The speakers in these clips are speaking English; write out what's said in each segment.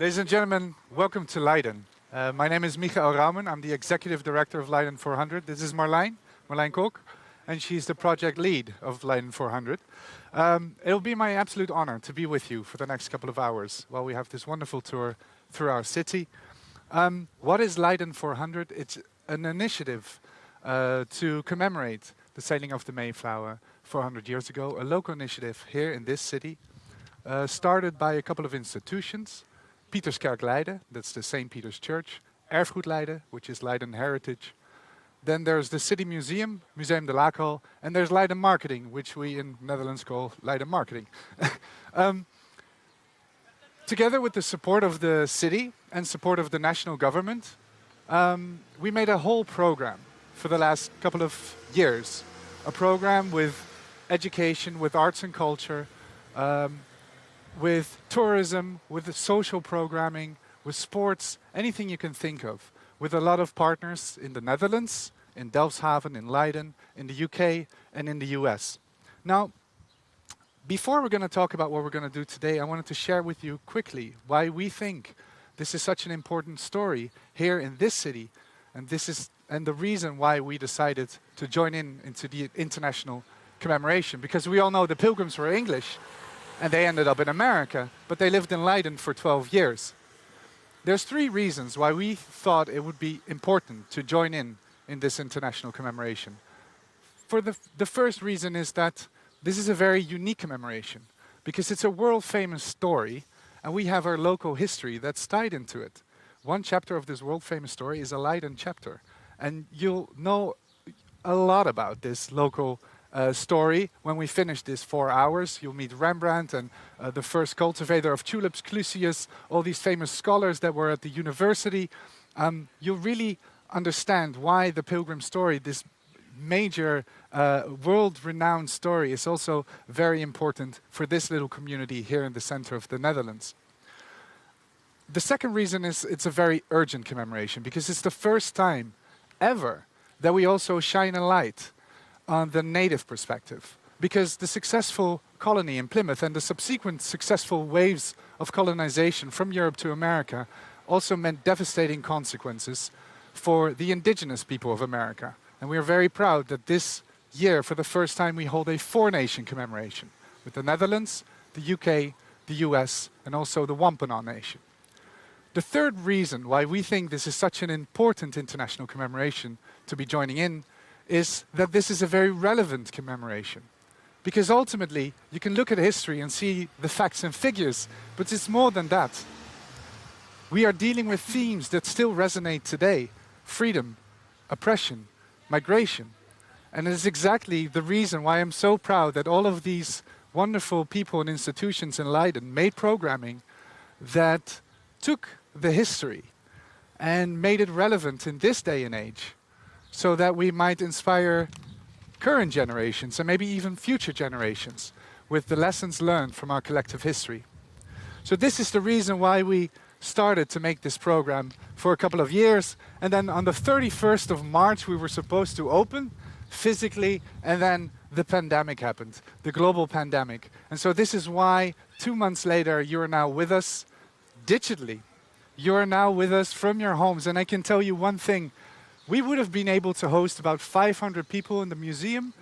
Ladies and gentlemen, welcome to Leiden. My name is Michael Raumen. I'm the Executive Director of Leiden400. This is Marlijn Kok, and she's the project lead of Leiden400. It'll be my absolute honor to be with you for the next couple of hours while we have this wonderful tour through our city. What is Leiden400? It's an initiative to commemorate the sailing of the Mayflower 400 years ago, a local initiative here in this city, started by a couple of institutions. Pieterskerk Leiden, that's the St. Peter's Church. Erfgoed Leiden, which is Leiden Heritage. Then there's the City Museum, Museum de Lakenhal. And there's Leiden Marketing, which we in Netherlands call Leiden Marketing. Together with the support of the city and support of the national government, we made a whole program for the last couple of years. A program with education, with arts and culture, with tourism, with the social programming, with sports, anything you can think of, with a lot of partners in the Netherlands, in Delfshaven, in Leiden, in the UK, and in the US. Now, before we're going to talk about what we're going to do today, I wanted to share with you quickly why we think this is such an important story here in this city, and the reason why we decided to join into the international commemoration, because we all know the Pilgrims were English, and they ended up in America, but they lived in Leiden for 12 years. There's 3 reasons why we thought it would be important to join in this international commemoration. For the first reason is that this is a very unique commemoration, because it's a world-famous story, and we have our local history that's tied into it. One chapter of this world-famous story is a Leiden chapter, and you'll know a lot about this local story. When we finish this 4 hours, you'll meet Rembrandt and the first cultivator of tulips, Clusius, all these famous scholars that were at the university. You'll really understand why the Pilgrim story, this major world-renowned story, is also very important for this little community here in the center of the Netherlands. The second reason is it's a very urgent commemoration, because it's the first time ever that we also shine a light on the native perspective, because the successful colony in Plymouth and the subsequent successful waves of colonization from Europe to America also meant devastating consequences for the indigenous people of America. And we are very proud that this year, for the first time, we hold a 4-nation commemoration with the Netherlands, the UK, the US, and also the Wampanoag Nation. The third reason why we think this is such an important international commemoration to be joining in is that this is a very relevant commemoration. Because ultimately, you can look at history and see the facts and figures, but it's more than that. We are dealing with themes that still resonate today: freedom, oppression, migration. And it is exactly the reason why I'm so proud that all of these wonderful people and institutions in Leiden made programming that took the history and made it relevant in this day and age, so that we might inspire current generations and maybe even future generations with the lessons learned from our collective history. So this is the reason why we started to make this program for a couple of years, and then on the 31st of March we were supposed to open physically, and then the pandemic happened, the global pandemic. And so this is why 2 months later you are now with us digitally. You are now with us from your homes, and I can tell you one thing: we would have been able to host about 500 people in the museum.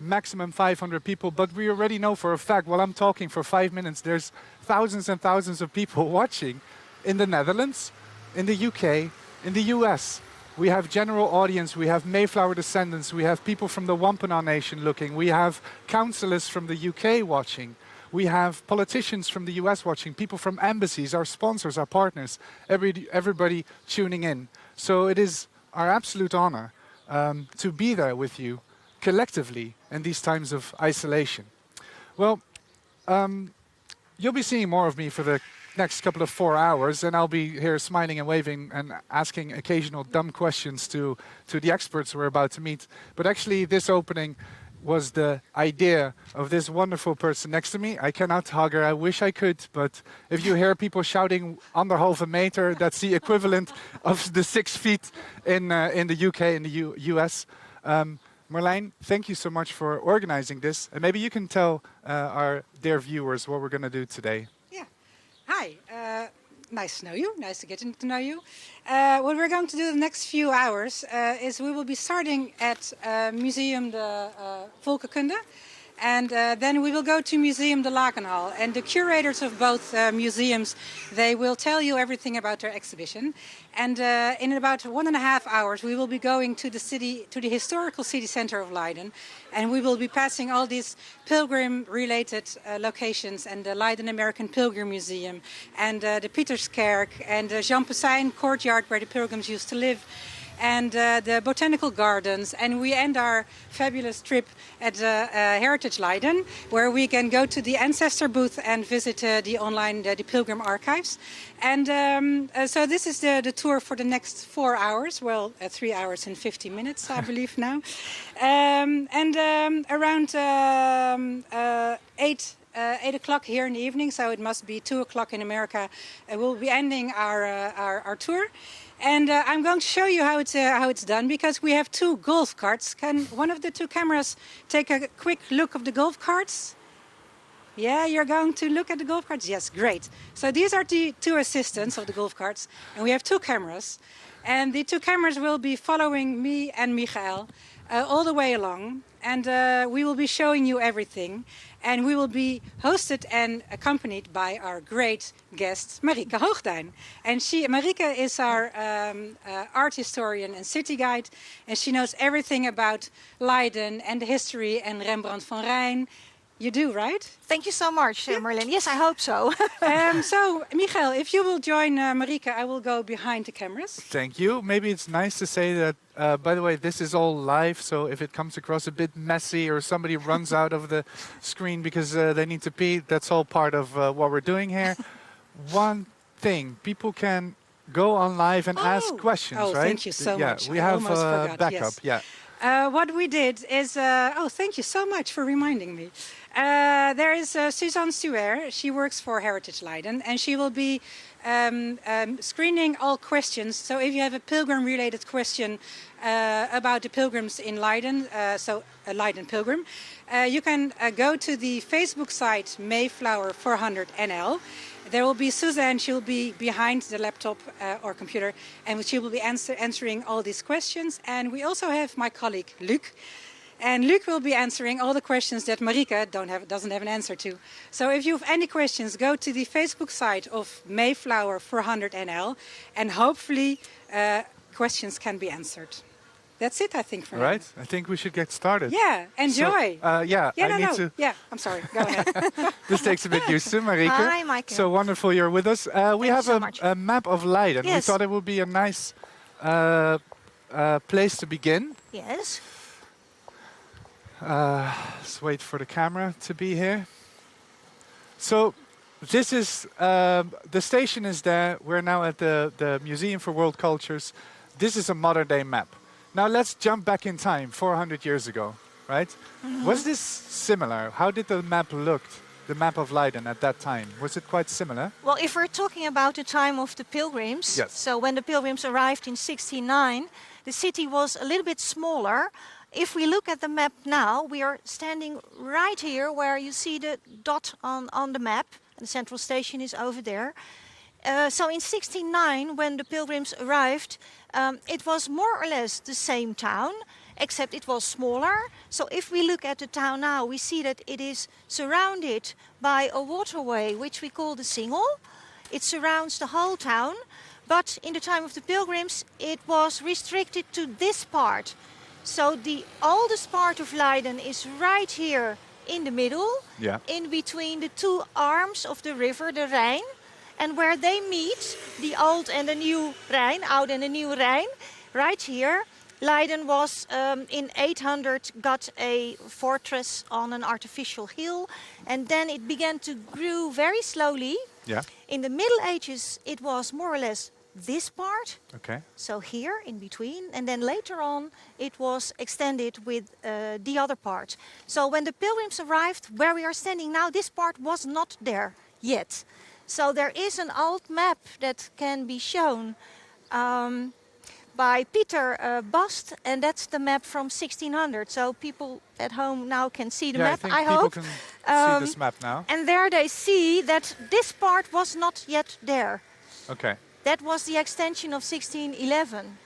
Maximum 500 people, but we already know for a fact, while I'm talking for 5 minutes, there's thousands and thousands of people watching in the Netherlands, in the UK, in the US. We have general audience, we have Mayflower descendants, we have people from the Wampanoag Nation looking, we have councillors from the UK watching, we have politicians from the US watching, people from embassies, our sponsors, our partners, everybody tuning in. So it is our absolute honor to be there with you collectively in these times of isolation. Well, you'll be seeing more of me for the next couple of 4 hours, and I'll be here smiling and waving and asking occasional dumb questions to the experts we're about to meet. But actually, this opening was the idea of this wonderful person next to me. I cannot hug her, I wish I could, but if you hear people shouting anderhalve meter, that's the equivalent of the 6 feet in the UK and the US. Marlijn, thank you so much for organizing this. And maybe you can tell our dear viewers what we're going to do today. Yeah. Hi. Nice to know you. Nice to get to know you. What we're going to do the next few hours is we will be starting at Museum de Volkenkunde. And then we will go to Museum de Lakenhal. And the curators of both museums, they will tell you everything about their exhibition. And in about 1.5 hours, we will be going to the city, to the historical city center of Leiden. And we will be passing all these pilgrim-related locations, and the Leiden American Pilgrim Museum, and the Pieterskerk, and the Jean Pesijn Courtyard, where the pilgrims used to live, and the Botanical Gardens. And we end our fabulous trip at Heritage Leiden, where we can go to the Ancestor booth and visit the online, the Pilgrim archives. And so this is the tour for the next 4 hours, well, 3 hours and 50 minutes, I believe now. Around 8 o'clock here in the evening, so it must be 2 o'clock in America, we'll be ending our tour. And I'm going to show you how it's done, because we have 2 golf carts. Can one of the 2 cameras take a quick look of the golf carts? Yeah, you're going to look at the golf carts? Yes, great. So these are the 2 assistants of the golf carts, and we have 2 cameras. And the 2 cameras will be following me and Michael all the way along. And we will be showing you everything. And we will be hosted and accompanied by our great guest, Marieke Hoogduin. And Marieke is our art historian and city guide. And she knows everything about Leiden and the history and Rembrandt van Rijn. You do, right? Thank you so much, Marlene. Yes, I hope so. So, Michael, if you will join Marieke, I will go behind the cameras. Thank you. Maybe it's nice to say that, by the way, this is all live, so if it comes across a bit messy or somebody runs out of the screen because they need to pee, that's all part of what we're doing here. One thing, people can go on live and ask questions, right? Thank you so much. We have backup, yes. yeah. What we did is, thank you so much for reminding me. There is Suzanne Suer. She works for Heritage Leiden, and she will be screening all questions. So if you have a pilgrim-related question about the pilgrims in Leiden, so a Leiden pilgrim, you can go to the Facebook site Mayflower 400 NL. There will be Suzanne, she'll be behind the laptop or computer, and she will be answering all these questions. And we also have my colleague, Luc. And Luc will be answering all the questions that Marieke doesn't have an answer to. So if you have any questions, go to the Facebook site of Mayflower 400 NL, and hopefully questions can be answered. That's it, I think, for now. Right, I think we should get started. Yeah, enjoy. So, Yeah, I'm sorry, go ahead. This takes a bit used to, Marieke. Hi, Michael. So wonderful you're with us. We have a map of Leiden. Yes. We thought it would be a nice place to begin. Yes. Let's wait for the camera to be here. So this is, the station is there. We're now at the Museum for World Cultures. This is a modern day map. Now let's jump back in time, 400 years ago, right? Mm-hmm. Was this similar? How did the map look, the map of Leiden at that time? Was it quite similar? Well, if we're talking about the time of the pilgrims, yes. So when the pilgrims arrived in 1609, the city was a little bit smaller. If we look at the map now, we are standing right here where you see the dot on the map. The central station is over there. So in 1609, when the pilgrims arrived, it was more or less the same town, except it was smaller. So if we look at the town now, we see that it is surrounded by a waterway, which we call the Singel. It surrounds the whole town, but in the time of the pilgrims, it was restricted to this part. So the oldest part of Leiden is right here in the middle, in between the 2 arms of the river, the Rijn. And where they meet, the old and the new Rijn, oud and the new Rijn, right here, Leiden was in 800 got a fortress on an artificial hill, and then it began to grow very slowly. Yeah. In the Middle Ages, it was more or less this part. Okay. So here in between, and then later on, it was extended with the other part. So when the pilgrims arrived, where we are standing now, this part was not there yet. So there is an old map that can be shown by Peter Bast, and that's the map from 1600. So people at home now can see the map, I hope. People can see this map now. And there they see that this part was not yet there. Okay. That was the extension of 1611.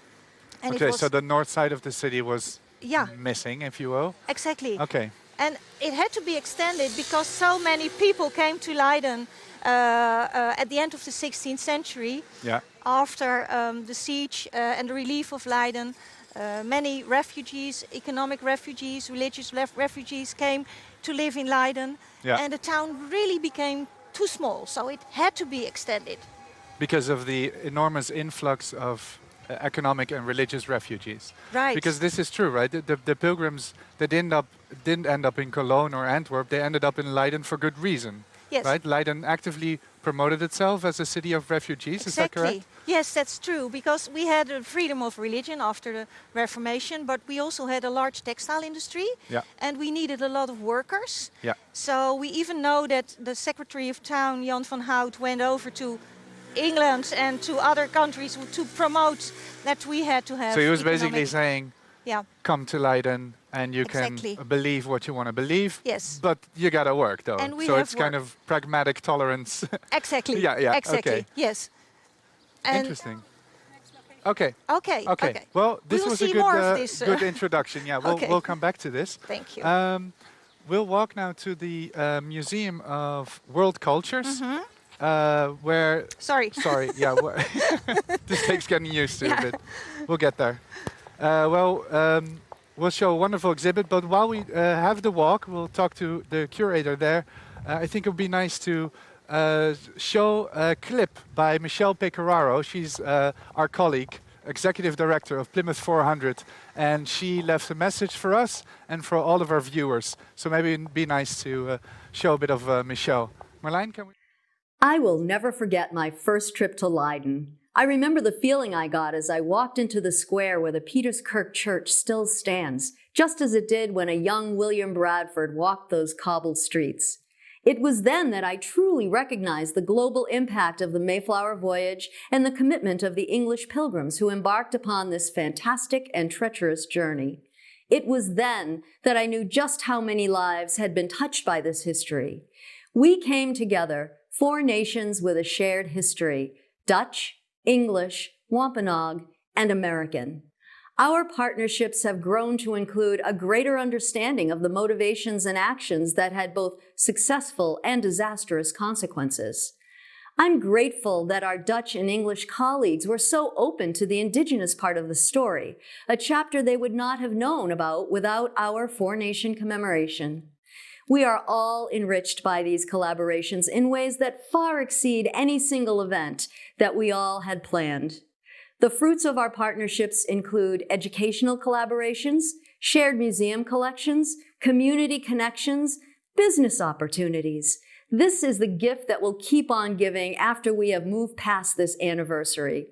And Okay, it was, so the north side of the city was yeah, missing, if you will. exactly. Okay. And it had to be extended because so many people came to Leiden at the end of the 16th century. Yeah. After the siege and the relief of Leiden. Many refugees, economic refugees, religious refugees came to live in Leiden. Yeah. And the town really became too small, so it had to be extended. Because of the enormous influx of economic and religious refugees. Right. Because this is true, right? The pilgrims, they didn't end up in Cologne or Antwerp, they ended up in Leiden for good reason. Yes. Right? Leiden actively promoted itself as a city of refugees, is that correct? Yes, that's true, because we had a freedom of religion after the Reformation, but we also had a large textile industry, Yeah. and we needed a lot of workers. Yeah. So we even know that the Secretary of Town, Jan van Hout, went over to England and to other countries to promote that we had to have. So he was economic- basically saying, yeah, come to Leiden and you Exactly. can believe what you want to believe. Yes. But you gotta work though. And we so have it's kind work. of pragmatic tolerance. exactly. Yeah, exactly. okay. Yes. And Interesting. Okay. Okay. Okay. Well, this will was a see good, more of this, good introduction. Yeah, Okay. we'll come back to this. Thank you. We'll walk now to the Museum of World Cultures, where. Sorry. Sorry. Yeah. This takes getting used to a Yeah. bit. We'll get there. We'll show a wonderful exhibit, but while we have the walk, we'll talk to the curator there. I think it would be nice to show a clip by Michelle Pecoraro. She's our colleague, executive director of Plymouth 400, and she left a message for us and for all of our viewers. So maybe it'd be nice to show a bit of Michelle. Marlijn, can we? I will never forget my first trip to Leiden. I remember the feeling I got as I walked into the square where the Pieterskerk church still stands, just as it did when a young William Bradford walked those cobbled streets. It was then that I truly recognized the global impact of the Mayflower voyage and the commitment of the English pilgrims who embarked upon this fantastic and treacherous journey. It was then that I knew just how many lives had been touched by this history. We came together, 4 nations with a shared history: Dutch, English, Wampanoag, and American. Our partnerships have grown to include a greater understanding of the motivations and actions that had both successful and disastrous consequences. I'm grateful that our Dutch and English colleagues were so open to the Indigenous part of the story, a chapter they would not have known about without our 4-nation commemoration. We are all enriched by these collaborations in ways that far exceed any single event that we all had planned. The fruits of our partnerships include educational collaborations, shared museum collections, community connections, business opportunities. This is the gift that will keep on giving after we have moved past this anniversary.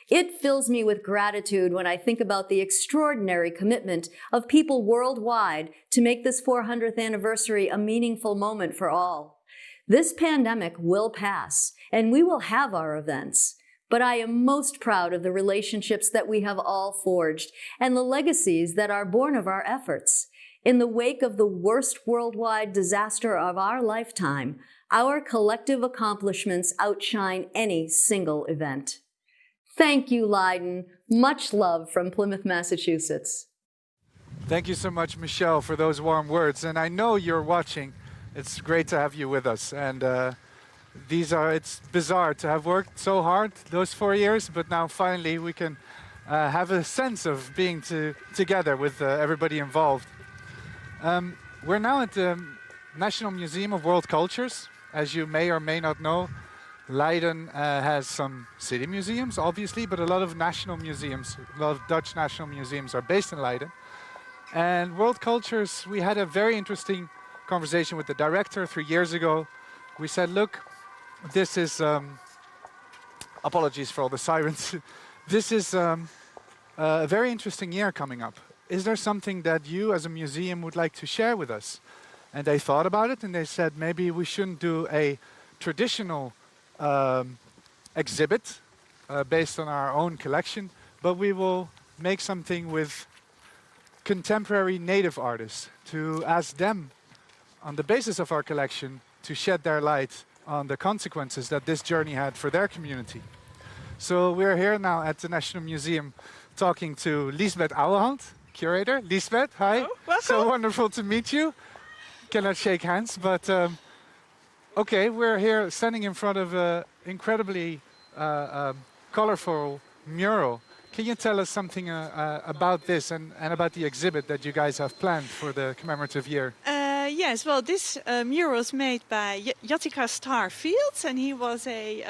It fills me with gratitude when I think about the extraordinary commitment of people worldwide to make this 400th anniversary a meaningful moment for all. This pandemic will pass, and we will have our events. But I am most proud of the relationships that we have all forged and the legacies that are born of our efforts. In the wake of the worst worldwide disaster of our lifetime, our collective accomplishments outshine any single event. Thank you, Leiden. Much love from Plymouth, Massachusetts. Thank you so much, Michelle, for those warm words. And I know you're watching. It's great to have you with us. And it's bizarre to have worked so hard those 4 years, but now finally we can have a sense of being together with everybody involved. We're now at the National Museum of World Cultures. As you may or may not know, Leiden has some city museums, obviously, but a lot of national museums, a lot of Dutch national museums are based in Leiden. And World Cultures, we had a very interesting conversation with the director 3 years ago. We said, look, this is, apologies for all the sirens. This is a very interesting year coming up. Is there something that you as a museum would like to share with us? And they thought about it and they said, maybe we shouldn't do a traditional exhibit based on our own collection, but we will make something with contemporary native artists to ask them, on the basis of our collection, to shed their light on the consequences that this journey had for their community. So we're here now at the National Museum talking to Liesbeth Ouwehand, curator. Liesbeth, hi. Hello, welcome. So wonderful to meet you. Cannot shake hands, but okay, we're here standing in front of an incredibly colorful mural. Can you tell us something about this and about the exhibit that you guys have planned for the commemorative year? Yes, well, this mural was made by Jattika Starfields, and he was a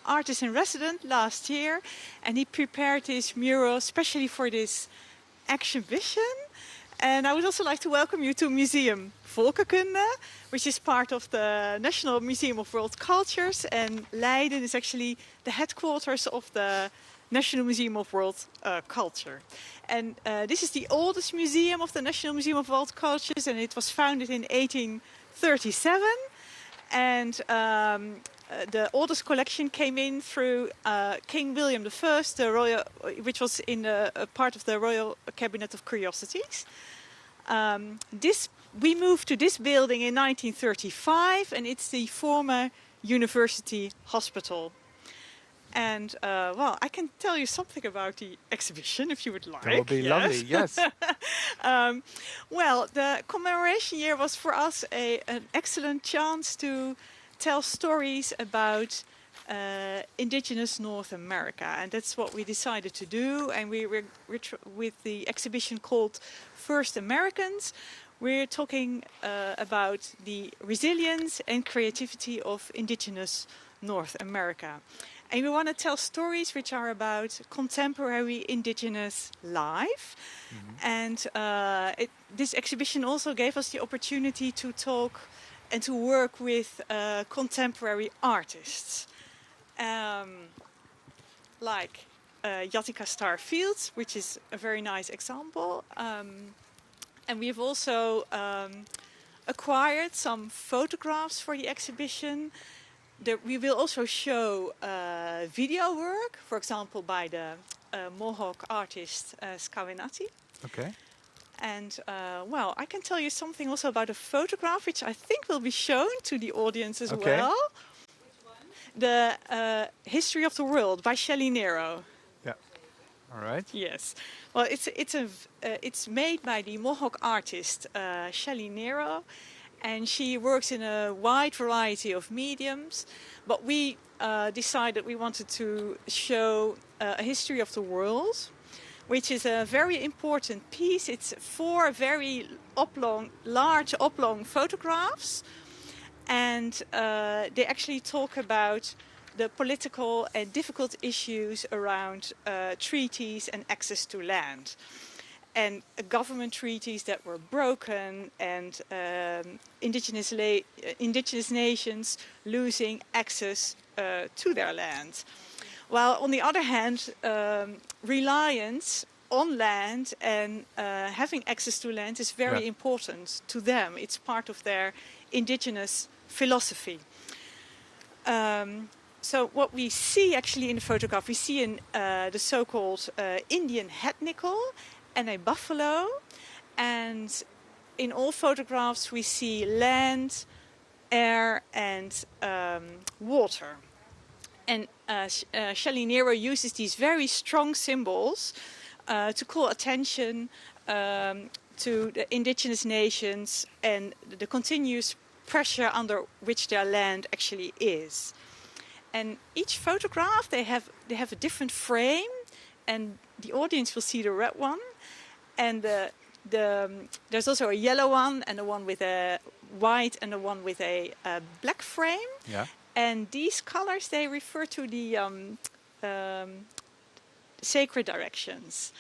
artist in resident last year, and he prepared this mural especially for this exhibition. And I would also like to welcome you to Museum Volkenkunde, which is part of the National Museum of World Cultures, and Leiden is actually the headquarters of the National Museum of World Culture. And this is the oldest museum of the National Museum of World Cultures, and it was founded in 1837. And the oldest collection came in through King William I, which was in a part of the Royal Cabinet of Curiosities. We moved to this building in 1935, and it's the former University Hospital. And, well, I can tell you something about the exhibition, if you would like. That will be lovely, yes. Well, the commemoration year was for us an excellent chance to tell stories about indigenous North America. And that's what we decided to do. And we're with the exhibition called First Americans, we're talking about the resilience and creativity of indigenous North America. And we want to tell stories which are about contemporary indigenous life. Mm-hmm. And this exhibition also gave us the opportunity to talk and to work with contemporary artists. Like Jattika Starfields, which is a very nice example. And we've also acquired some photographs for the exhibition. We will also show video work, for example, by the Mohawk artist Skawinati. Okay. And, well, I can tell you something also about a photograph, which I think will be shown to the audience as well. Which one? The History of the World by Shelley Nero. Yeah. All right. Yes. Well, it's made by the Mohawk artist Shelley Nero. And she works in a wide variety of mediums. But we decided we wanted to show a history of the world, which is a very important piece. It's 4 very large oblong photographs. And they actually talk about the political and difficult issues around treaties and access to land. And government treaties that were broken, and indigenous nations losing access to their land. While on the other hand, reliance on land and having access to land is very important to them. It's part of their indigenous philosophy. So what we see actually in the photograph, we see the so-called Indian head nickel and a buffalo, and in all photographs we see land, air and water. And Shelley Nero uses these very strong symbols to call attention to the indigenous nations and the continuous pressure under which their land actually is. And each photograph, they have a different frame, and the audience will see the red one. And there's also a yellow one, and the one with a white, and the one with a black frame. Yeah. And these colors, they refer to the sacred directions.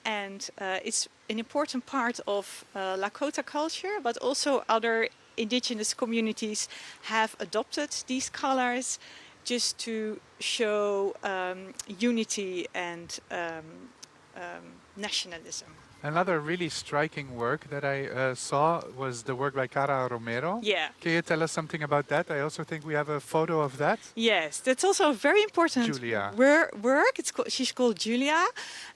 And it's an important part of Lakota culture, but also other indigenous communities have adopted these colors just to show unity and nationalism. Another really striking work that I saw was the work by Cara Romero. Yeah. Can you tell us something about that? I also think we have a photo of that. Yes, that's also a very important work. She's called Julia.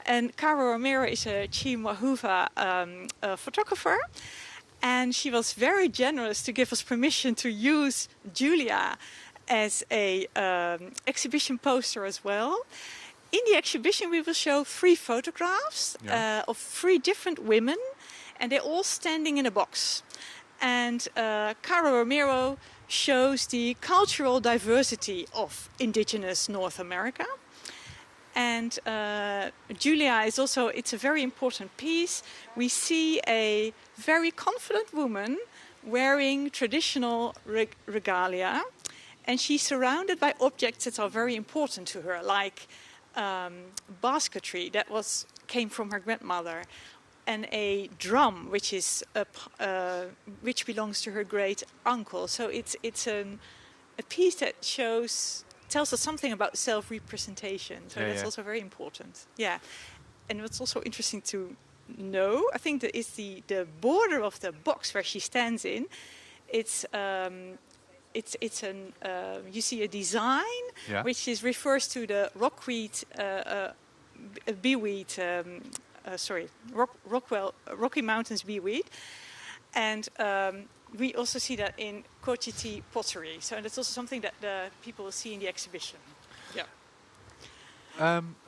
And Cara Romero is a Chihuahua photographer. And she was very generous to give us permission to use Julia as a exhibition poster as well. In the exhibition we will show 3 photographs of 3 different women, and they're all standing in a box. And Cara Romero shows the cultural diversity of indigenous North America. And Julia is also, it's a very important piece. We see a very confident woman wearing traditional regalia, and she's surrounded by objects that are very important to her, like basketry that came from her grandmother, and a drum which belongs to her great uncle. So it's a piece that tells us something about self-representation. So that's also very important. Yeah, and what's also interesting to know, I think, that is the border of the box where she stands in. You see a design which refers to the Rocky Mountains beeweed, and we also see that in Courtyard pottery. So that's also something that the people will see in the exhibition. Yeah.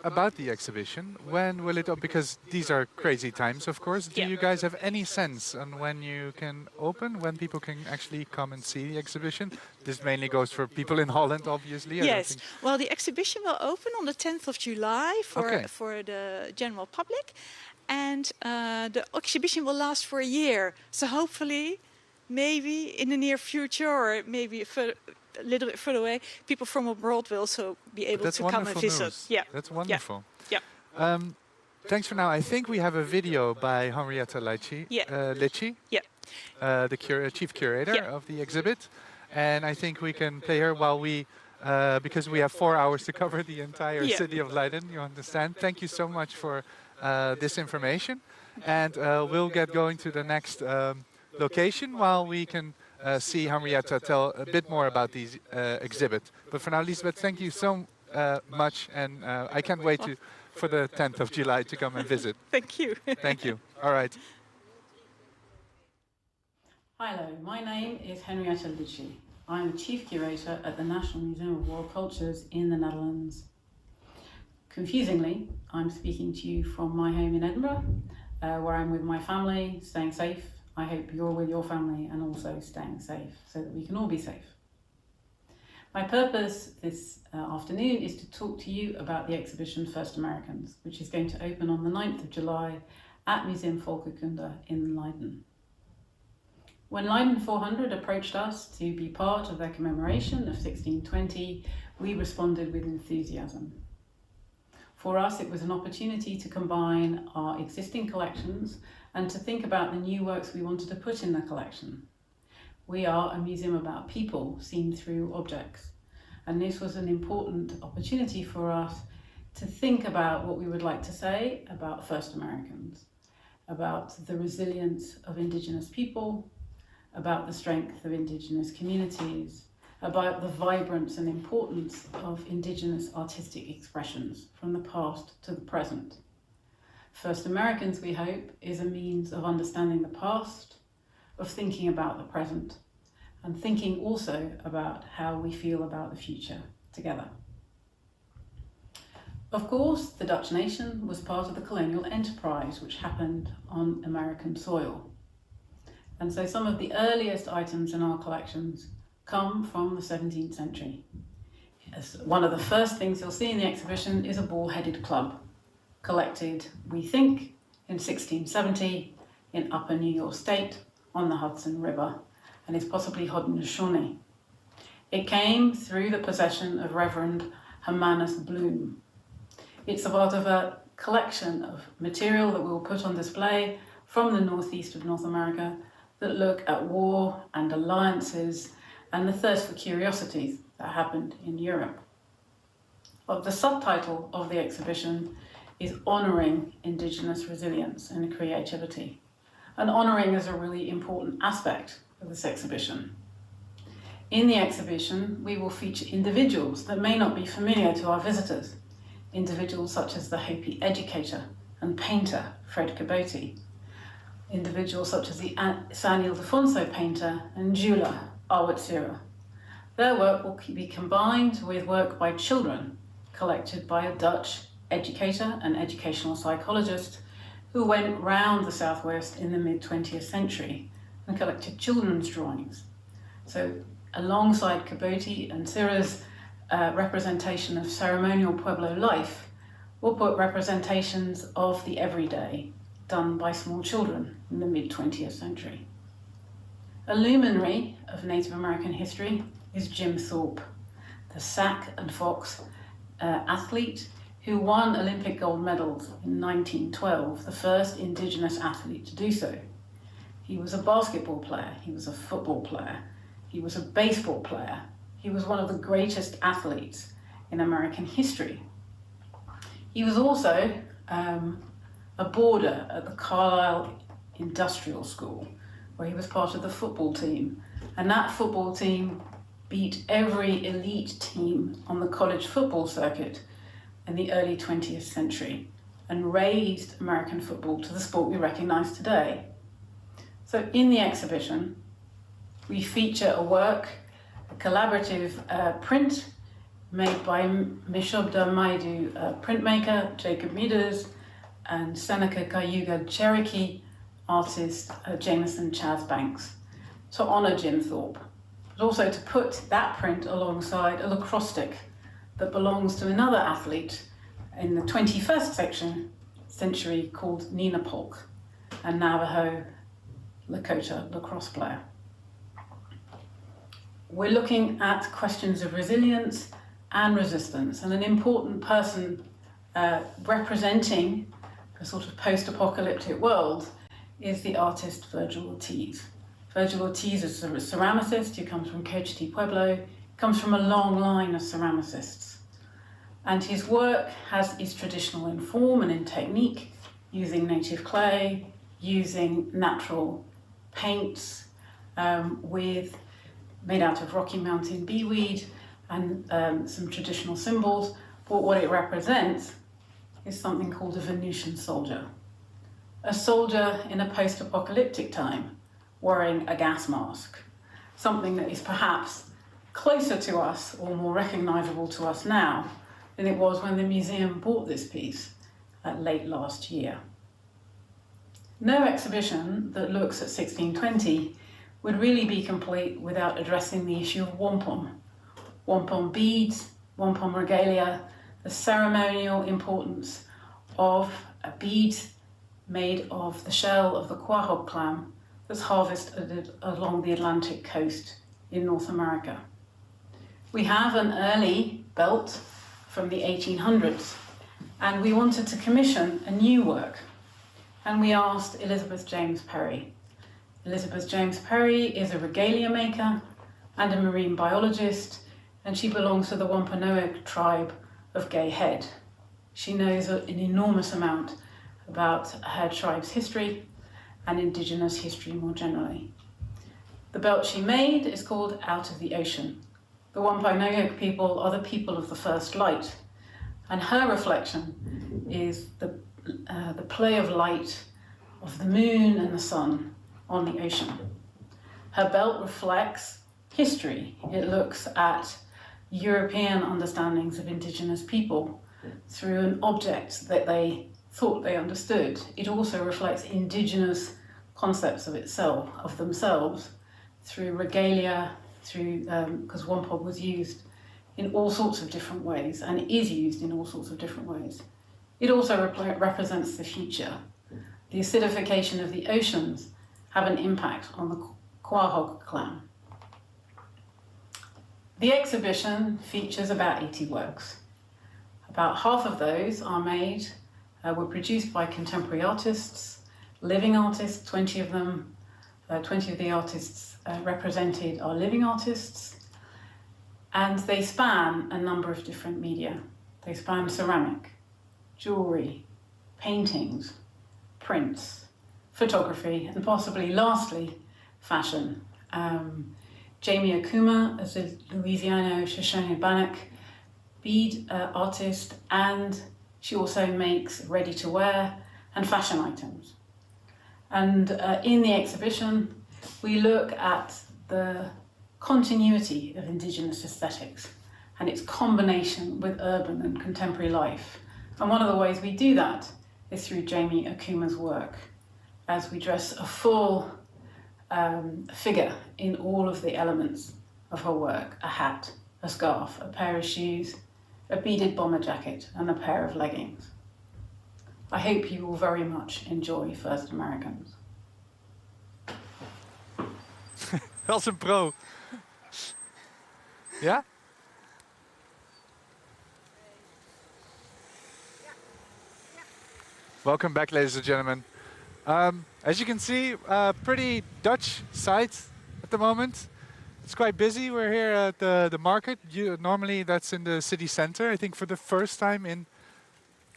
About the exhibition, when will it open? Because these are crazy times, of course. Do you guys have any sense on when you can open, when people can actually come and see the exhibition? This mainly goes for people in Holland, obviously. Yes. Well, the exhibition will open on the 10th of July for the general public. And the exhibition will last for a year. So hopefully, maybe in the near future, or maybe a little bit further away, people from abroad will also be able to come and visit. Yeah, that's wonderful. Yeah. Thanks for now. I think we have a video by Henrietta Litchi, the chief curator of the exhibit, and I think we can play her while we, because we have 4 hours to cover the entire city of Leiden. You understand? Thank you so much for this information, and we'll get going to the next location while we can see Henrietta tell a bit more about these exhibit. But for now, Lisbeth, thank you so much, and I can't wait for the 10th of July to come and visit. Thank you. Thank you. All right. Hello, my name is Henrietta Litchi. I'm the Chief Curator at the National Museum of World Cultures in the Netherlands. Confusingly, I'm speaking to you from my home in Edinburgh, where I'm with my family, staying safe. I hope you're with your family and also staying safe so that we can all be safe. My purpose this afternoon is to talk to you about the exhibition First Americans, which is going to open on the 9th of July at Museum Volkenkunde in Leiden. When Leiden400 approached us to be part of their commemoration of 1620, we responded with enthusiasm. For us, it was an opportunity to combine our existing collections and to think about the new works we wanted to put in the collection. We are a museum about people seen through objects, and this was an important opportunity for us to think about what we would like to say about First Americans, about the resilience of Indigenous people, about the strength of Indigenous communities, about the vibrance and importance of Indigenous artistic expressions from the past to the present. First Americans, we hope, is a means of understanding the past, of thinking about the present, and thinking also about how we feel about the future together. Of course, the Dutch nation was part of the colonial enterprise which happened on American soil. And so some of the earliest items in our collections come from the 17th century. Yes, one of the first things you'll see in the exhibition is a ball-headed club, collected, we think, in 1670 in Upper New York State on the Hudson River, and is possibly Haudenosaunee. It came through the possession of Reverend Hermanus Bloom. It's a part of a collection of material that we'll put on display from the northeast of North America that look at war and alliances and the thirst for curiosities that happened in Europe. But the subtitle of the exhibition is Honouring Indigenous Resilience and Creativity. And honouring is a really important aspect of this exhibition. In the exhibition, we will feature individuals that may not be familiar to our visitors, individuals such as the Hopi educator and painter Fred Cabote, individuals such as the San Ildefonso painter and jeweller Awitsura, Their work will be combined with work by children, collected by a Dutch educator and educational psychologist who went round the southwest in the mid-20th century and collected children's drawings. So alongside Caboti and Sira's representation of ceremonial Pueblo life, we'll put representations of the everyday done by small children in the mid-20th century. A luminary of Native American history is Jim Thorpe, the sack and fox athlete who won Olympic gold medals in 1912, the first Indigenous athlete to do so. He was a basketball player, he was a football player, he was a baseball player, he was one of the greatest athletes in American history. He was also a boarder at the Carlisle Industrial School, where he was part of the football team. And that football team beat every elite team on the college football circuit in the early 20th century and raised American football to the sport we recognize today. So in the exhibition, we feature a work, a collaborative print made by Mishobda Maidu printmaker, Jacob Meaders, and Seneca Cayuga Cherokee artist Jameson Chaz Banks, to honour Jim Thorpe, but also to put that print alongside a lacrosse stick that belongs to another athlete in the 21st century called Nina Polk, a Navajo Lakota lacrosse player. We're looking at questions of resilience and resistance, and an important person representing a sort of post-apocalyptic world is the artist Virgil Ortiz. Virgil Ortiz is a ceramicist who comes from Cochiti Pueblo, comes from a long line of ceramicists. And his work is traditional in form and in technique, using native clay, using natural paints made out of Rocky Mountain beeweed and some traditional symbols. But what it represents is something called a Venusian soldier. A soldier in a post-apocalyptic time wearing a gas mask, something that is perhaps closer to us or more recognizable to us now than it was when the museum bought this piece late last year. No exhibition that looks at 1620 would really be complete without addressing the issue of wampum. Wampum beads, wampum regalia, the ceremonial importance of beads made of the shell of the quahog clam that's harvested along the Atlantic coast in North America. We have an early belt from the 1800s, and we wanted to commission a new work, and we asked Elizabeth James Perry. Elizabeth James Perry is a regalia maker and a marine biologist, and she belongs to the Wampanoag tribe of Gay Head. She knows an enormous amount about her tribe's history and Indigenous history more generally. The belt she made is called Out of the Ocean. The Wampanoag people are the people of the first light, and her reflection is the play of light of the moon and the sun on the ocean. Her belt reflects history. It looks at European understandings of Indigenous people through an object that they thought they understood. It also reflects Indigenous concepts of themselves, through regalia, because wampum was used in all sorts of different ways and is used in all sorts of different ways. It also represents the future. The acidification of the oceans have an impact on the quahog clam. The exhibition features about 80 works. About half of those were produced by contemporary artists, living artists, 20 of them. 20 of the artists represented are living artists, and they span a number of different media. They span ceramic, jewelry, paintings, prints, photography, and possibly lastly, fashion. Jamie Okuma is a Louisiano Shoshone bead artist, and she also makes ready-to-wear and fashion items. And in the exhibition, we look at the continuity of Indigenous aesthetics and its combination with urban and contemporary life. And one of the ways we do that is through Jamie Akuma's work, as we dress a full figure in all of the elements of her work: a hat, a scarf, a pair of shoes, a beaded bomber jacket, and a pair of leggings. I hope you will very much enjoy First Americans. Als een pro. Ja? Welcome back, ladies and gentlemen. As you can see, pretty Dutch site at the moment. It's quite busy. We're here at the market. Normally that's in the city center. I think for the first time in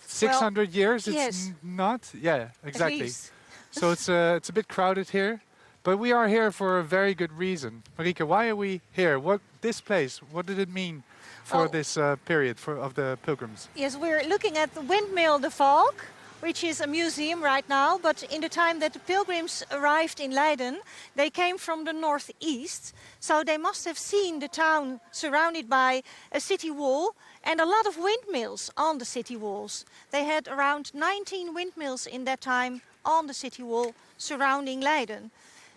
600 years it's yes. not. Yeah, exactly. At least. So it's a bit crowded here. But we are here for a very good reason. Marieke, why are we here? This place, what did it mean for this period of the pilgrims? Yes, we're looking at the windmill De Valk, which is a museum right now. But in the time that the pilgrims arrived in Leiden, they came from the northeast. So they must have seen the town surrounded by a city wall and a lot of windmills on the city walls. They had around 19 windmills in that time on the city wall surrounding Leiden.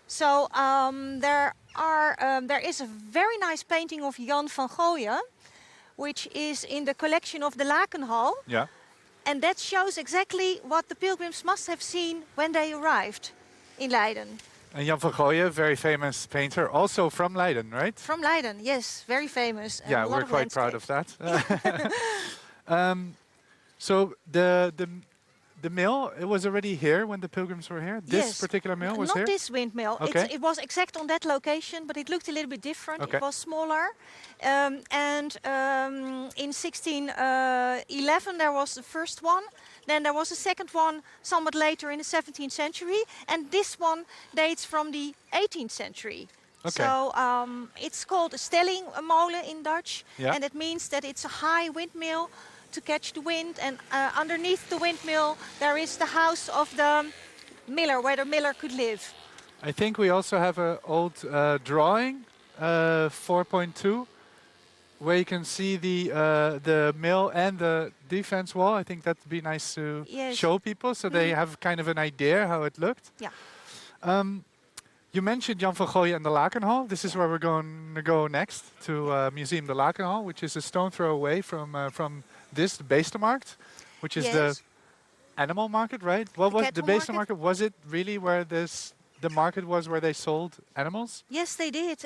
So there is a very nice painting of Jan van Gooien, which is in the collection of the Lakenhal. Yeah. And that shows exactly what the pilgrims must have seen when they arrived in Leiden. And Jan van Gooien, very famous painter, also from Leiden, right? From Leiden, yes, very famous. And Yeah, a lot we're of quite proud of landscapes. that. So the mill, it was already here when the pilgrims were here? This Yes. particular mill was Not here? this windmill. Okay. It was exact on that location, but it looked a little bit different. Okay. It was smaller. In 1611 there was the first one. Then there was a second one somewhat later in the 17th century. And this one dates from the 18th century. Okay. So it's called a stellingmolen in Dutch. Yeah. And it means that it's a high windmill to catch the wind, and underneath the windmill there is the house of the miller, where the miller could live. I think we also have an old drawing, 4.2, where you can see the mill and the defense wall. I think that'd be nice to Yes. show people so they have kind of an idea how it looked. Yeah. You mentioned Jan van Gooien and the Lakenhal. This is where we're going to go next, to Museum de Lakenhal, which is a stone throw away from this, the Beestermarkt, which is Yes. the animal market, right? What was the cattle Beestermarkt? Was it really where the market was where they sold animals? Yes, they did.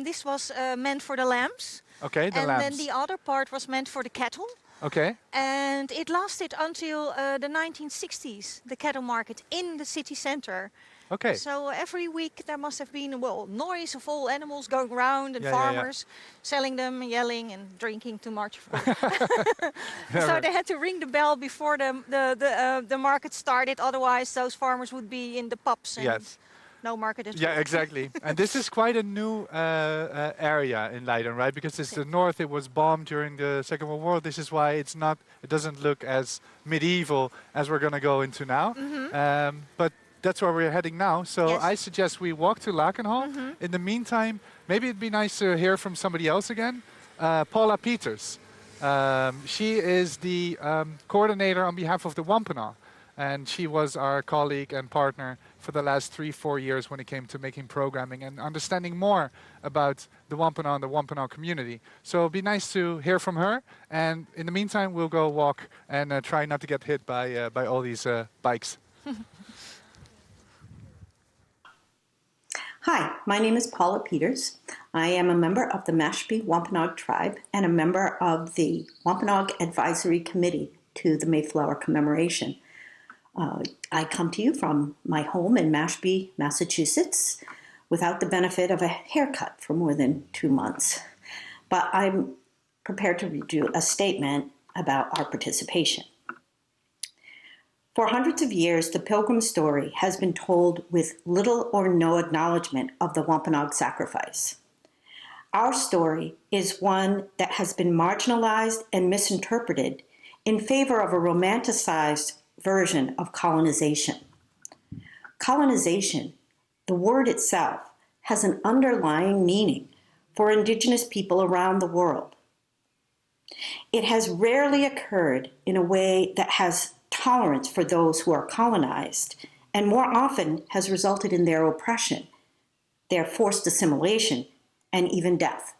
This was meant for the lambs. Okay, the and lambs. then the other part was meant for the cattle. Okay, And it lasted until the 1960s, the cattle market in the city center. okay. So every week there must have been, noise of all animals going around, and Yeah, yeah, yeah. farmers selling them, yelling and drinking too much, of course. So they had to ring the bell before the market started. Otherwise, those farmers would be in the pubs and Yes. no market at all. Yeah, exactly. And this is quite a new area in Leiden, right? Because it's the north. It was bombed during the Second World War. This is why it doesn't look as medieval as we're going to go into now. But that's where we're heading now. So Yes. I suggest we walk to Lakenhal. In the meantime, maybe it'd be nice to hear from somebody else again. Paula Peters. She is the coordinator on behalf of the Wampanoag. And she was our colleague and partner for the last 3-4 years when it came to making programming and understanding more about the Wampanoag and the Wampanoag community. So it'd be nice to hear from her. And in the meantime, we'll go walk and try not to get hit by all these bikes. Hi, my name is Paula Peters. I am a member of the Mashpee Wampanoag tribe and a member of the Wampanoag Advisory Committee to the Mayflower Commemoration. I come to you from my home in Mashpee, Massachusetts, without the benefit of a haircut for more than 2 months. But I'm prepared to read you a statement about our participation. For hundreds of years, the Pilgrim story has been told with little or no acknowledgement of the Wampanoag sacrifice. Our story is one that has been marginalized and misinterpreted in favor of a romanticized version of colonization. Colonization, the word itself, has an underlying meaning for Indigenous people around the world. It has rarely occurred in a way that has tolerance for those who are colonized, and more often has resulted in their oppression, their forced assimilation, and even death.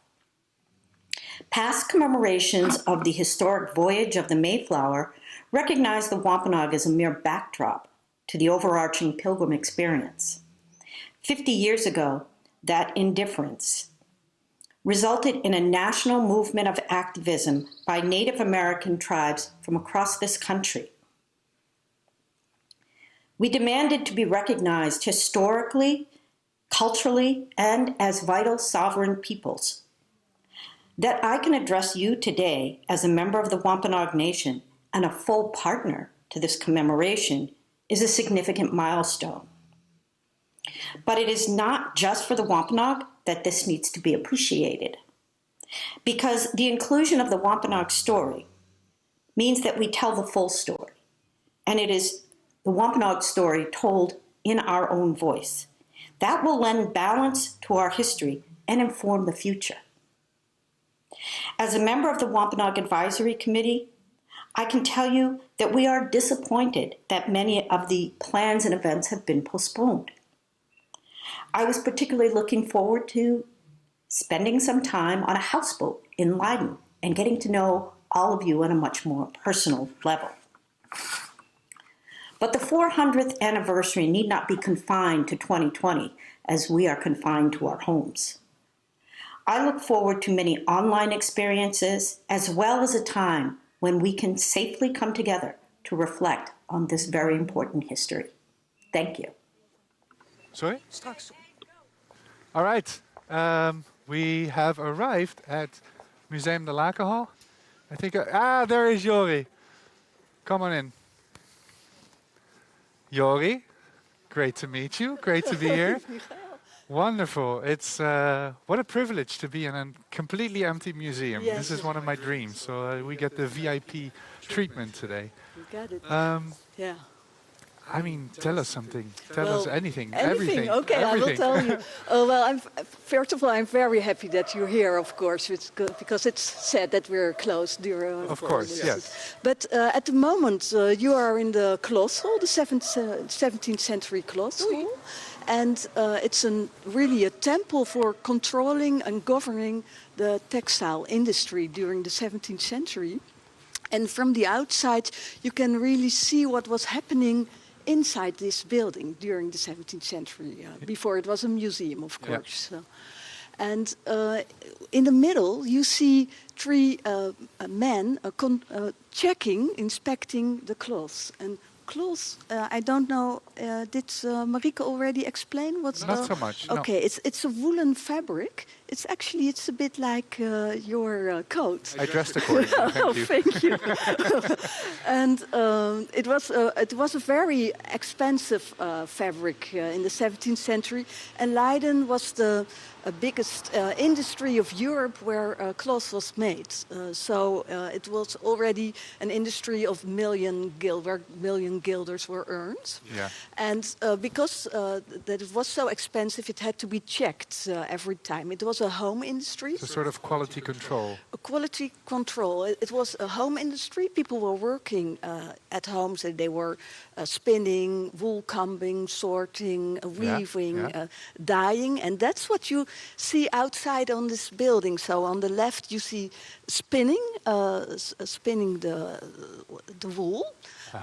Past commemorations of the historic voyage of the Mayflower recognize the Wampanoag as a mere backdrop to the overarching Pilgrim experience. 50 years ago, that indifference resulted in a national movement of activism by Native American tribes from across this country. We demanded to be recognized historically, culturally, and as vital sovereign peoples. That I can address you today as a member of the Wampanoag Nation and a full partner to this commemoration is a significant milestone. But it is not just for the Wampanoag that this needs to be appreciated, because the inclusion of the Wampanoag story means that we tell the full story, and it is the Wampanoag story told in our own voice. That will lend balance to our history and inform the future. As a member of the Wampanoag Advisory Committee, I can tell you that we are disappointed that many of the plans and events have been postponed. I was particularly looking forward to spending some time on a houseboat in Leiden and getting to know all of you on a much more personal level. But the 400th anniversary need not be confined to 2020 as we are confined to our homes. I look forward to many online experiences as well as a time when we can safely come together to reflect on this very important history. Thank you. Sorry? All right. We have arrived at Museum de Lakenhal. I think, there is Jori. Come on in. Jori, great to meet you. Great to be here. Wonderful. It's what a privilege to be in a completely empty museum. Yes. This is one of my dreams. So we get the VIP treatment today. You got it. Yeah. I mean, tell us something. Tell us anything. Anything. Everything. Okay, everything. I will tell you. Well, first of all, I'm very happy that you're here, of course, it's good, because it's sad that we're closed during. Of course, yes. But at the moment, you are in the Cloth Hall, the 17th century Cloth Hall. And it's really a temple for controlling and governing the textile industry during the 17th century. And from the outside, you can really see what was happening inside this building during the 17th century, before it was a museum, of course. Yeah. So. And in the middle, you see three men checking, inspecting the cloths. And cloths, I don't know, did Marieke already explain what's Not so much, no. Okay, it's a woolen fabric. It's a bit like your coat. I dressed accordingly. Thank you. Thank you. And it was a very expensive fabric in the 17th century, and Leiden was the biggest industry of Europe where cloth was made. So it was already an industry of where million guilders were earned. Yeah. And because that it was so expensive, it had to be checked every time. It was a home industry. So sort of quality control. A quality control. It was a home industry. People were working at home, so they were spinning, wool combing, sorting, weaving, dyeing, and that's what you see outside on this building. So on the left, you see spinning, spinning the wool.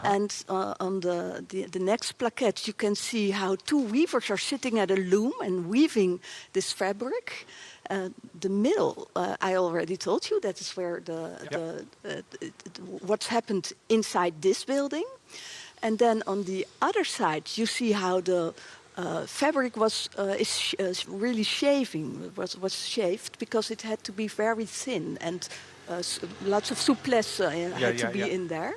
And on the next plaquette, you can see how two weavers are sitting at a loom and weaving this fabric. The middle, I already told you, that is where what's happened inside this building. And then on the other side, you see how the fabric is really was shaved because it had to be very thin, and lots of souplesse had to be in there.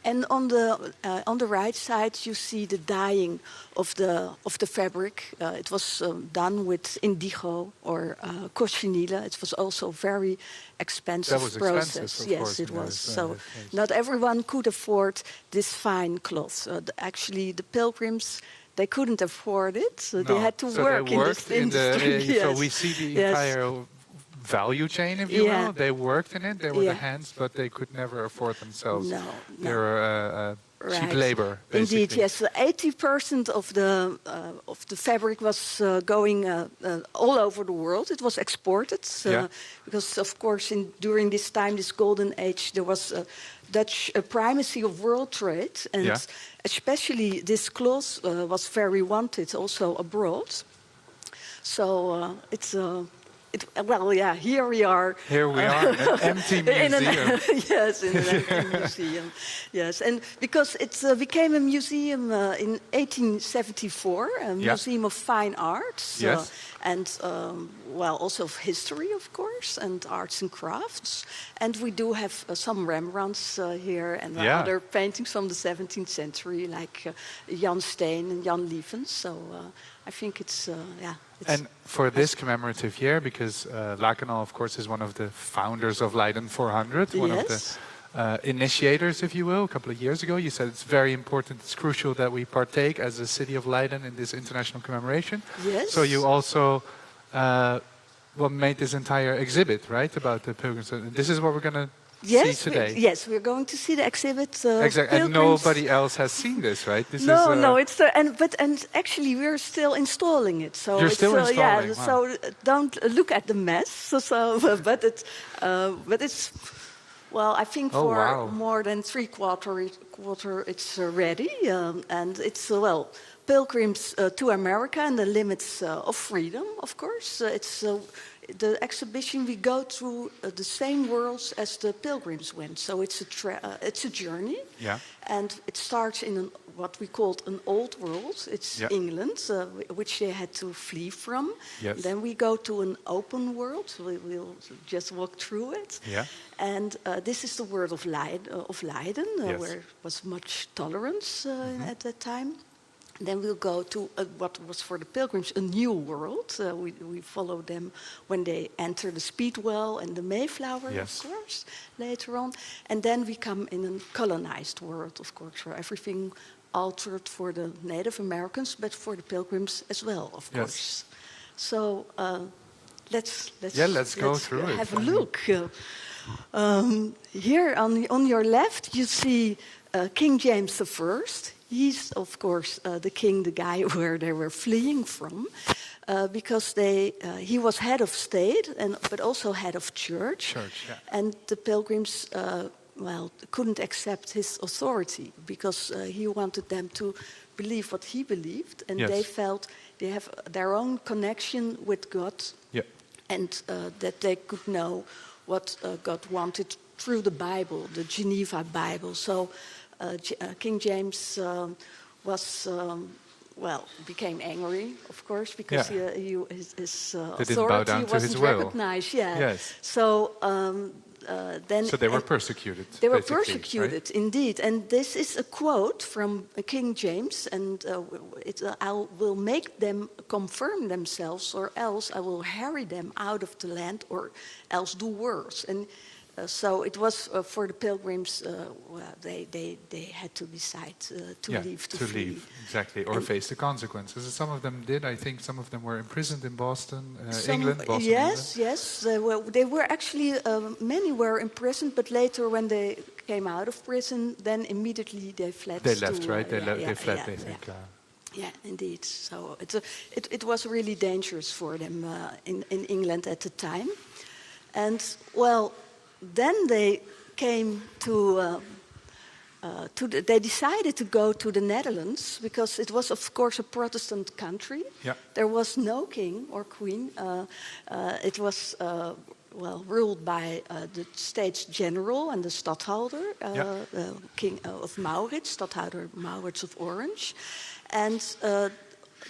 And on the right side, you see the dyeing of the fabric. It was done with indigo or cochinille. It was also very expensive process. Expensive, yes, course, it was. Yes. So not everyone could afford this fine cloth. Actually, the pilgrims, they couldn't afford it, so they No. had to So work they in worked this industry. So Yes. we see the Yes. entire value chain, if you Yeah. will. They worked in it. They were the Yeah. hands, but they could never afford themselves. No, They no. were cheap Right. labor, basically. Indeed, yes. 80% of the fabric was going all over the world. It was exported because, of course, during this time, this golden age, there was Dutch primacy of world trade, and especially this cloth was very wanted also abroad. So it's. Here we are. Here we are, in an empty museum. Yes, in an empty museum. Yes, and because it became a museum in 1874, a museum of fine arts. Yes. And, also of history, of course, and arts and crafts. And we do have some Rembrandts here and other paintings from the 17th century, like Jan Steen and Jan Lievens. So I think it's. And for this commemorative year, because Lakenhal, of course, is one of the founders of Leiden400, one of the initiators, if you will, a couple of years ago. You said it's very important, it's crucial that we partake as a city of Leiden in this international commemoration. Yes. So you also made this entire exhibit, right, about the pilgrims. And this is what we're going to see today. We're going to see the exhibit. Exactly, and nobody else has seen this, right? This no, it's and actually we're still installing it. So you're still installing. Yeah, so don't look at the mess. But it's. Well, I think for more than quarter it's ready, and it's Pilgrims to America and the limits of freedom. Of course, it's. The exhibition, we go through the same worlds as the pilgrims went. So it's a journey. Yeah. And it starts in what we called an old world. It's England, which they had to flee from. Yes. Then we go to an open world. We'll just walk through it. Yeah. And this is the world of Leiden, where there was much tolerance at that time. Then we'll go to what was for the pilgrims a new world. We follow them when they enter the Speedwell and the Mayflower, of course, later on. And then we come in a colonized world, of course, where everything altered for the Native Americans, but for the pilgrims as well, of course. So let's go through it. Have a look. Here on your left, you see King James I. He's, of course, the king, the guy where they were fleeing from, because he was head of state, but also head of church. And the pilgrims, couldn't accept his authority because he wanted them to believe what he believed, and they felt they have their own connection with God, and that they could know what God wanted through the Bible, the Geneva Bible. So. King James became angry, of course, because his authority wasn't recognized. So So they were persecuted. They were persecuted, right? Indeed. And this is a quote from King James, and I will make them confirm themselves, or else I will harry them out of the land, or else do worse. And so it was for the pilgrims. They had to decide to leave. To flee. Leave, exactly, or face the consequences. Some of them did. I think some of them were imprisoned in Boston, England. Boston, yes, England. yes. They were actually many were imprisoned, but later when they came out of prison, then immediately they fled. They left, right? They fled. They think. Yeah, indeed. So it was really dangerous for them in England at the time, and then they came they decided to go to the Netherlands because it was, of course, a Protestant country. Yeah. There was no king or queen. It was ruled by the States General and the Stadholder, King of Maurits, Stadholder Maurits of Orange, and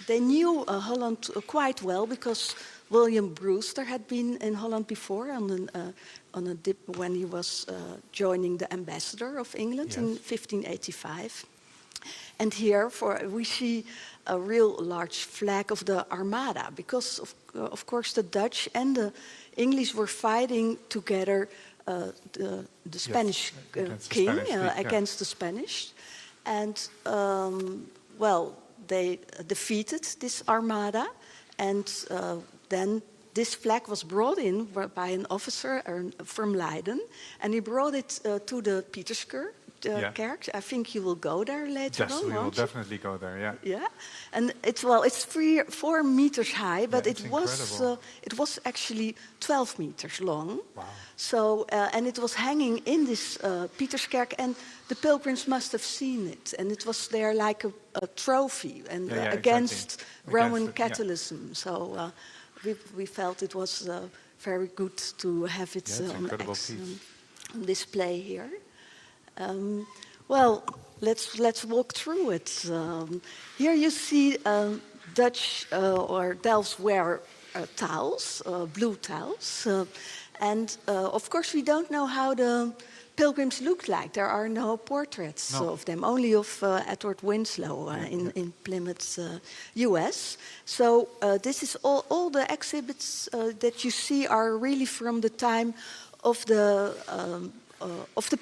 they knew Holland quite well because William Brewster had been in Holland before on a dip when he was joining the ambassador of England in 1585. And here we see a real large flag of the Armada because, of course, the Dutch and the English were fighting together the Spanish king against the Spanish. And, they defeated this armada, and then this flag was brought in by an officer from Leiden, and he brought it to the Pieterskerk. Kerk. I think you will go there later on. Yes, we will definitely go there. Yeah. Yeah, and it's 4 meters high, but it was actually 12 meters long. Wow. So and it was hanging in this Pieterskerk, and the pilgrims must have seen it, and it was there like a trophy and against Roman Catholicism. So we felt it was very good to have it on display here. Well, let's walk through it. Here you see Dutch or Delfts wear towels, blue towels, and of course we don't know how the pilgrims looked like. There are no portraits of them, only of Edward Winslow in Plymouth, US. So this is all the exhibits that you see are really from the time of the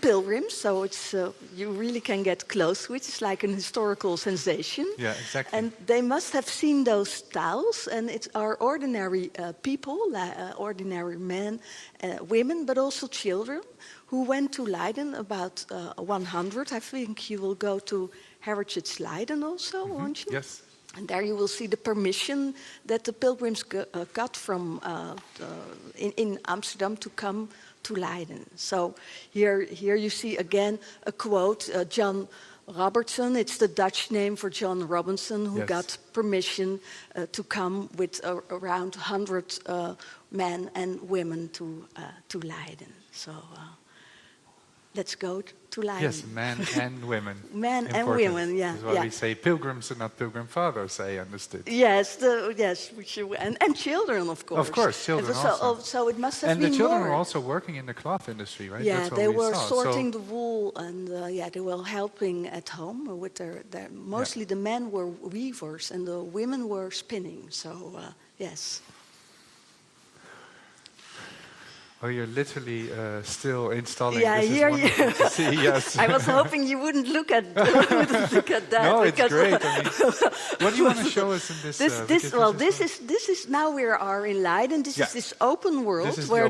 pilgrims, so it's you really can get close to it. It's like an historical sensation. Yeah, exactly. And they must have seen those towels, and it's our ordinary people, ordinary men, women, but also children, who went to Leiden, about 100. I think you will go to Heritage Leiden also, won't you? Yes. And there you will see the permission that the pilgrims got from in Amsterdam to come to Leiden. So here you see again a quote, John Robertson. It's the Dutch name for John Robinson, who got permission to come with around 100 men and women to Leiden. So let's go to Leiden. Yes, men and women. Men and women, yeah. That's why we say pilgrims and not pilgrim fathers, I understood. Yes, and children, of course. Of course, children also. So it must have been more. And the children were also working in the cloth industry, right? Yeah, That's what they we were saw. sorting the wool, and they were helping at home with their mostly the men were weavers and the women were spinning. So yes. Oh, you're literally still installing. Yeah, this here is wonderful to see. Yes. I was hoping you wouldn't look at that. No, it's great. I mean, what do you want to show us in this? This is now we are in Leiden. This is this open world where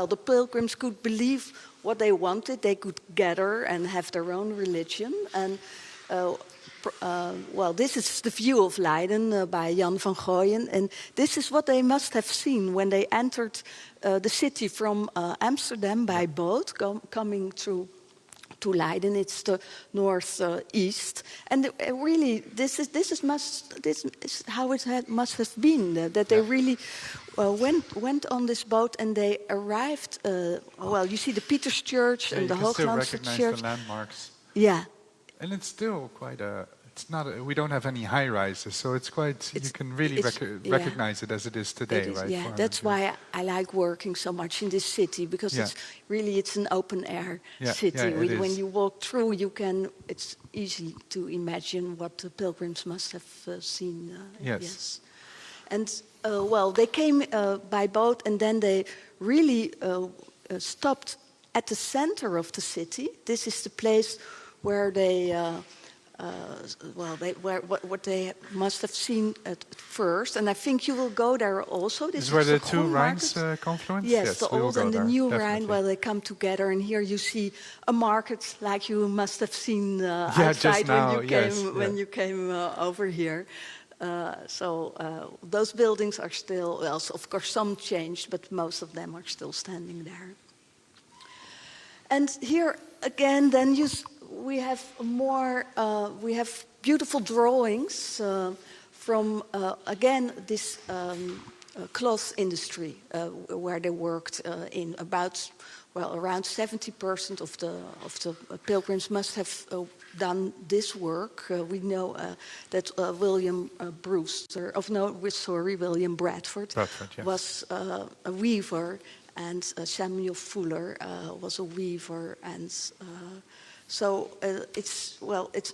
the pilgrims could believe what they wanted. They could gather and have their own religion. And this is the view of Leiden by Jan van Gooyen, and this is what they must have seen when they entered the city from Amsterdam by boat, coming through to Leiden. It's the northeast, and really, this is how it must have been that they really went on this boat and they arrived. You see the Pieters Church and the Hooglandse Church. You can still recognize the landmarks. Yeah. And it's still quite we don't have any high rises, so it's quite, you can really recognize it as it is today, right? Yeah, that's why I like working so much in this city, because it's an open air city. When you walk through, it's easy to imagine what the pilgrims must have seen. Yes. And they came by boat, and then they really stopped at the center of the city. This is the place where they, what they must have seen at first, and I think you will go there also. This is where the two Rhines confluence? Yes, the old and the new Rhine, where they come together, and here you see a market like you must have seen outside when you came over here. Those buildings are still, of course some changed, but most of them are still standing there. And here again, then we have beautiful drawings from again this cloth industry where they worked in around 70% of the pilgrims must have done this work. We know that William William Bradford was a weaver, and Samuel Fuller was a weaver, and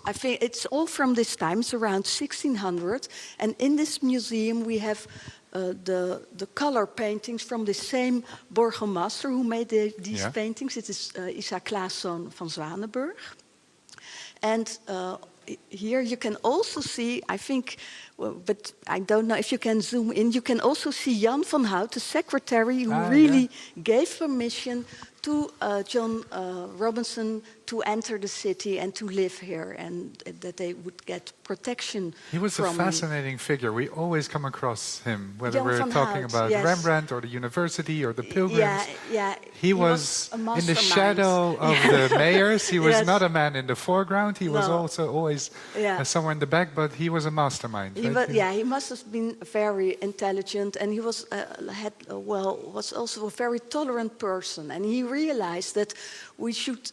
I think it's all from this time. It's around 1600, and in this museum we have the color paintings from the same burgomaster who made these paintings. It is Isaac Claeszoon van Zwanenburg, and here you can also see, I think, well, but I don't know if you can zoom in, you can also see Jan van Hout, the secretary, who really gave permission to John Robinson to enter the city and to live here, and that they would get protection. He was a fascinating figure. We always come across him, whether we're talking about Rembrandt or the university or the Pilgrims. He was in the shadow of the mayors. He was not a man in the foreground. He was also always somewhere in the back, but he was a mastermind. He must have been very intelligent, and he was was also a very tolerant person. And he realized that we should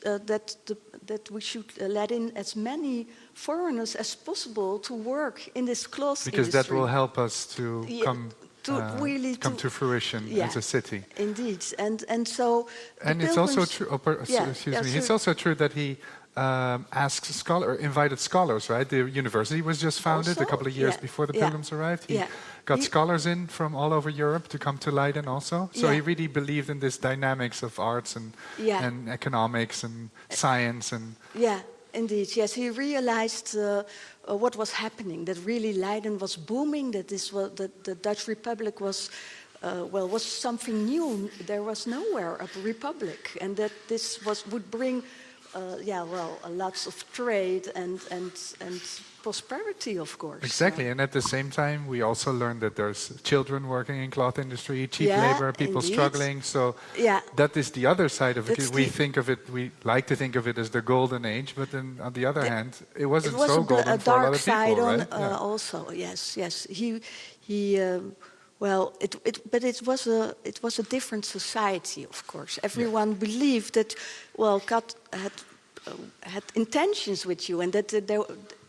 let in as many foreigners as possible to work in this cloth because industry. That will help us to come to fruition as a city. Indeed, and so. And it's also true. It's also true that he invited scholars. Right, the university was just founded a couple of years before the Pilgrims arrived. He got scholars in from all over Europe to come to Leiden also. So he really believed in this dynamics of arts and economics and science and. Indeed, yes. He realized what was happening. That really Leiden was booming. That the Dutch Republic was something new. There was nowhere a republic, and that this would bring, lots of trade and prosperity, of course. Exactly, and at the same time, we also learned that there's children working in cloth industry, cheap labor, people struggling. So that is the other side of it. We like to think of it as the golden age, but then on the other hand, it wasn't so golden for a lot of people, right? Also, yes. It was a different society, of course. Everyone believed that, God had intentions with you, and that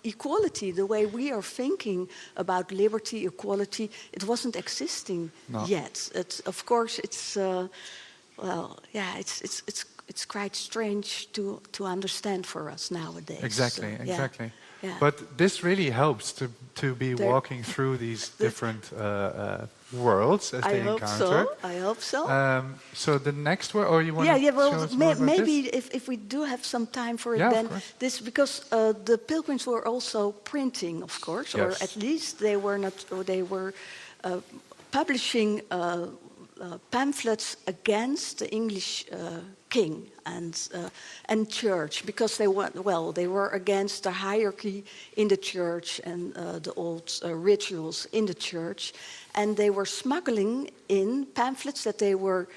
equality, the way we are thinking about liberty, equality, it wasn't existing yet. Of course, it's quite strange to understand for us nowadays. Exactly. Yeah. But this really helps to be walking through these different worlds as they encounter. I hope so. So the next one, or you want to show us more about maybe this? if we do have some time for it, then this, because the Pilgrims were also printing, of course, or at least they were publishing pamphlets against the English king and church, because they were against the hierarchy in the church and the old rituals in the church, and they were smuggling in pamphlets that they were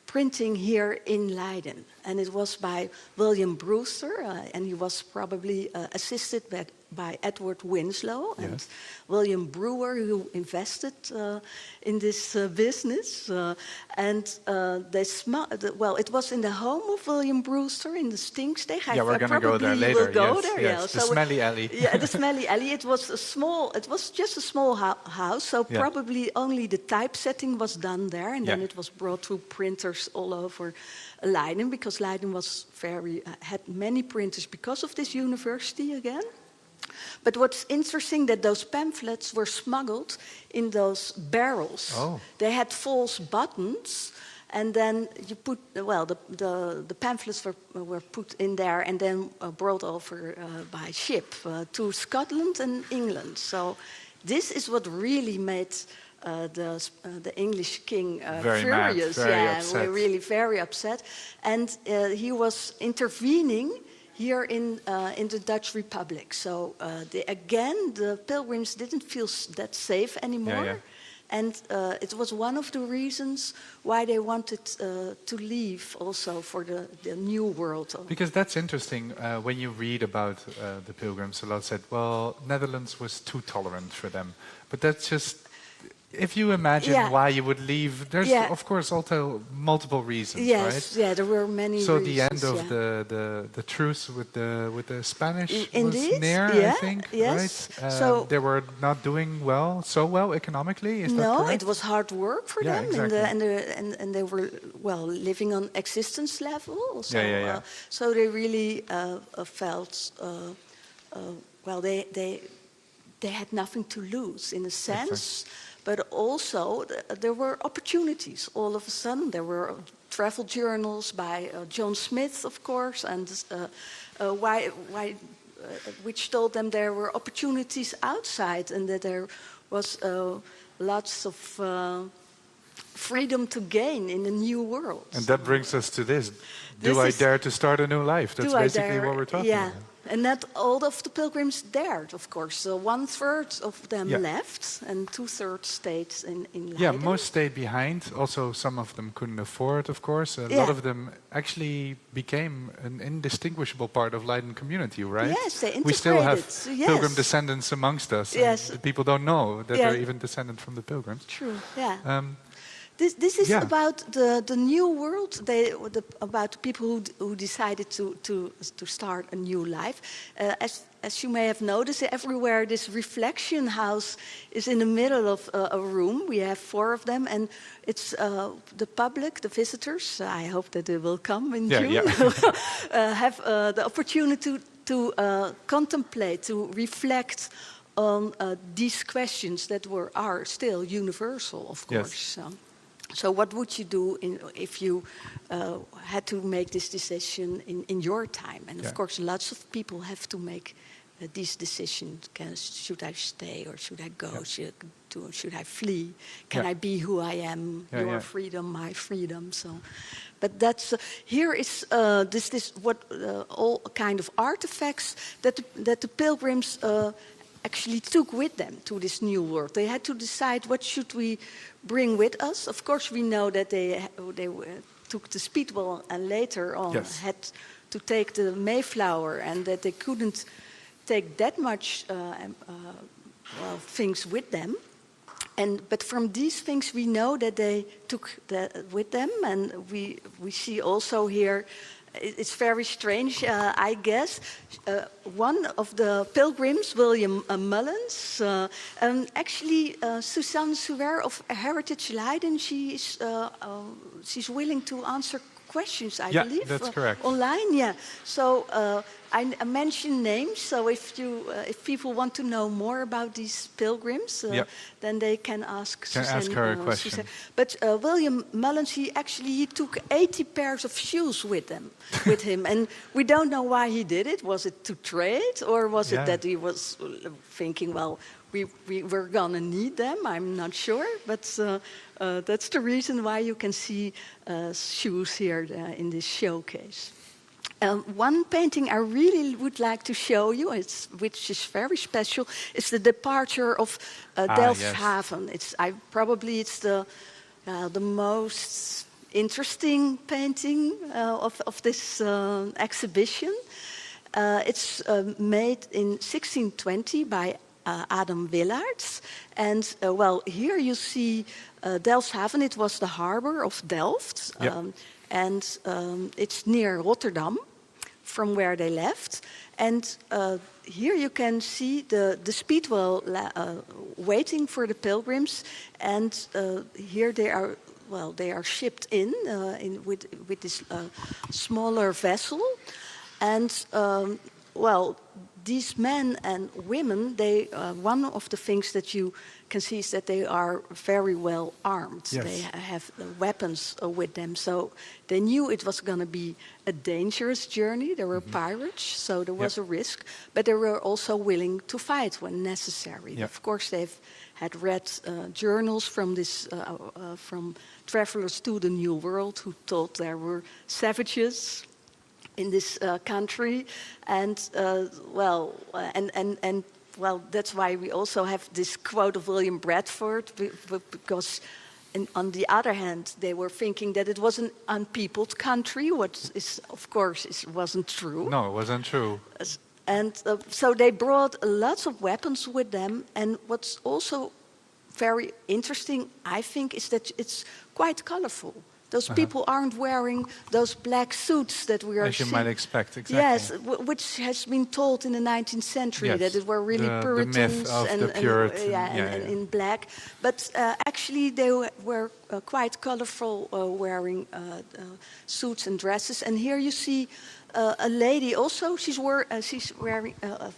printing here in Leiden. And it was by William Brewster, and he was probably assisted by Edward Winslow and William Brewer, who invested in this business. It was in the home of William Brewster in the Stinksteeg. We're going to go there later. The smelly alley. The smelly alley. It was just a small house, so probably only the typesetting was done there, and then it was brought to printers all over Leiden, because Leiden was had many printers because of this university again. But what's interesting, that those pamphlets were smuggled in those barrels. Oh. They had false buttons, and then you put the pamphlets were put in there and then brought over by ship to Scotland and England. So this is what really made the English king furious. Very upset. We're really very upset, and he was intervening here in the Dutch Republic. So the Pilgrims didn't feel that safe anymore, and it was one of the reasons why they wanted to leave also for the new world. Because that's interesting. When you read about the Pilgrims, a lot said, Netherlands was too tolerant for them, but that's just. If you imagine why you would leave, there's of course also multiple reasons, right? Yeah, there were many so reasons. The end of the truce with the Spanish Indeed, was near, I think, right? So they were not doing so well economically, is that correct? It was hard work for them, exactly. and they were living on existence level. So, so they really felt they had nothing to lose in a sense. But also, there were opportunities. All of a sudden, there were travel journals by John Smith, of course, and which told them there were opportunities outside and that there was lots of freedom to gain in a new world. And that brings us to this. Do This I is- dare to start a new life? That's Do I basically dare? what we're talking yeah. about. And not all of the pilgrims dared, of course. So 1/3 of them Yeah. left, and 2/3 stayed in Leiden. Yeah, most stayed behind. Also, some of them couldn't afford, of course. A Yeah. lot of them actually became an indistinguishable part of Leiden community, right? Yes, they We still have integrated, yes. pilgrim descendants amongst us. and Yes. the people don't know that Yeah. they're even descendant from the pilgrims. True, yeah. Um, This is yeah. about the new world, about the people who decided to start a new life. As you may have noticed, everywhere this reflection house is in the middle of a room. We have 4 of them, and it's the public, the visitors, I hope that they will come in June, have the opportunity to contemplate, to reflect on these questions that are still universal, of Yes. course. So what would you do if you had to make this decision in your time? And of course, lots of people have to make these decisions. Should I stay or should I go? Should I flee? Can I be who I am? Your freedom, my freedom. So, but that's here is this what all kind of artifacts that the pilgrims actually took with them to this new world. They had to decide, what should we bring with us? Of course, we know that they took the speedwell and later on had to take the Mayflower, and that they couldn't take that much things with them. But from these things, we know that they took that with them, and we see also here. It's very strange, I guess. One of the pilgrims, William Mullins, and actually Suzanne Suwer of Heritage Leiden, she's willing to answer questions, I believe. That's correct. Online, yeah. So I mention names. So if people want to know more about these pilgrims, then they can ask. Ask her a question. Suzanne. But William Mullins, he took 80 pairs of shoes with him, and we don't know why he did it. Was it to trade, or was it that he was thinking, well, we're gonna need them? I'm not sure, but that's the reason why you can see shoes here in this showcase. One painting I really would like to show you, which is very special, is the departure of Delfshaven. Yes. It's the most interesting painting of this exhibition. It's made in 1620 by Adam Willards. And here you see Delfshaven. It was the harbor of Delft. And it's near Rotterdam, from where they left. And here you can see the speedwell waiting for the pilgrims. And here they are shipped in with this smaller vessel. And these men and women, one of the things that you can see is that they are very well armed. Yes. They have weapons with them. So they knew it was going to be a dangerous journey. There were pirates, so there was a risk. But they were also willing to fight when necessary. Of course, they've had read journals from travelers to the New World who thought there were savages in this country, and that's why we also have this quote of William Bradford, because on the other hand, they were thinking that it was an unpeopled country, what is, of course, wasn't true. No, it wasn't true. And so they brought lots of weapons with them, and what's also very interesting, I think, is that it's quite colorful. Those people aren't wearing those black suits that we are As you might expect, exactly. Yes, which has been told in the 19th century, that it were really Puritans the myth of the Puritan. and in black. But actually they were quite colorful, wearing suits and dresses. And here you see a lady also. She's wearing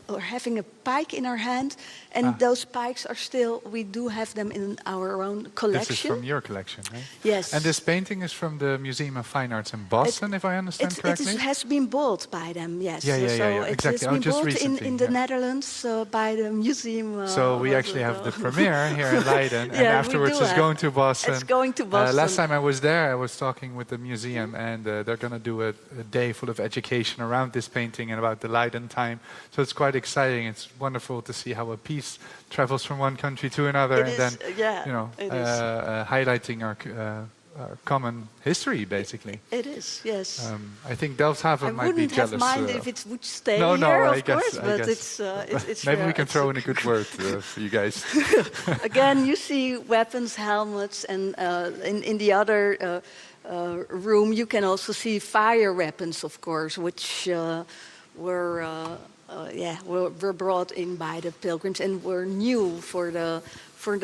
or having a pike in her hand, and those pikes are still. We do have them in our own collection. This is from your collection, right? Yes. And this painting is from the Museum of Fine Arts in Boston, if I understand correctly. It has been bought by them. Yes. Yeah, It exactly. has been bought in the Netherlands by the museum. So we actually have the premiere here in Leiden, and afterwards it's going to Boston. It's going to Boston. Last time I was there, I was talking with the museum, and they're going to do a day full of education around this painting and about the Leiden time. So it's quite exciting. It's wonderful to see how a piece travels from one country to another, highlighting our common history, basically. It is, yes. I think Delfshaven might be jealous. I wouldn't have minded if it would stay here, I course, guess. but it's maybe we can throw in a good word for you guys. Again, you see weapons, helmets, and in the other room you can also see fire weapons, of course, which were brought in by the Pilgrims and were new for the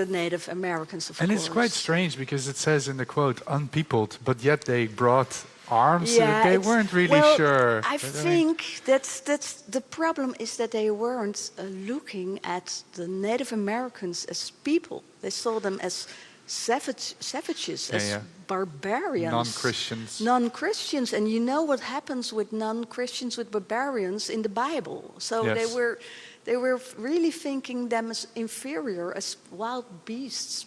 Native Americans, of course. And it's quite strange because it says in the quote, unpeopled, but yet they brought arms. They weren't really sure. I think that's the problem is that they weren't looking at the Native Americans as people. They saw them as savages, as barbarians. Non-Christians. And you know what happens with non-Christians, with barbarians in the Bible. So they were really thinking them as inferior, as wild beasts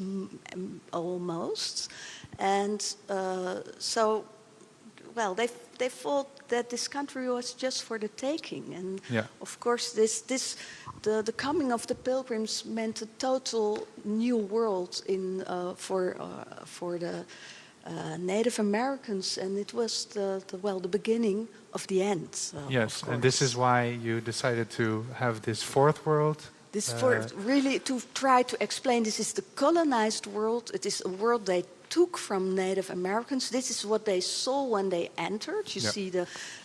almost. And they thought that this country was just for the taking. And of course, the coming of the Pilgrims meant a total new world for the Native Americans, and it was the beginning of the end. Yes, and this is why you decided to have this fourth world. Really to try to explain, this is the colonized world. It is a world they took from Native Americans. This is what they saw when they entered. You see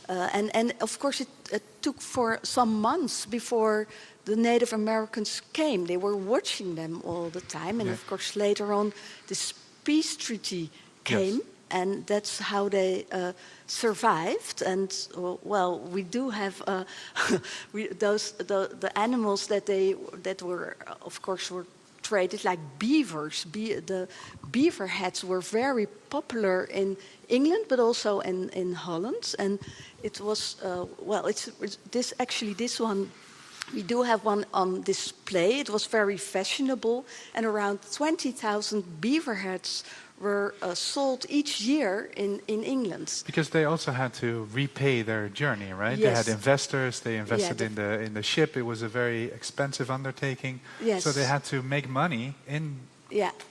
and of course it took for some months before the Native Americans came. They were watching them all the time, and of course later on this peace treaty came, and that's how they survived. And we do have the animals that were, of course, were traded like beavers. The beaver hats were very popular in England, but also in Holland. And it was this one. We do have one on display. It was very fashionable, and around 20,000 beaver hats were sold each year in England. Because they also had to repay their journey, right? Yes. They had investors. They invested in the ship. It was a very expensive undertaking. Yes. So they had to make money in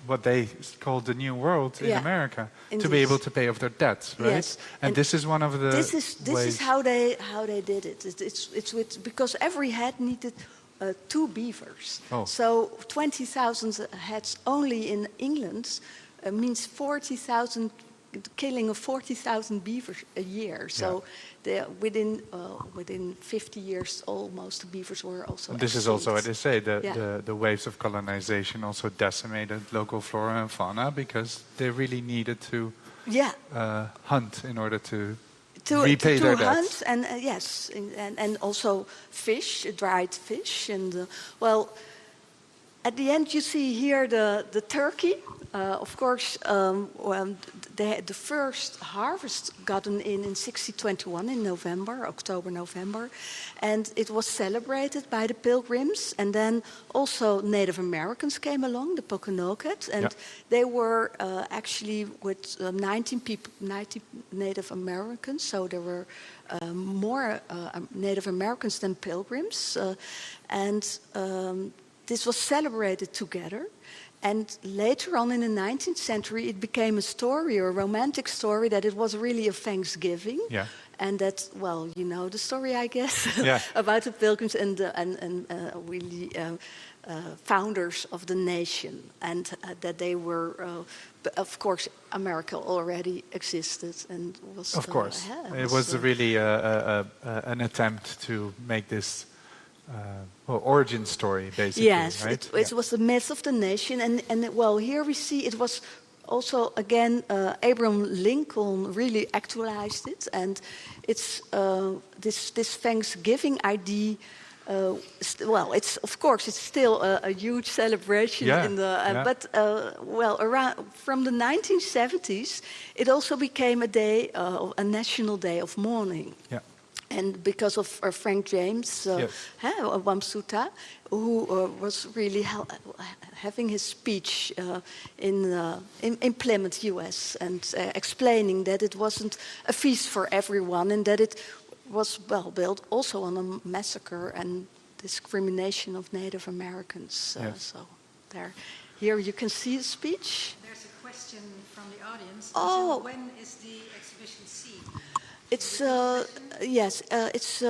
what they called the New World in America to be able to pay off their debts, right? Yes. And this is one of the this is how they did it. It's because every head needed 2 beavers. Oh. So 20,000 heads only in England means 40,000. The killing of 40,000 beavers a year. So within 50 years, almost the beavers were also. This is also what they say. The waves of colonization also decimated local flora and fauna because they really needed to hunt in order to repay their debts. Hunt and also fish, dried fish, and at the end you see here the turkey. Of course, the first harvest gotten in 1621 in October, November. And it was celebrated by the Pilgrims. And then also Native Americans came along, the Pokanoket. And they were actually with 19 Native Americans. So there were more Native Americans than Pilgrims. This was celebrated together. And later on in the 19th century, it became a story, a romantic story, that it was really a Thanksgiving. Yeah. And that, you know the story, I guess, Yeah. about the Pilgrims and really founders of the nation. And that they were, of course, America already existed and was... Of course. It was really an attempt to make this... origin story, basically, yes, right? it was the myth of the nation, and here we see it was also, again, Abraham Lincoln really actualized it. And it's this Thanksgiving idea. Well, it's of course it's still a huge celebration in the. But around from the 1970s, it also became a day, a national day of mourning. Yeah. And because of Frank James Wamsuta, who was really having his speech in Plymouth, US, and explaining that it wasn't a feast for everyone, and that it was built also on a massacre and discrimination of Native Americans. So here you can see the speech. There's a question from the audience. Oh. So when is the exhibition seen? It's yes. It's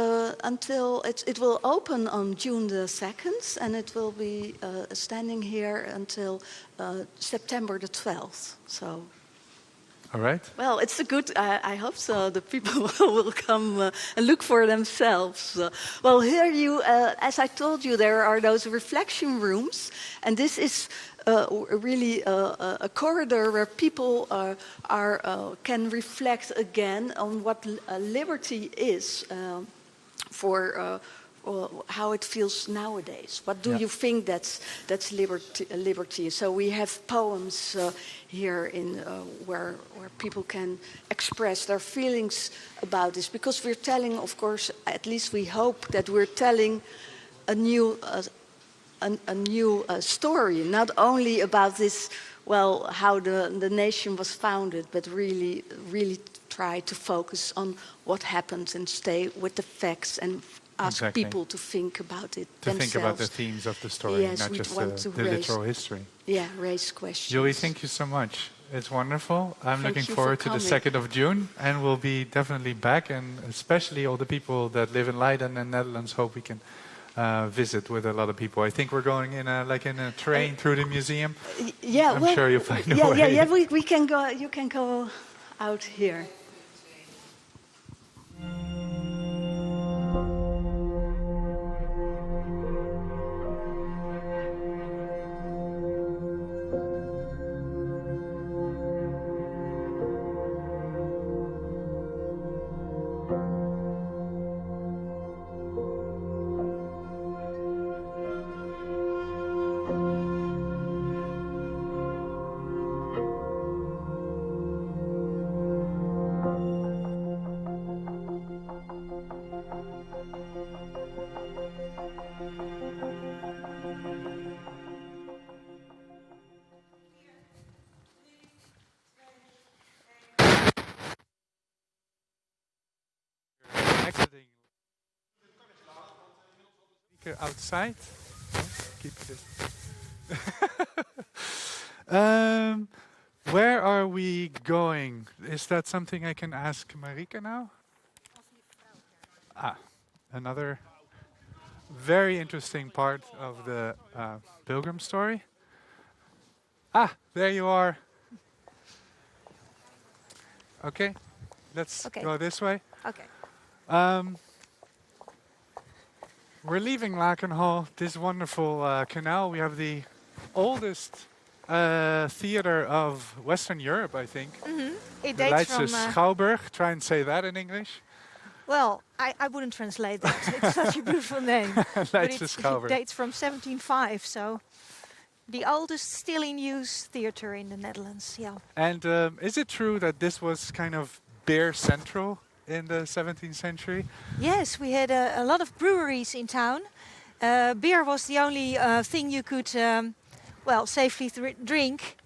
until it will open on June the 2nd, and it will be standing here until September the 12th. So. All right. Well, it's a good. I hope so. The people will come and look for themselves. Well, here you, as I told you, there are those reflection rooms, and this is really a corridor where people can reflect again on what liberty is for. How it feels nowadays. What do you think that's liberty? So we have poems here in where people can express their feelings about this, because we're telling, of course, at least we hope that we're telling a new story, not only about this, how the nation was founded, but really try to focus on what happened and stay with the facts and ask people to think about it themselves. Think about the themes of the story, yes, not just the literal history. Yeah, raise questions. Joey, thank you so much. It's wonderful. I'm looking forward to the 2nd of June, and we'll be definitely back, and especially all the people that live in Leiden and Netherlands hope we can visit with a lot of people. I think we're going in a train through the museum. Yeah, I'm sure you'll find a way. Yeah, we can go. You can go out here. Outside. Keep this. Where are we going? Is that something I can ask Marika now? Another very interesting part of the Pilgrim story. There you are. Okay, let's go this way. Okay. We're leaving Lakenhal, this wonderful canal. We have the oldest theater of Western Europe, I think. Mm-hmm. It the dates Leidse from... Schouwburg. Try and say that in English. Well, I wouldn't translate that. It's such a beautiful name. But it dates from 1705, so the oldest still in use theater in the Netherlands, yeah. And is it true that this was kind of beer central in the 17th century? Yes, we had a lot of breweries in town. Beer was the only thing you could, safely drink.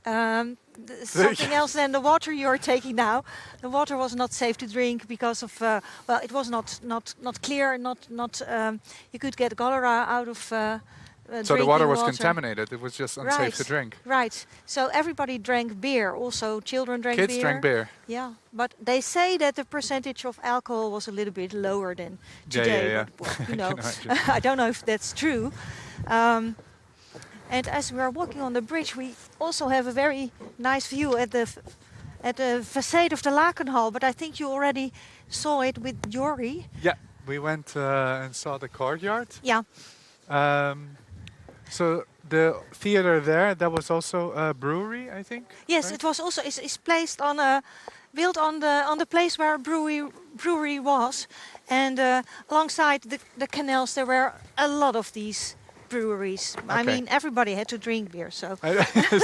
Something else than the water you're taking now. The water was not safe to drink because of, it was not clear. You could get cholera out of. So the water was contaminated. It was just unsafe to drink. Right. So everybody drank beer. Also, children drank beer. Kids drank beer. Yeah, but they say that the percentage of alcohol was a little bit lower than today. Yeah. But, you know, I don't know if that's true. And as we are walking on the bridge, we also have a very nice view at the facade of the Lakenhal. But I think you already saw it with Jory. Yeah, we went and saw the courtyard. Yeah. So the theater there, that was also a brewery, I think? Yes, right? it was also is placed on a built on the place where a brewery was, and alongside the canals there were a lot of these breweries. I mean, everybody had to drink beer, so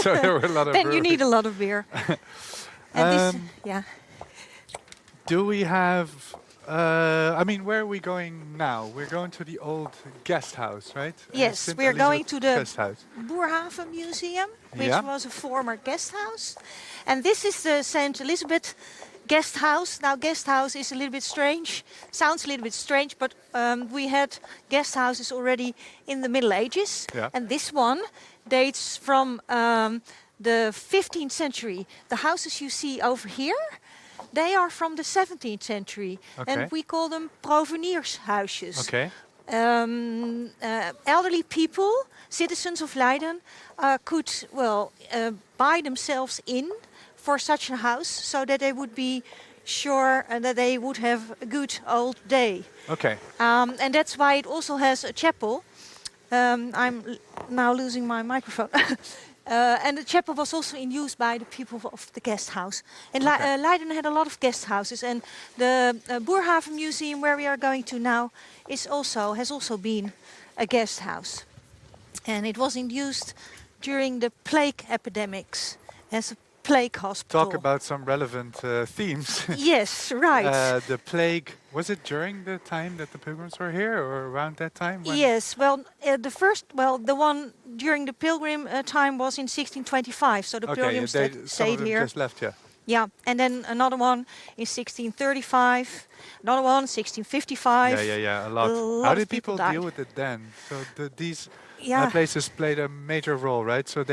so there were a lot of then breweries. you need a lot of beer. And this, yeah. Do we have... I mean, where are we going now? We're going to the old guest house, right? Yes, St. we are going Elizabeth to the guest house. Boerhaven Museum, which Yeah. was a former guest house. And this is the St. Elizabeth guest house. Now, guest house is a little bit strange, sounds a little bit strange, but we had guest houses already in the Middle Ages. Yeah. And this one dates from the 15th century. The houses you see over here, they are from the 17th century. Okay. And we call them proveniershuisjes. Okay. Elderly people, citizens of Leiden, could buy themselves in for such a house, so that they would be sure that they would have a good old day. Okay. And that's why it also has a chapel. I'm now losing my microphone. And the chapel was also in use by the people of the guest house. And Leiden had a lot of guest houses, and the Boerhaven Museum, where we are going to now, has also been a guest house. And it was in use during the plague epidemics as a plague hospital. Talk about some relevant themes. Yes, right. The plague, was it during the time that the Pilgrims were here, or around that time? When Yes, well, the one during the Pilgrim time was in 1625, so the Pilgrims some stayed of them here. just left, yeah. Yeah, and then another one in 1635, another one 1655. Yeah, a lot. lot How of did people people deal died. with it then? So these Yeah. places played a major role, right? So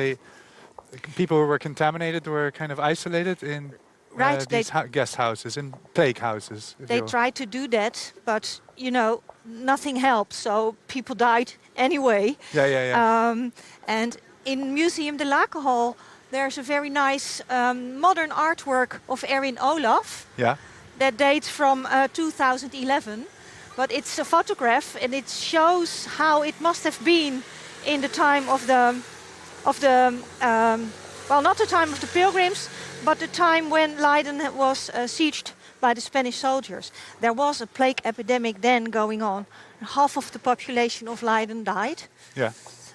people who were contaminated were kind of isolated in Right, these guest houses, in plague houses. if They you will. tried to do that, but nothing helped, so people died anyway. Yeah. And in Museum de Lakenhal, there's a very nice modern artwork of Erin Olaf Yeah. that dates from 2011. But it's a photograph, and it shows how it must have been in the time of the not the time of the Pilgrims, but the time when Leiden was sieged by the Spanish soldiers. There was a plague epidemic then going on. Half of the population of Leiden died. Yeah.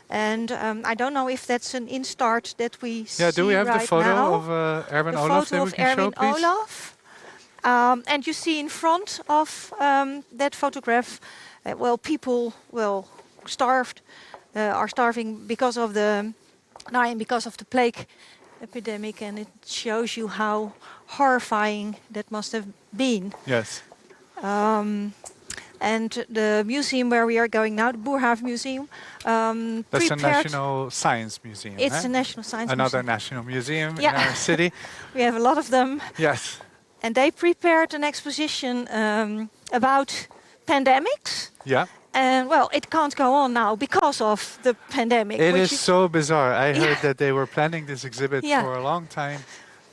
And I don't know if that's an instart that we see Yeah, do we have right the photo now. of Erin The Olaf photo that we of can show, Erin please? Olaf. And you see in front of that photograph, people are starving because of the plague epidemic, and it shows you how horrifying that must have been. Yes. And the museum where we are going now, the Boerhaven Museum, That's a National Science Museum. It's a National Science Another Museum. national museum Yeah. in our city. We have a lot of them. Yes. And they prepared an exposition about pandemics. Yeah. And it can't go on now because of the pandemic. It which is so bizarre. I heard that they were planning this exhibit for a long time,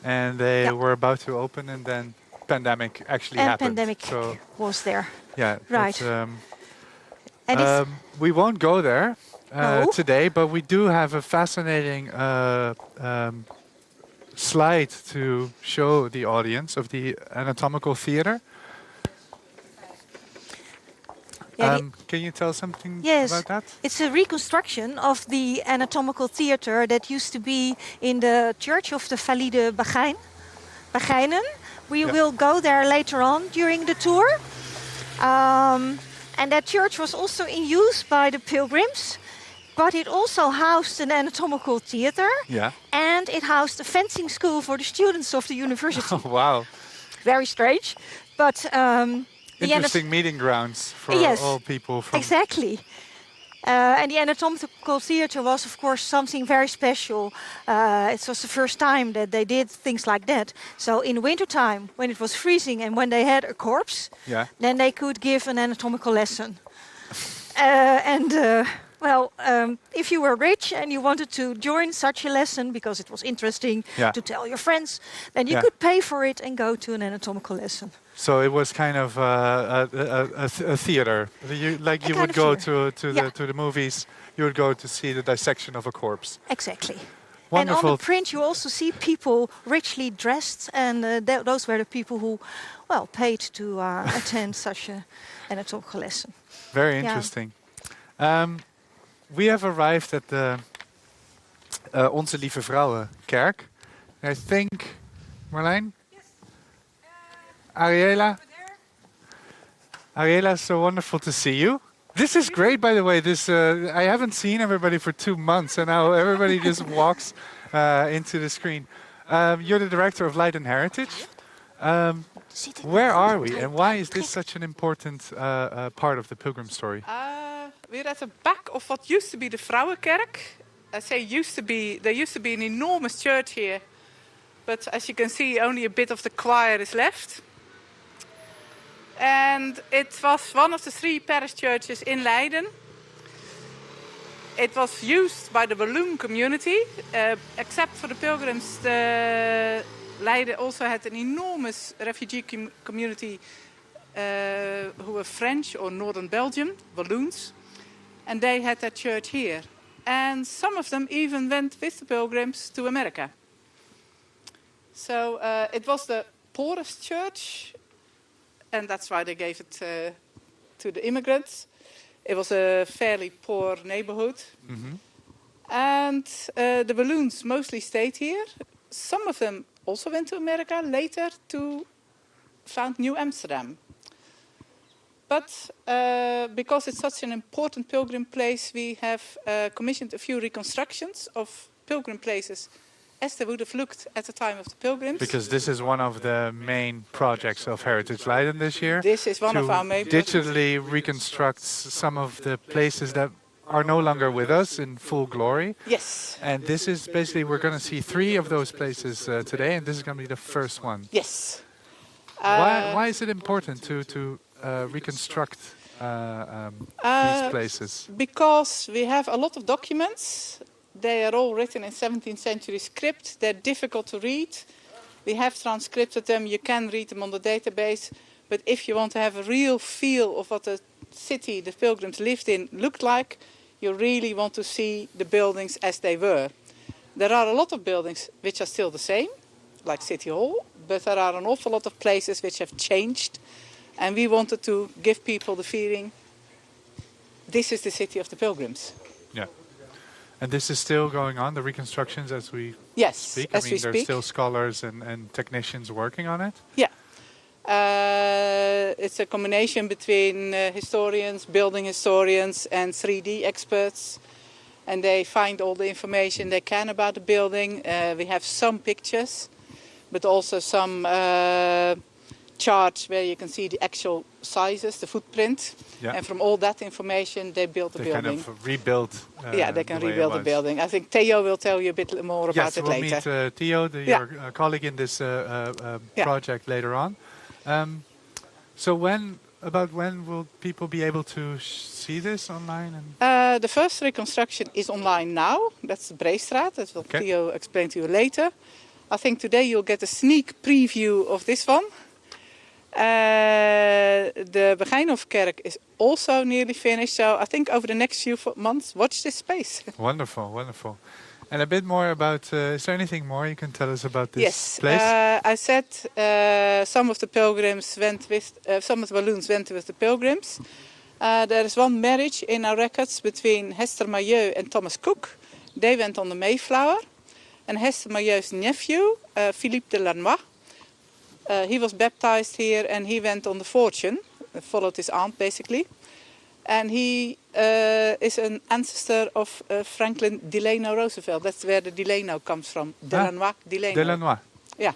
and they were about to open, and then pandemic actually happened. Pandemic So was there. yeah, Right. And we won't go there No. today, but we do have a fascinating slide to show the audience of the anatomical theater. Can you tell something about that? It's a reconstruction of the anatomical theater that used to be in the church of the Faliede Bagijnen. We will go there later on during the tour. And that church was also in use by the Pilgrims, but it also housed an anatomical theater. Yeah. And it housed a fencing school for the students of the university. Oh, wow. Very strange, but interesting meeting grounds for all people from... Exactly. And the anatomical theater was, of course, something very special. It was the first time that they did things like that. So in wintertime, when it was freezing and when they had a corpse, then they could give an anatomical lesson. If you were rich and you wanted to join such a lesson because it was interesting to tell your friends, then you could pay for it and go to an anatomical lesson. So it was kind of a theater, you would go to the movies you would go to see the dissection of a corpse. Exactly. Wonderful. And on the print you also see people richly dressed, and those were the people who, well, paid to attend such an anatomical lesson. Very interesting. We have arrived at the Onze Lieve Vrouwekerk. I think, Marlijn? Yes. Ariela? Ariela, so wonderful to see you. This is great, by the way. This I haven't seen everybody for 2 months, and now everybody just walks into the screen. You're the director of Leiden Heritage. Where are we, and why is this such an important part of the Pilgrim story? We're at the back of what used to be the Vrouwekerk. I say used to be. There used to be an enormous church here, but as you can see, only a bit of the choir is left. And it was one of the 3 parish churches in Leiden. It was used by the Walloon community. Except for the Pilgrims, Leiden also had an enormous refugee community who were French or Northern Belgium, Walloons. And they had that church here. And some of them even went with the Pilgrims to America. So it was the poorest church, and that's why they gave it to the immigrants. It was a fairly poor neighborhood. Mm-hmm. And the Walloons mostly stayed here. Some of them also went to America later to found New Amsterdam. But because it's such an important pilgrim place, we have commissioned a few reconstructions of pilgrim places as they would have looked at the time of the Pilgrims. Because this is one of the main projects of Heritage Leiden this year. This is one of our main projects. Digitally reconstruct some of the places that are no longer with us in full glory. Yes. And this is basically, we're going to see 3 of those places today, and this is going to be the first one. Yes. Why is it important to reconstruct these places? Because we have a lot of documents. They are all written in 17th century script. They're difficult to read. We have transcribed them. You can read them on the database. But if you want to have a real feel of what the city the Pilgrims lived in looked like, you really want to see the buildings as they were. There are a lot of buildings which are still the same, like City Hall, but there are an awful lot of places which have changed. And we wanted to give people the feeling, this is the city of the Pilgrims. Yeah. And this is still going on, the reconstructions as we speak? As we speak. There's still scholars and technicians working on it? Yeah. It's a combination between historians, building historians and 3D experts. And they find all the information they can about the building. We have some pictures, but also some charts where you can see the actual sizes, the footprint. Yeah. And from all that information, they built the building. They kind of rebuilt they can rebuild the building. I think Theo will tell you a bit more about it later. Yes, we'll meet Theo, your colleague in this project later on. So when will people be able to see this online? The first reconstruction is online now. That's Breestraat. That will Theo explain to you later. I think today you'll get a sneak preview of this one. The Bagijnenkerk is also nearly finished. So I think over the next few months, watch this space. Wonderful, wonderful. And a bit more about, is there anything more you can tell us about this place? Yes, I said some of the Pilgrims went with, some of the Walloons went with the Pilgrims. There is one marriage in our records between Hester Mailleu and Thomas Cook. They went on the Mayflower. And Hester Mailleu's nephew, Philippe de Lannoy, he was baptized here and he went on the Fortune, followed his aunt basically. And he is an ancestor of Franklin Delano Roosevelt. That's where the Delano comes from. Delanois, Delano. Delanois. Yeah.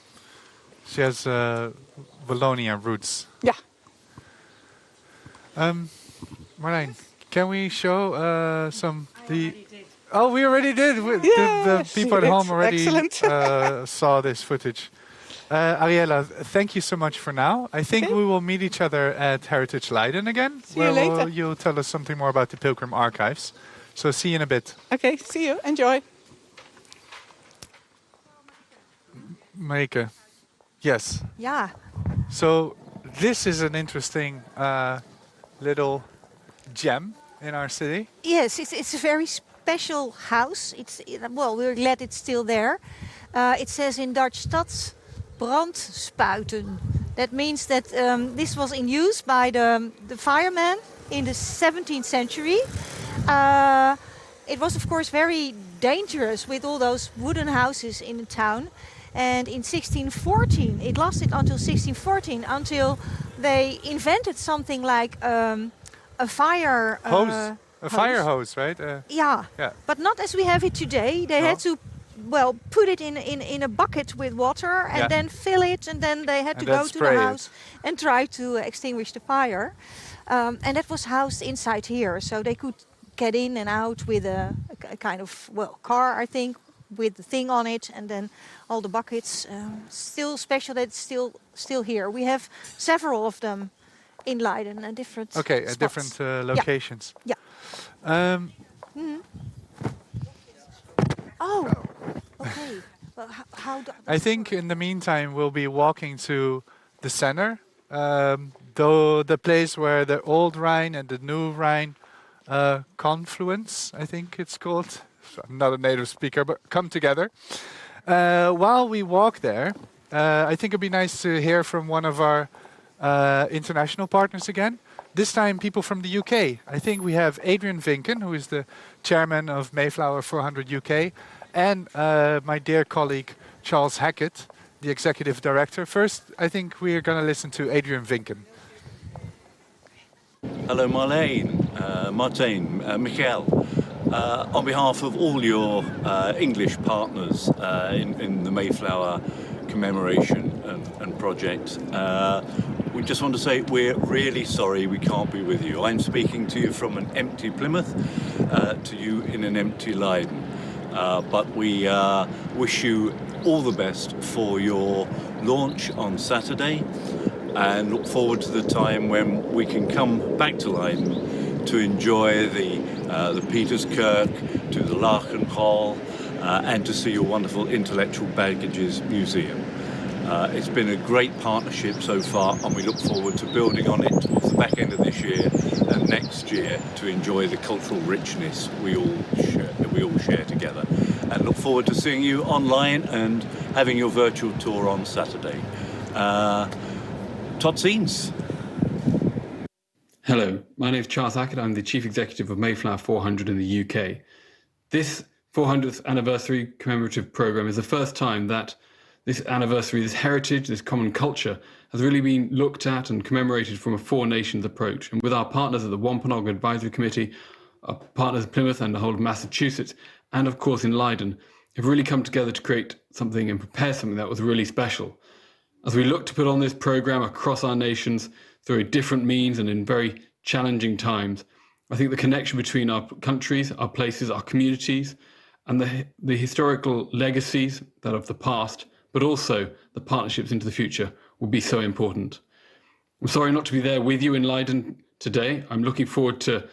She has Wallonia roots. Yeah. Marlijn, can we show some Oh, we already did. Yeah, the people at home already saw this footage. Ariela, thank you so much for now. I think we will meet each other at Heritage Leiden again. See you later. You'll tell us something more about the Pilgrim archives. So see you in a bit. Okay, see you. Enjoy. Marike. Yes. Yeah. So this is an interesting little gem in our city. Yes, it's a very special house. Well, we're glad it's still there. It says in Dutch, stadsbrandspuiten. That means that this was in use by the firemen in the 17th century. It was, of course, very dangerous with all those wooden houses in the town. And in 1614, it lasted until 1614, until they invented something like a fire hose. A fire hose, right? Yeah, but not as we have it today. They had to, well, put it in a bucket with water and then fill it, and then they had to go to the house and try to extinguish the fire. And that was housed inside here, so they could get in and out with a kind of, well, car, I think, with the thing on it, and then all the buckets. Still special that it's still here. We have several of them in Leiden and different at spots. different locations. Yeah. Oh, okay. Well, how I think in the meantime we'll be walking to the center, the place where the old Rhine and the new Rhine confluence, I think it's called. I'm not a native speaker, but come together. While we walk there, I think it'd be nice to hear from one of our international partners again. This time people from the UK. I think we have Adrian Vinken, who is the chairman of Mayflower 400 UK, and my dear colleague Charles Hackett, the executive director. First, I think we are going to listen to Adrian Vinken. Hello Marleen, Martijn, Michael. On behalf of all your English partners in the Mayflower commemoration and project, we just want to say we're really sorry we can't be with you. I'm speaking to you from an empty Plymouth, to you in an empty Leiden. But we wish you all the best for your launch on Saturday, and look forward to the time when we can come back to Leiden to enjoy the Pieterskerk, to the Lakenhal, and to see your wonderful Intellectual Baggages Museum. It's been a great partnership so far, and we look forward to building on it towards the back end of this year and next year to enjoy the cultural richness we all share together. And look forward to seeing you online and having your virtual tour on Saturday. Tot ziens. Hello, my name is Charles Hackett. I'm the Chief Executive of Mayflower 400 in the UK. This 400th anniversary commemorative programme is the first time that this anniversary, this heritage, this common culture has really been looked at and commemorated from a Four Nations approach. And with our partners at the Wampanoag Advisory Committee, our partners in Plymouth and the whole of Massachusetts, and of course in Leiden, have really come together to create something and prepare something that was really special. As we look to put on this programme across our nations through different means and in very challenging times, I think the connection between our countries, our places, our communities, and the historical legacies that of the past, but also the partnerships into the future, will be so important. I'm sorry not to be there with you in Leiden today. I'm looking forward to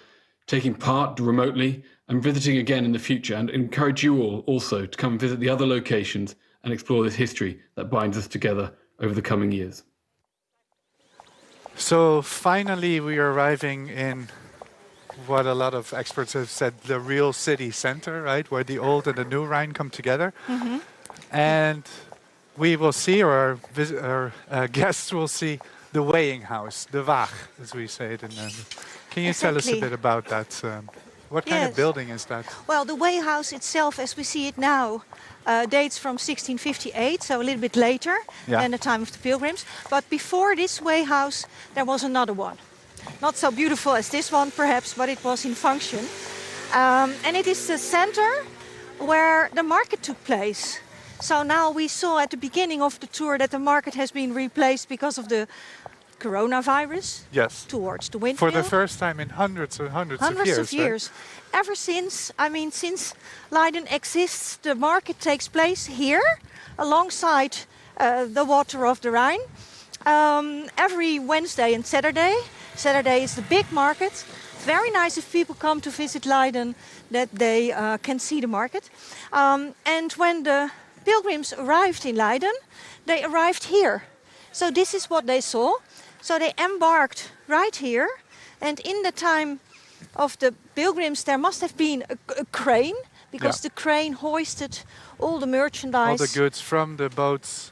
taking part remotely and visiting again in the future, and encourage you all also to come and visit the other locations and explore this history that binds us together over the coming years. So finally we are arriving in what a lot of experts have said, the real city center, right? Where the old and the new Rhine come together. Mm-hmm. And we will see, or our guests will see, the weighing house, the Waag, as we say it in Can you tell us a bit about that? What kind of building is that? Well, the weighing house itself, as we see it now, dates from 1658, so a little bit later than the time of the Pilgrims. But before this weighing house, there was another one. Not so beautiful as this one, perhaps, but it was in function. And it is the center where the market took place. So now we saw at the beginning of the tour that the market has been replaced because of the coronavirus. Yes. Towards the windmill. For the first time in hundreds of years. Right? Ever since, since Leiden exists, the market takes place here, alongside the water of the Rhine, every Wednesday and Saturday. Saturday is the big market. Very nice if people come to visit Leiden, that they can see the market. And when the Pilgrims arrived in Leiden, they arrived here. So this is what they saw. So they embarked right here. And in the time of the pilgrims, there must have been a crane, because the crane hoisted all the merchandise. All the goods from the boats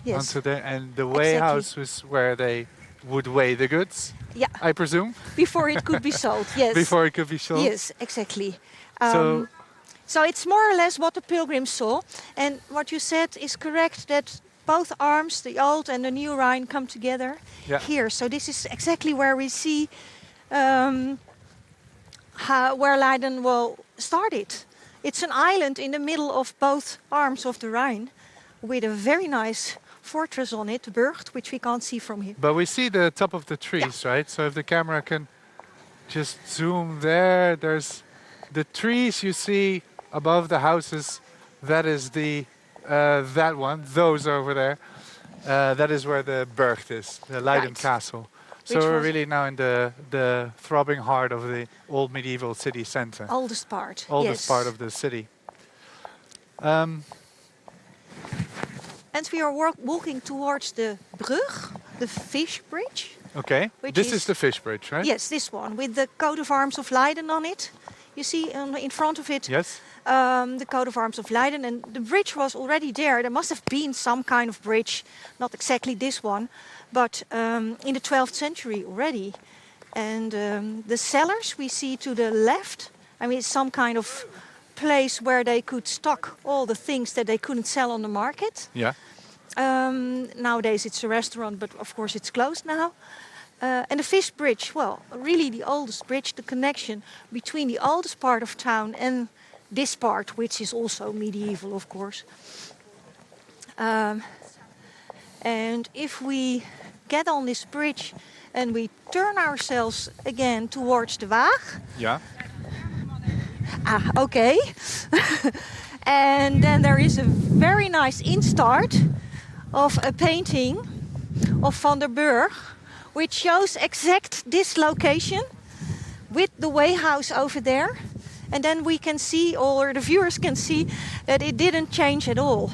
onto there, and the weighhouse was where they would weigh the goods. Yeah. I presume. Before it could be sold, yes. Before it could be sold. Yes, exactly. So it's more or less what the pilgrims saw. And what you said is correct, that both arms, the old and the new Rhine, come together here. So this is exactly where we see where Leiden started. It's an island in the middle of both arms of the Rhine, with a very nice fortress on it, Burgt, which we can't see from here. But we see the top of the trees, right? So if the camera can just zoom there, there's the trees you see above the houses. That is that one, those over there. That is where the Burgt is, the Leiden Castle. So we're really now in the throbbing heart of the old medieval city center. Oldest part. Oldest part of the city. And we are walking towards the brug, the fish bridge. Okay, this is the fish bridge, right? Yes, this one, with the coat of arms of Leiden on it. You see in front of it the coat of arms of Leiden. And the bridge was already there. There must have been some kind of bridge, not exactly this one, but in the 12th century already. And the cellars we see to the left, I mean, it's some kind of place where they could stock all the things that they couldn't sell on the market. Yeah. Nowadays it's a restaurant, but of course it's closed now. And the fish bridge, well, really the oldest bridge, the connection between the oldest part of town and this part, which is also medieval, of course. And if we get on this bridge and we turn ourselves again towards the Waag. Yeah. Okay. And then there is a very nice instart of a painting of Van der Burg, which shows exact this location with the weighhouse over there. And then we can see, or the viewers can see, that it didn't change at all.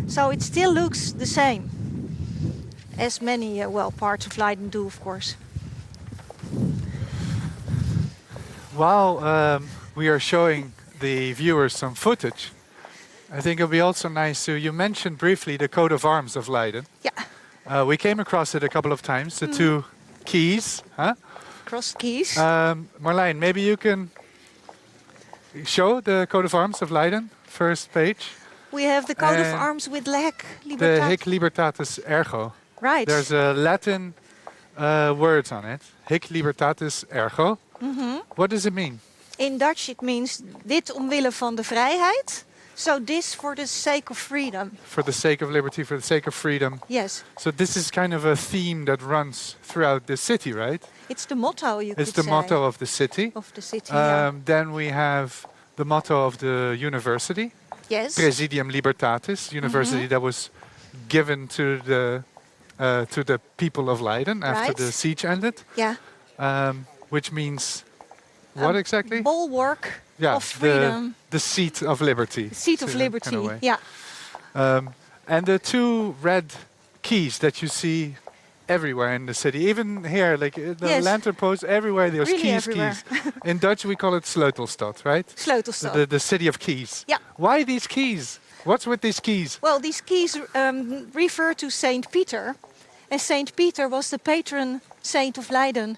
So it still looks the same, as many, parts of Leiden do, of course. While we are showing the viewers some footage, I think it'll be also nice to, you mentioned briefly the coat of arms of Leiden. Yeah. We came across it a couple of times, the two keys. Cross keys. Marlijn, maybe you can show the coat of arms of Leiden, first page. We have the coat of arms with Hic Libertatis. The Hic Libertatis Ergo. Right. There's a Latin words on it. Hic Libertatis Ergo. Mm-hmm. What does it mean? In Dutch it means dit omwille van de vrijheid. So this for the sake of freedom. For the sake of liberty, for the sake of freedom. Yes. So this is kind of a theme that runs throughout the city, right? It's the motto, you could say. It's the motto of the city. Of the city, Then we have the motto of the university. Yes. Praesidium Libertatis, university that was given to the people of Leiden after the siege ended. Yeah. Which means what exactly? Bulwark of freedom. The seat of liberty. The seat of liberty, kind of way. yeah. And the two red keys that you see everywhere in the city, even here, like the lantern posts, everywhere there's really keys, everywhere. keys. In Dutch we call it Sleutelstad, right? Sleutelstad. The city of keys. Yeah. Why these keys? What's with these keys? Well, these keys refer to Saint Peter. And Saint Peter was the patron saint of Leiden.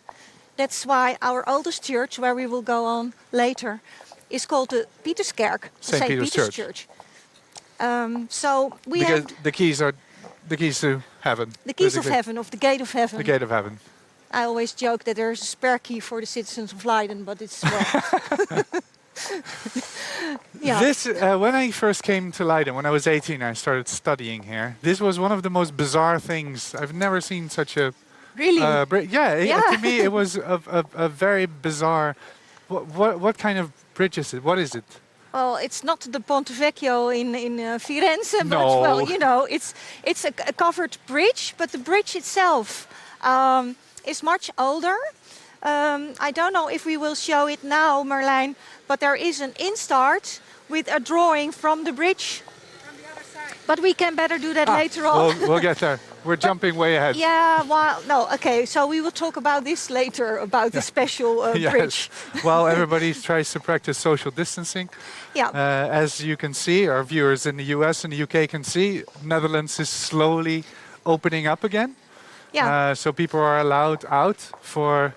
That's why our oldest church, where we will go on later, is called the Pieterskerk, Saint Peter's Church. So we have the keys are the keys to heaven. The keys of heaven, of the gate of heaven. The gate of heaven. I always joke that there's a spare key for the citizens of Leiden, but it's yeah. This when I first came to Leiden, when I was 18, I started studying here. This was one of the most bizarre things. I've never seen such a really. To me it was a very bizarre. What kind of bridge is it? What is it? Well, it's not the Ponte Vecchio in Firenze, but well, you know, it's a covered bridge, but the bridge itself is much older. I don't know if we will show it now, Marlijn, but there is an instart with a drawing from the bridge. From the other side. But we can better do that later on. We'll get there. we're jumping way ahead. Yeah, well, no, okay, so we will talk about this later, about the special bridge. While everybody tries to practice social distancing. Yeah. As you can see, our viewers in the US and the UK can see, Netherlands is slowly opening up again. Yeah. So people are allowed out for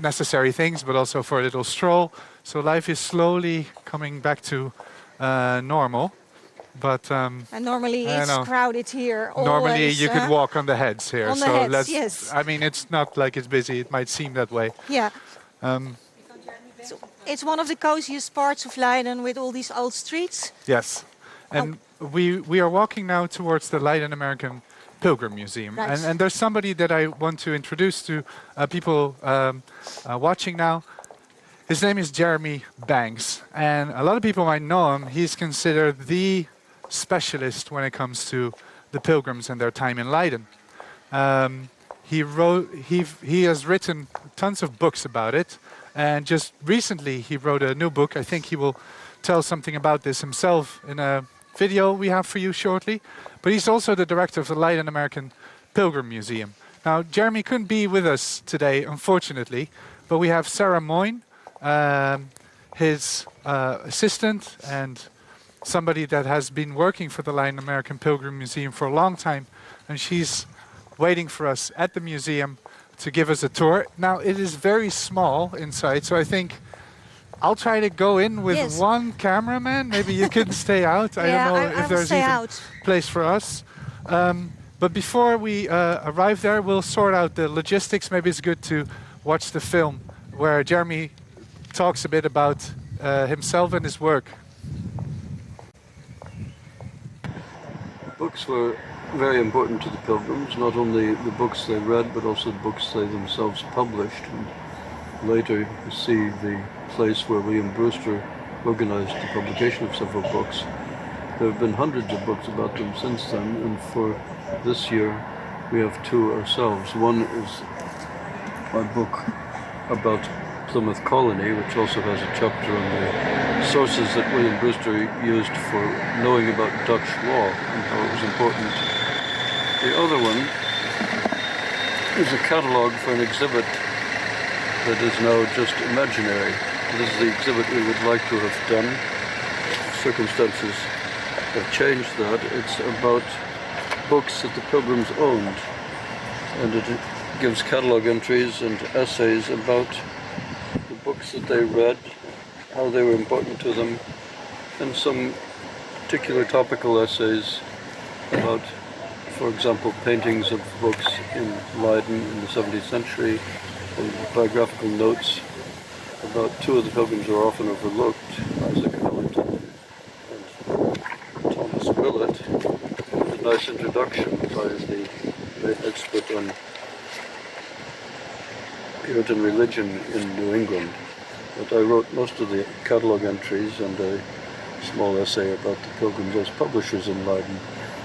necessary things, but also for a little stroll. So life is slowly coming back to normal. But and normally it's crowded here. Normally always, you could walk on the heads here. On the so heads, let's. yes. I mean, it's not like it's busy. It might seem that way. Yeah. It's one of the coziest parts of Leiden with all these old streets. Yes, and we are walking now towards the Leiden American Pilgrim Museum, Right. and there's somebody that I want to introduce to people watching now. His name is Jeremy Banks, and a lot of people might know him. He's considered the specialist when it comes to the pilgrims and their time in Leiden. He has written tons of books about it, and just recently he wrote a new book. I think he will tell something about this himself in a video we have for you shortly. But he's also the director of the Leiden American Pilgrim Museum. Now, Jeremy couldn't be with us today, unfortunately, but we have Sarah Moyne, his assistant and somebody that has been working for the Leiden American Pilgrim Museum for a long time, and she's waiting for us at the museum to give us a tour. Now, it is very small inside, so I think I'll try to go in with one cameraman. Maybe you can stay out. I don't know if there's even place for us. But before we arrive there, we'll sort out the logistics. Maybe it's good to watch the film where Jeremy talks a bit about himself and his work. Books were very important to the pilgrims, not only the books they read, but also the books they themselves published. And later you see the place where William Brewster organized the publication of several books. There have been hundreds of books about them since then, and for this year we have two ourselves. One is my book about Plymouth Colony, which also has a chapter on the sources that William Brewster used for knowing about Dutch law and how it was important. The other one is a catalogue for an exhibit that is now just imaginary. This is the exhibit we would like to have done. Circumstances have changed that. It's about books that the pilgrims owned, and it gives catalogue entries and essays about the books that they read, how they were important to them, and some particular topical essays about, for example, paintings of books in Leiden in the 17th century, and biographical notes about two of the pilgrims who are often overlooked, Isaac Ellington and Thomas Willett. A nice introduction by the expert on Puritan religion in New England. But I wrote most of the catalogue entries and a small essay about the pilgrims as publishers in Leiden.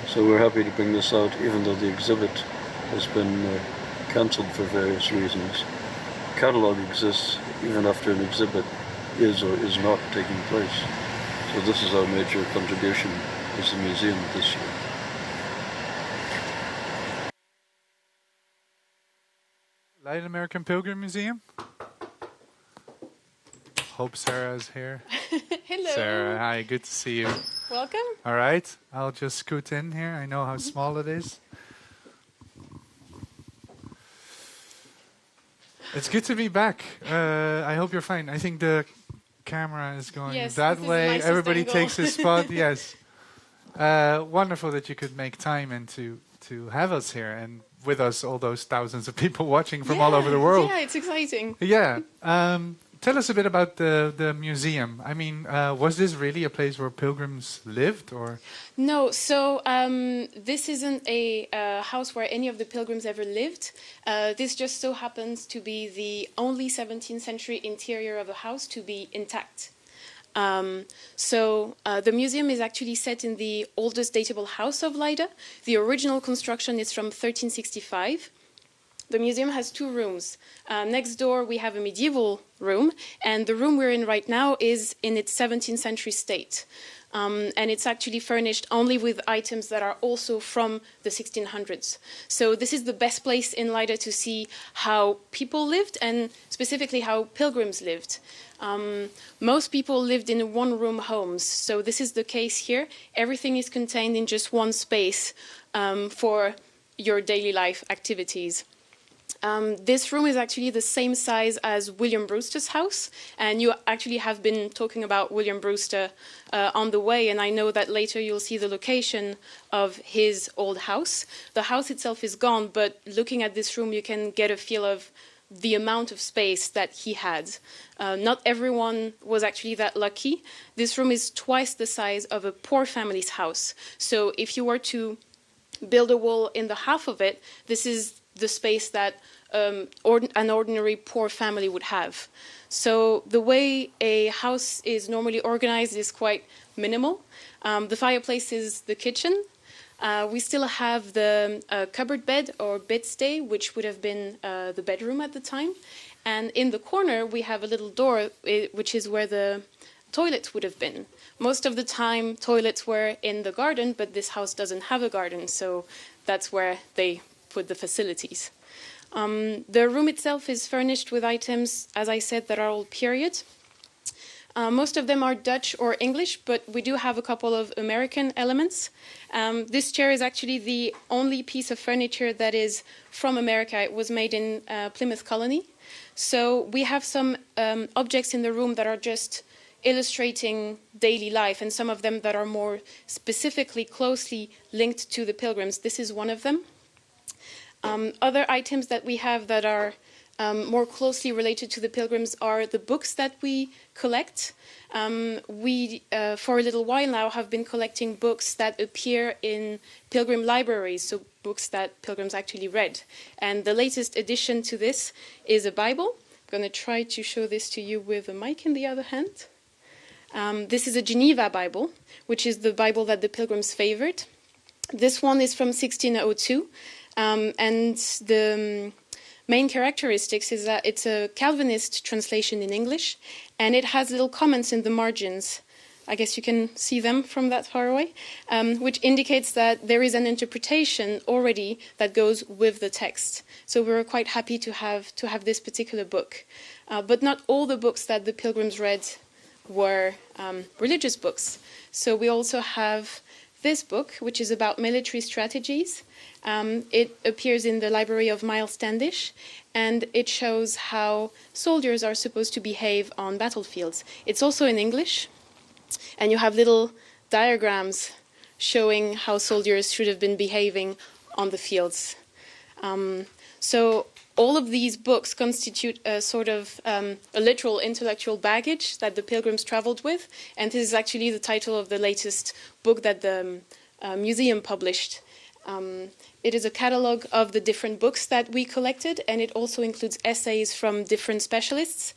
So we're happy to bring this out, even though the exhibit has been cancelled for various reasons. The catalogue exists even after an exhibit is or is not taking place. So this is our major contribution as a museum this year. Leiden American Pilgrim Museum. Hope Sarah is here. Hello. Sarah, hi, good to see you. Welcome. All right, I'll just scoot in here. I know how small it is. It's good to be back. I hope you're fine. I think the camera is going that way. Everybody takes his spot. Yes. Wonderful that you could make time and to have us here and with us, all those thousands of people watching from all over the world. Yeah, it's exciting. Yeah. Tell us a bit about the museum. I mean, was this really a place where pilgrims lived, or? No, so this isn't a house where any of the pilgrims ever lived. This just so happens to be the only 17th century interior of a house to be intact. The museum is actually set in the oldest datable house of Leiden. The original construction is from 1365. The museum has 2 rooms. Next door we have a medieval room, and the room we're in right now is in its 17th century state. And it's actually furnished only with items that are also from the 1600s. So this is the best place in Leiden to see how people lived, and specifically how pilgrims lived. Most people lived in one-room homes, so this is the case here. Everything is contained in just one space for your daily life activities. This room is actually the same size as William Brewster's house, and you actually have been talking about William Brewster on the way, and I know that later you'll see the location of his old house. The house itself is gone, but looking at this room you can get a feel of the amount of space that he had. Not everyone was actually that lucky. This room is twice the size of a poor family's house, so if you were to build a wall in the half of it, this is the space that an ordinary poor family would have. So the way a house is normally organized is quite minimal. The fireplace is the kitchen. We still have the cupboard bed or bedstay, which would have been the bedroom at the time. And in the corner, we have a little door, which is where the toilets would have been. Most of the time, toilets were in the garden, but this house doesn't have a garden, so that's where they put the facilities. The room itself is furnished with items, as I said, that are all period. Most of them are Dutch or English, but we do have a couple of American elements. This chair is actually the only piece of furniture that is from America. It was made in Plymouth Colony. So we have some objects in the room that are just illustrating daily life, and some of them that are more specifically closely linked to the pilgrims. This is one of them. Other items that we have that are more closely related to the pilgrims are the books that we collect. We, for a little while now, have been collecting books that appear in pilgrim libraries, so books that pilgrims actually read. And the latest addition to this is a Bible. I'm going to try to show this to you with a mic in the other hand. This is a Geneva Bible, which is the Bible that the pilgrims favored. This one is from 1602. And the main characteristics is that it's a Calvinist translation in English, and it has little comments in the margins. I guess you can see them from that far away, which indicates that there is an interpretation already that goes with the text. So we were quite happy to have this particular book. But not all the books that the pilgrims read were religious books. So we also have this book, which is about military strategies. It appears in the library of Miles Standish, and it shows how soldiers are supposed to behave on battlefields. It's also in English, and you have little diagrams showing how soldiers should have been behaving on the fields. So all of these books constitute a sort of a literal intellectual baggage that the pilgrims traveled with, and this is actually the title of the latest book that the museum published. It is a catalogue of the different books that we collected, and it also includes essays from different specialists,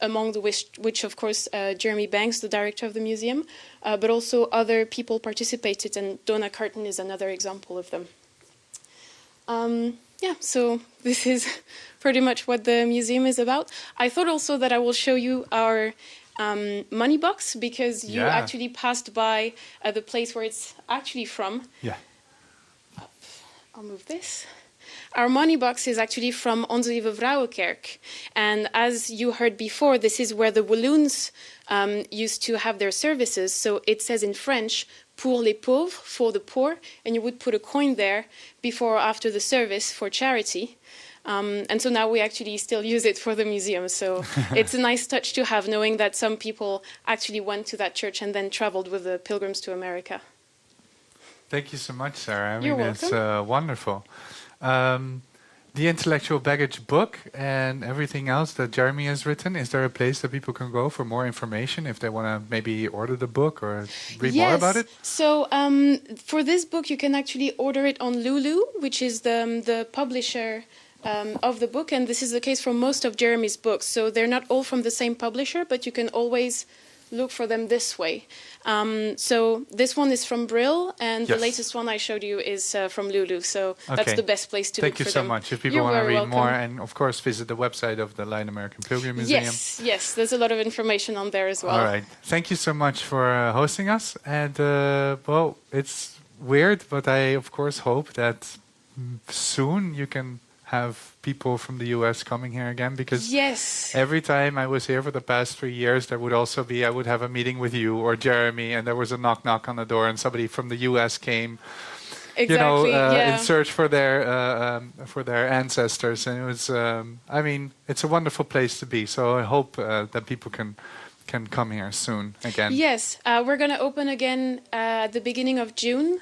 among which of course, Jeremy Banks, the director of the museum, but also other people participated, and Donna Curtin is another example of them. Yeah, so this is pretty much what the museum is about. I thought also that I will show you our money box, because you actually passed by the place where it's actually from. Yeah. I'll move this. Our money box is actually from Onze Lieve Vrouwekerk. And as you heard before, this is where the Walloons used to have their services. So it says in French, pour les pauvres, for the poor. And you would put a coin there before or after the service for charity. And so now we actually still use it for the museum. So it's a nice touch to have, knowing that some people actually went to that church and then traveled with the pilgrims to America. Thank you so much, Sarah. I You're mean, welcome. It's wonderful. The intellectual baggage book and everything else that Jeremy has written, is there a place that people can go for more information if they want to maybe order the book or read more about it? So for this book, you can actually order it on Lulu, which is the publisher of the book. And this is the case for most of Jeremy's books. So they're not all from the same publisher, but you can always look for them this way. So this one is from Brill, and the latest one I showed you is from Lulu. So that's the best place to look for them. Thank you so much. If people want to read more, and of course visit the website of the Leiden American Pilgrim Museum. Yes, there's a lot of information on there as well. All right. Thank you so much for hosting us. And well, it's weird, but I of course hope that soon you can have people from the US coming here again, because every time I was here for the past 3 years, there would also be, I would have a meeting with you or Jeremy, and there was a knock on the door, and somebody from the US came, in search for their ancestors, and it was, I mean, it's a wonderful place to be. So I hope that people can come here soon again. Yes, we're going to open again at the beginning of June.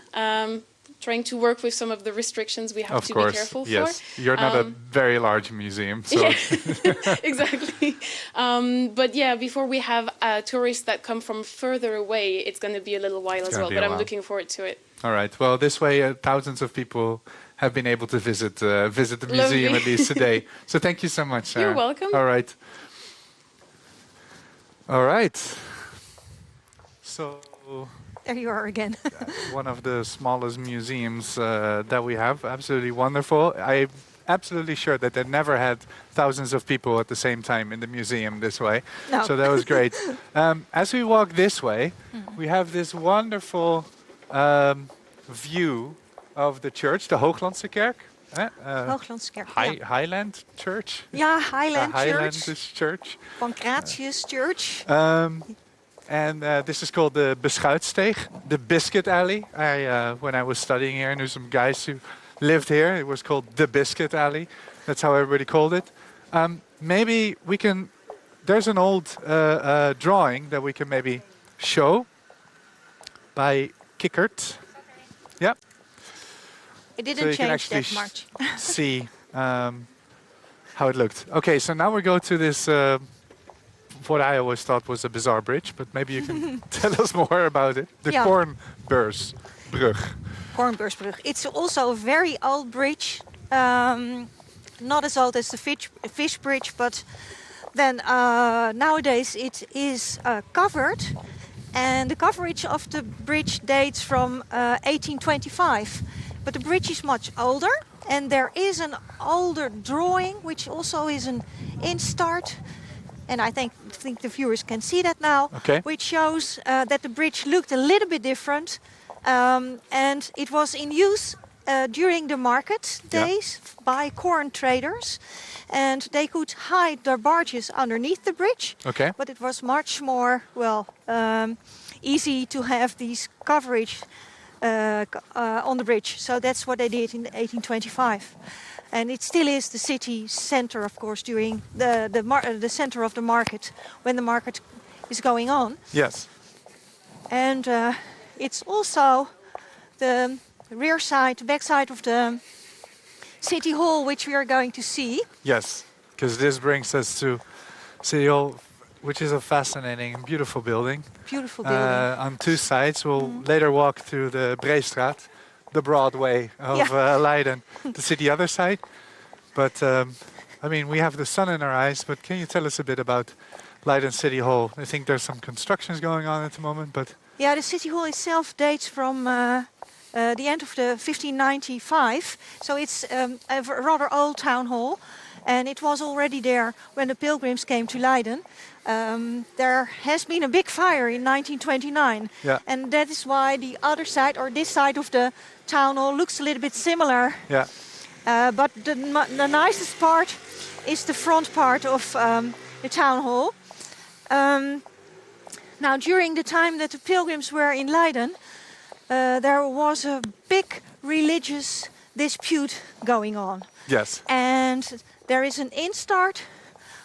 Trying to work with some of the restrictions we have to be careful for. You're not a very large museum, so exactly. But yeah, before we have tourists that come from further away, it's going to be a little while as well. But I'm looking forward to it. All right. Well, this way, thousands of people have been able to visit the museum at least today. So thank you so much, Sarah. You're welcome. All right. All right. So. There you are again. One of the smallest museums that we have. Absolutely wonderful. I'm absolutely sure that they never had thousands of people at the same time in the museum this way. No. So that was great. As we walk this way, we have this wonderful view of the church, the Hooglandse Kerk. Hooglandse Kerk. Highland Church. Yeah, Highland Church. Highlandish Church. Pancratius Church. And this is called the Beschuitsteeg, the Biscuit Alley. When I was studying here, I knew some guys who lived here. It was called the Biscuit Alley. That's how everybody called it. Maybe we can... There's an old drawing that we can maybe show by Kickert. Yeah. It didn't change that much. See how it looked. Okay, so now we go to this... what I always thought was a bizarre bridge, but maybe you can tell us more about it. The Kornbeursbrug. Kornbeursbrug. It's also a very old bridge. Not as old as the fish bridge, but then nowadays it is covered. And the coverage of the bridge dates from 1825. But the bridge is much older. And there is an older drawing, which also is an instart. And I think the viewers can see that now, which shows that the bridge looked a little bit different. And it was in use during the market days by corn traders. And they could hide their barges underneath the bridge. But it was much more, easy to have these coverage on the bridge. So that's what they did in 1825. And it still is the city center, of course, during the center of the market, when the market is going on. Yes. And it's also the rear side, the back side of the City Hall, which we are going to see. Yes, because this brings us to City Hall, which is a fascinating and beautiful building. Beautiful building. On two sides. We'll later walk through the Breestraat, the Broadway of Leiden, to see the other side. But, I mean, we have the sun in our eyes, but can you tell us a bit about Leiden City Hall? I think there's some constructions going on at the moment, but... Yeah, the City Hall itself dates from the end of the 1595. So it's a rather old town hall. And it was already there when the Pilgrims came to Leiden. There has been a big fire in 1929. Yeah. And that is why the other side, or this side of the town hall, looks a little bit similar. Yeah. But the nicest part is the front part of the town hall. Now, during the time that the Pilgrims were in Leiden, there was a big religious dispute going on. Yes. And there is an instart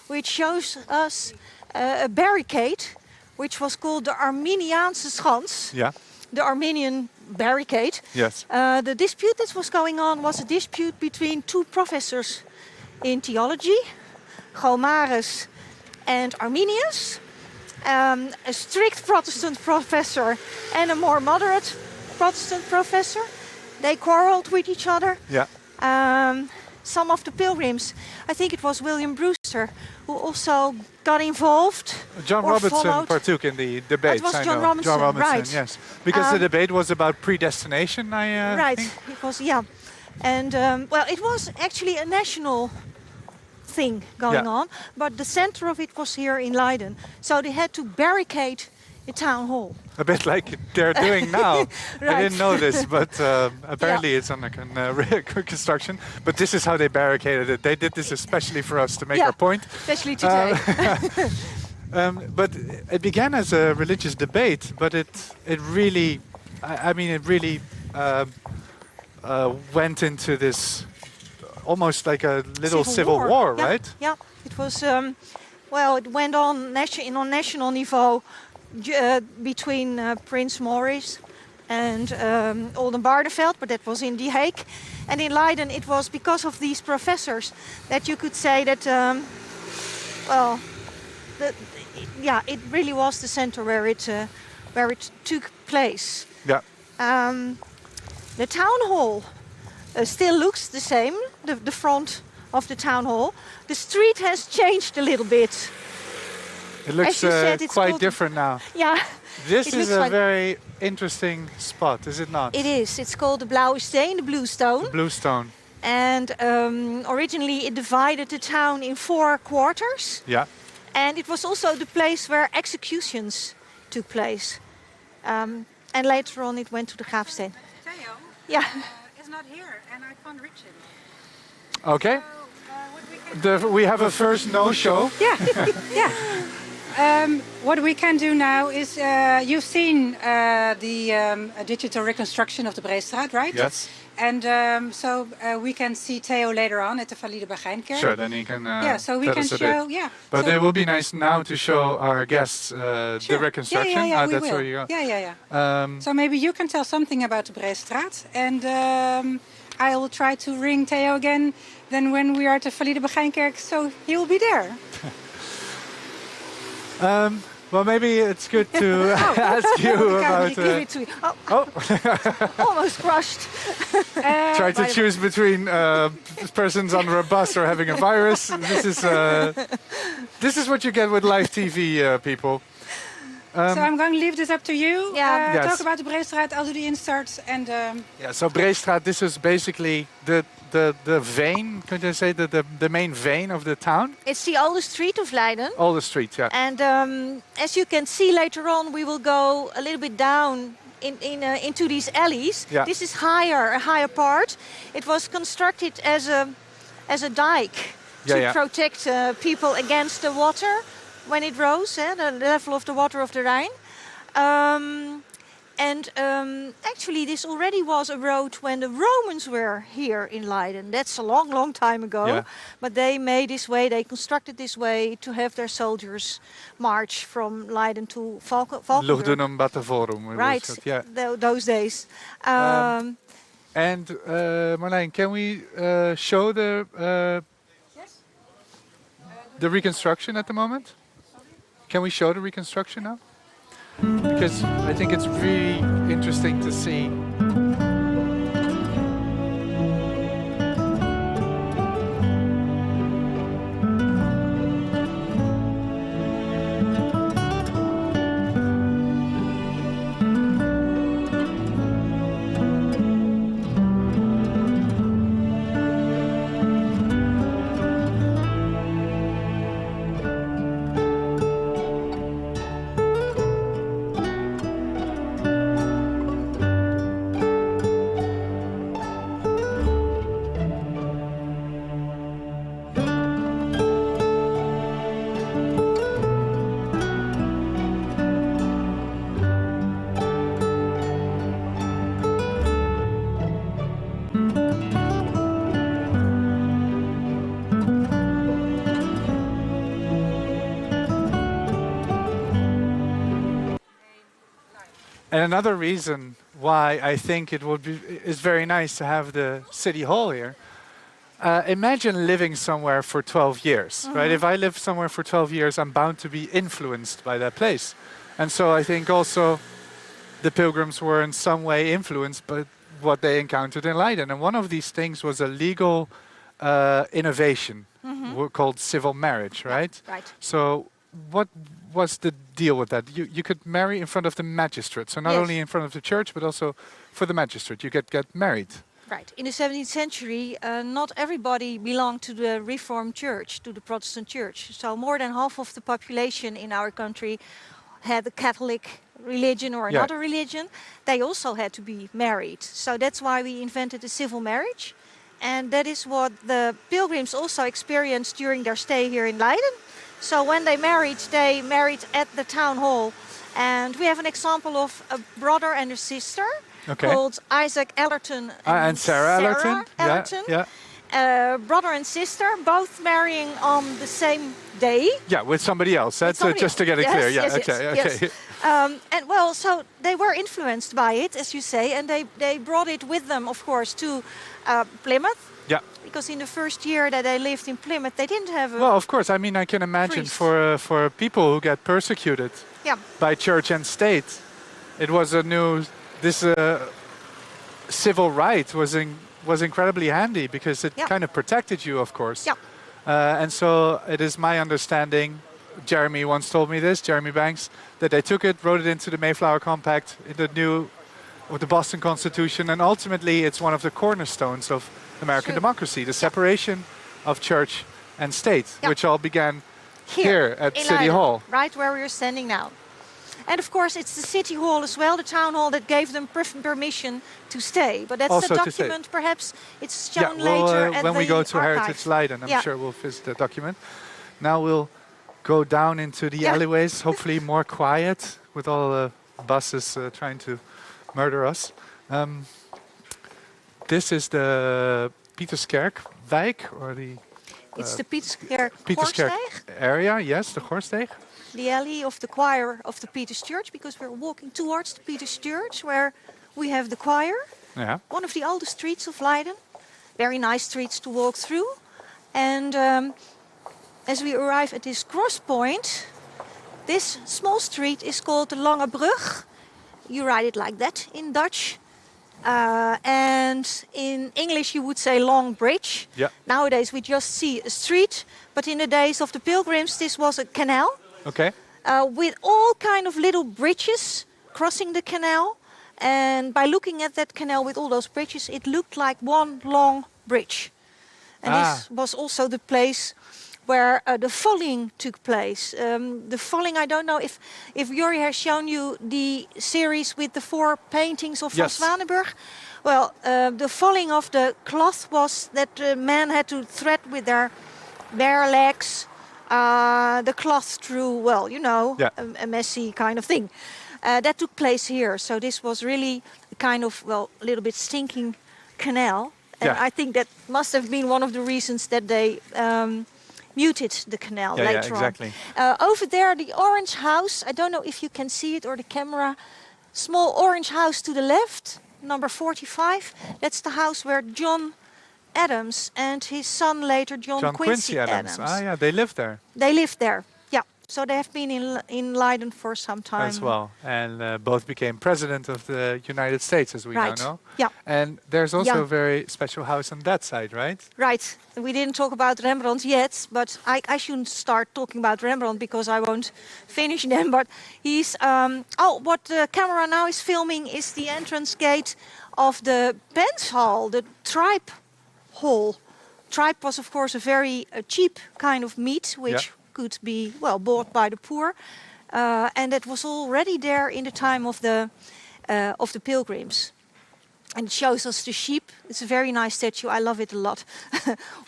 which shows us a barricade, which was called the Arminiaanse Schans. Yeah. The Armenian barricade. Yes. The dispute that was going on was a dispute between two professors in theology, Gomarus and Arminius. A strict Protestant professor and a more moderate Protestant professor. They quarreled with each other. Yeah. Some of the pilgrims, I think it was William Brewster, Brewster, who also got involved. John or Robertson followed. partook in the debate. was I John know. Robinson, John Robinson, right. yes. Because the debate was about predestination, Right, think. it was, yeah. And, well, it was actually a national thing going on, but the center of it was here in Leiden. So they had to barricade the town hall. A bit like they're doing now. Right. I didn't know this, but apparently it's under construction. But this is how they barricaded it. They did this especially for us to make our point. Especially today. But it began as a religious debate, but it really, it really went into this almost like a little civil war, yeah, right? Yeah, it was, well, it went on national niveau between Prince Maurice and Oldenbarneveld, but that was in The Hague. And in Leiden it was because of these professors that you could say that, well, it really was the center where it took place. Yeah. The town hall still looks the same, the front of the town hall. The street has changed a little bit. It looks said, quite different now. Yeah. This is a very interesting spot, is it not? It is. It's called the Blauwe Steen, the Blue Stone. The Blue Stone. And originally it divided the town in 4 quarters. Yeah. And it was also the place where executions took place. And later on it went to the Graafsteen. Theo Yeah. is not here and I can't reach him. Okay. We have a first no-show. Yeah, yeah. What we can do now is, you've seen the digital reconstruction of the Breestraat, right? Yes. And so we can see Theo later on at the Faliede Bagijnenkerk. Sure, then he can so we tell can us a show, bit. But it will be nice now to show our guests the reconstruction. Yeah, we that's will. where you go. Yeah. So maybe you can tell something about the Breestraat, and I will try to ring Theo again. Then when we are at the Faliede Bagijnenkerk, so he will be there. Well, maybe it's good to ask you about... Give it to you. Almost crushed. Try to choose between persons under a bus or having a virus. This is what you get with live TV, people. So I'm going to leave this up to you. Yeah. Yes. Talk about the Breestraat, I'll do the inserts. And, Yeah, so Breestraat, this is basically the vein, could you say, the main vein of the town? It's the oldest street of Leiden. All the streets, yeah. And as you can see later on, we will go a little bit down into these alleys. Yeah. This is a higher part. It was constructed as a dike to protect people against the water when it rose, the level of the water of the Rhine. Actually, this already was a road when the Romans were here in Leiden. That's a long, long time ago. Yeah. But they made this way, they constructed this way to have their soldiers march from Leiden to Volkenkunde. Lugdunum Batavorum. Right, those days. And Marlijn, can we show the reconstruction at the moment? Can we show the reconstruction now? Because I think it's really interesting to see. And another reason why I think it is very nice to have the city hall here. Imagine living somewhere for 12 years, right? If I live somewhere for 12 years, I'm bound to be influenced by that place. And so I think also the Pilgrims were in some way influenced by what they encountered in Leiden. And one of these things was a legal innovation called civil marriage, right? Right. So what was the deal with that? You could marry in front of the magistrate. So not Yes. only in front of the church, but also for the magistrate. You get married. Right. In the 17th century, not everybody belonged to the Reformed Church, to the Protestant Church. So more than half of the population in our country had a Catholic religion or another religion. They also had to be married. So that's why we invented the civil marriage. And that is what the pilgrims also experienced during their stay here in Leiden. So when they married at the town hall. And we have an example of a brother and a sister called Isaac Ellerton and Sarah Ellerton. Ellerton. Yeah. Brother and sister, both marrying on the same day. Yeah, with somebody else. That's somebody just to get it else. clear. Yes, Yeah, yes, okay, yes, okay. yes. And well, so they were influenced by it, as you say, and they brought it with them, of course, to Plymouth. Yeah. Because in the first year that they lived in Plymouth, they didn't have a Well, of course. I mean, I can imagine priest. for people who get persecuted by church and state, it was a new. This civil right was incredibly handy because it kind of protected you, of course. Yeah. And so it is my understanding. Jeremy once told me this, Jeremy Banks, that they took it, wrote it into the Mayflower Compact, in the Boston Constitution, and ultimately it's one of the cornerstones of American democracy, the separation of church and state, which all began here at in City Leiden, Hall. right where we're standing now. And of course, it's the city hall as well, the town hall, that gave them permission to stay. But that's Also the to stay. document, perhaps it's shown Well, later at when we the go to archive. Heritage Leiden, I'm sure we'll visit the document. Now we'll go down into the alleyways, hopefully more quiet, with all the buses trying to murder us. This is the Pieterskerk wijk, or the It's the Pieterskerk Pieterskerk area, yes, the Goorsteeg. the alley of the choir of the Peters Church, because we're walking towards the Peters Church, where we have the choir. Yeah. One of the oldest streets of Leiden. Very nice streets to walk through. And as we arrive at this cross point, this small street is called the Lange Brug. You write it like that in Dutch. And in English you would say Long Bridge. Yeah. Nowadays we just see a street, but in the days of the pilgrims this was a canal. Okay. With all kind of little bridges crossing the canal. And by looking at that canal with all those bridges, it looked like one long bridge. And this was also the place where the falling took place. The falling, I don't know if Jori has shown you the series with the 4 paintings of Van Zwanenburg. Well, the falling of the cloth was that the men had to thread with their bare legs the cloth through, well, you know, a messy kind of thing. That took place here. So this was really a kind of, well, a little bit stinking canal. And I think that must have been one of the reasons that they muted the canal later exactly. on. Over there, the orange house, I don't know if you can see it or the camera, small orange house to the left, number 45. That's the house where John Adams and his son later, John Quincy Adams. Ah, yeah, they lived there. They lived there, yeah. So they have been in Leiden for some time. As well. And both became president of the United States, as we now know. Yeah. And there's also a very special house on that side, right? Right. We didn't talk about Rembrandt yet, but I shouldn't start talking about Rembrandt because I won't finish them. But he's... what the camera now is filming is the entrance gate of the Pens Hall, the tribe hall. Tribe was, of course, a very cheap kind of meat, which could be, well, bought by the poor. And it was already there in the time of the pilgrims. And it shows us the sheep. It's a very nice statue. I love it a lot.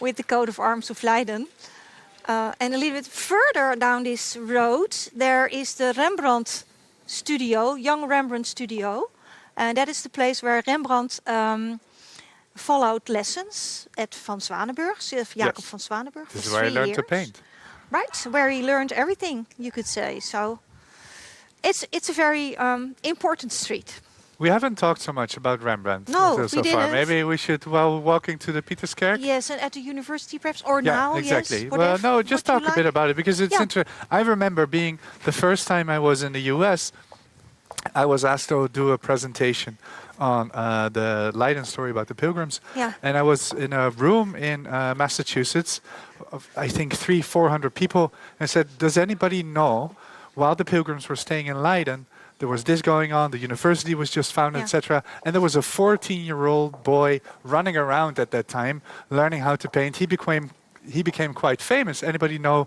With the coat of arms of Leiden. And a little bit further down this road, there is the Rembrandt studio, young Rembrandt studio. And that is the place where Rembrandt followed lessons at Van Zwanenburg, Jacob van Zwanenburg. This is where he learned to paint. Right, where he learned everything, you could say. So it's a very important street. We haven't talked so much about Rembrandt so far. Didn't. Maybe we should, while walking to the Pieterskerk. Yes, and at the university perhaps, or now, exactly. yes. Well, no, just talk a bit about it, because it's interesting. I remember being the first time I was in the US, I was asked to do a presentation on the Leiden story about the Pilgrims. Yeah. And I was in a room in Massachusetts of, I think, 300-400 people. And I said, does anybody know, while the Pilgrims were staying in Leiden, there was this going on, the university was just founded, etc. And there was a 14-year-old boy running around at that time, learning how to paint. He became quite famous. Anybody know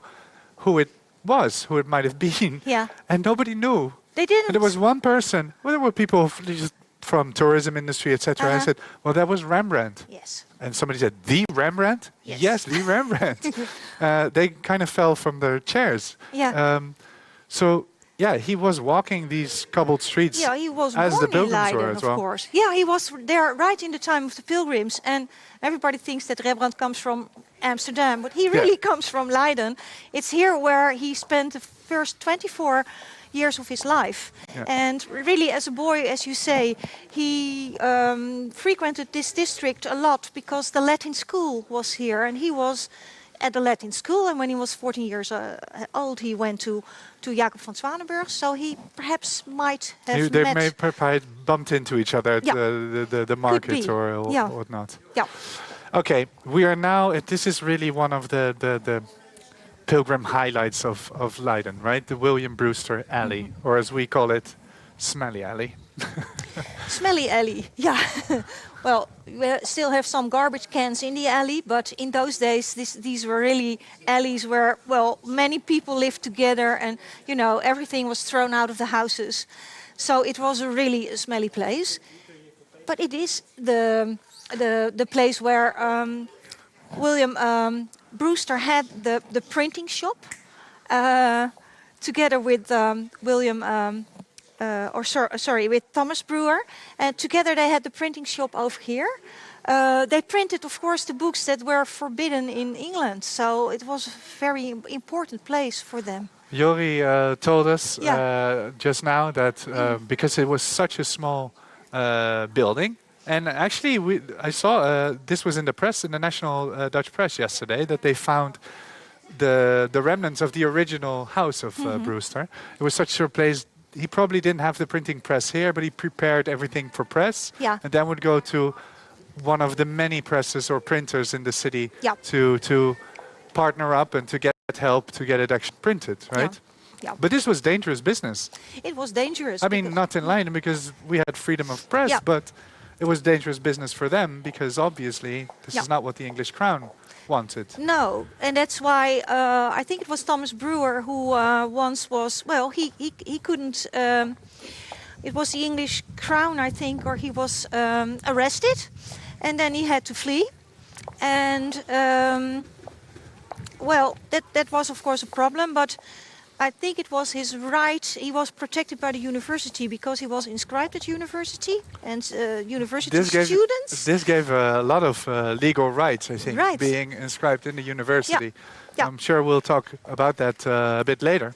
who it was, who it might have been? Yeah. And nobody knew. They didn't. And there was one person. Well, there were people just from tourism industry, etc. I said, well, that was Rembrandt. Yes. And somebody said, the Rembrandt? Yes, the Rembrandt. They kind of fell from their chairs. Yeah. So, yeah, he was walking these cobbled streets. Yeah, he was as born the Pilgrims in Leiden, were as well. of course. Yeah, he was there right in the time of the Pilgrims. And everybody thinks that Rembrandt comes from Amsterdam, but he really comes from Leiden. It's here where he spent the first 24 years of his life. Yeah. And really, as a boy, as you say, he frequented this district a lot because the Latin school was here, and he was at the Latin school. And when he was 14 years old, he went to Jacob van Zwanenburg. So he perhaps might have They met. may perhaps bumped into each other at the market or whatnot. Yeah. Okay, we are now. This is really one of the Pilgrim highlights of Leiden, right? The William Brewster Alley, or as we call it, Smelly Alley. Smelly alley, yeah. Well, we still have some garbage cans in the alley, but in those days, these were really alleys where, well, many people lived together, and you know, everything was thrown out of the houses. So it was a really smelly place. But it is the place where William Brewster had the printing shop, together with with Thomas Brewer. And together they had the printing shop over here. They printed, of course, the books that were forbidden in England. So it was a very important place for them. Jori told us just now that because it was such a small building, and actually I saw this was in the press, in the National Dutch Press yesterday, that they found the remnants of the original house of Brewster. It was such a place. He probably didn't have the printing press here, but he prepared everything for press, and then would go to one of the many presses or printers in the city to partner up and to get help to get it actually printed, right? Yeah. But this was dangerous business. It was dangerous. I mean, not in Leiden because we had freedom of press, but it was dangerous business for them because obviously this is not what the English crown wanted. No, and that's why I think it was Thomas Brewer who once was, well, he couldn't, it was the English crown, I think, or he was arrested, and then he had to flee. And, well, that was, of course, a problem, but I think it was his right. He was protected by the university because he was inscribed at university, and university students. This gave a lot of legal rights, I think, being inscribed in the university. Yeah. I'm sure we'll talk about that a bit later.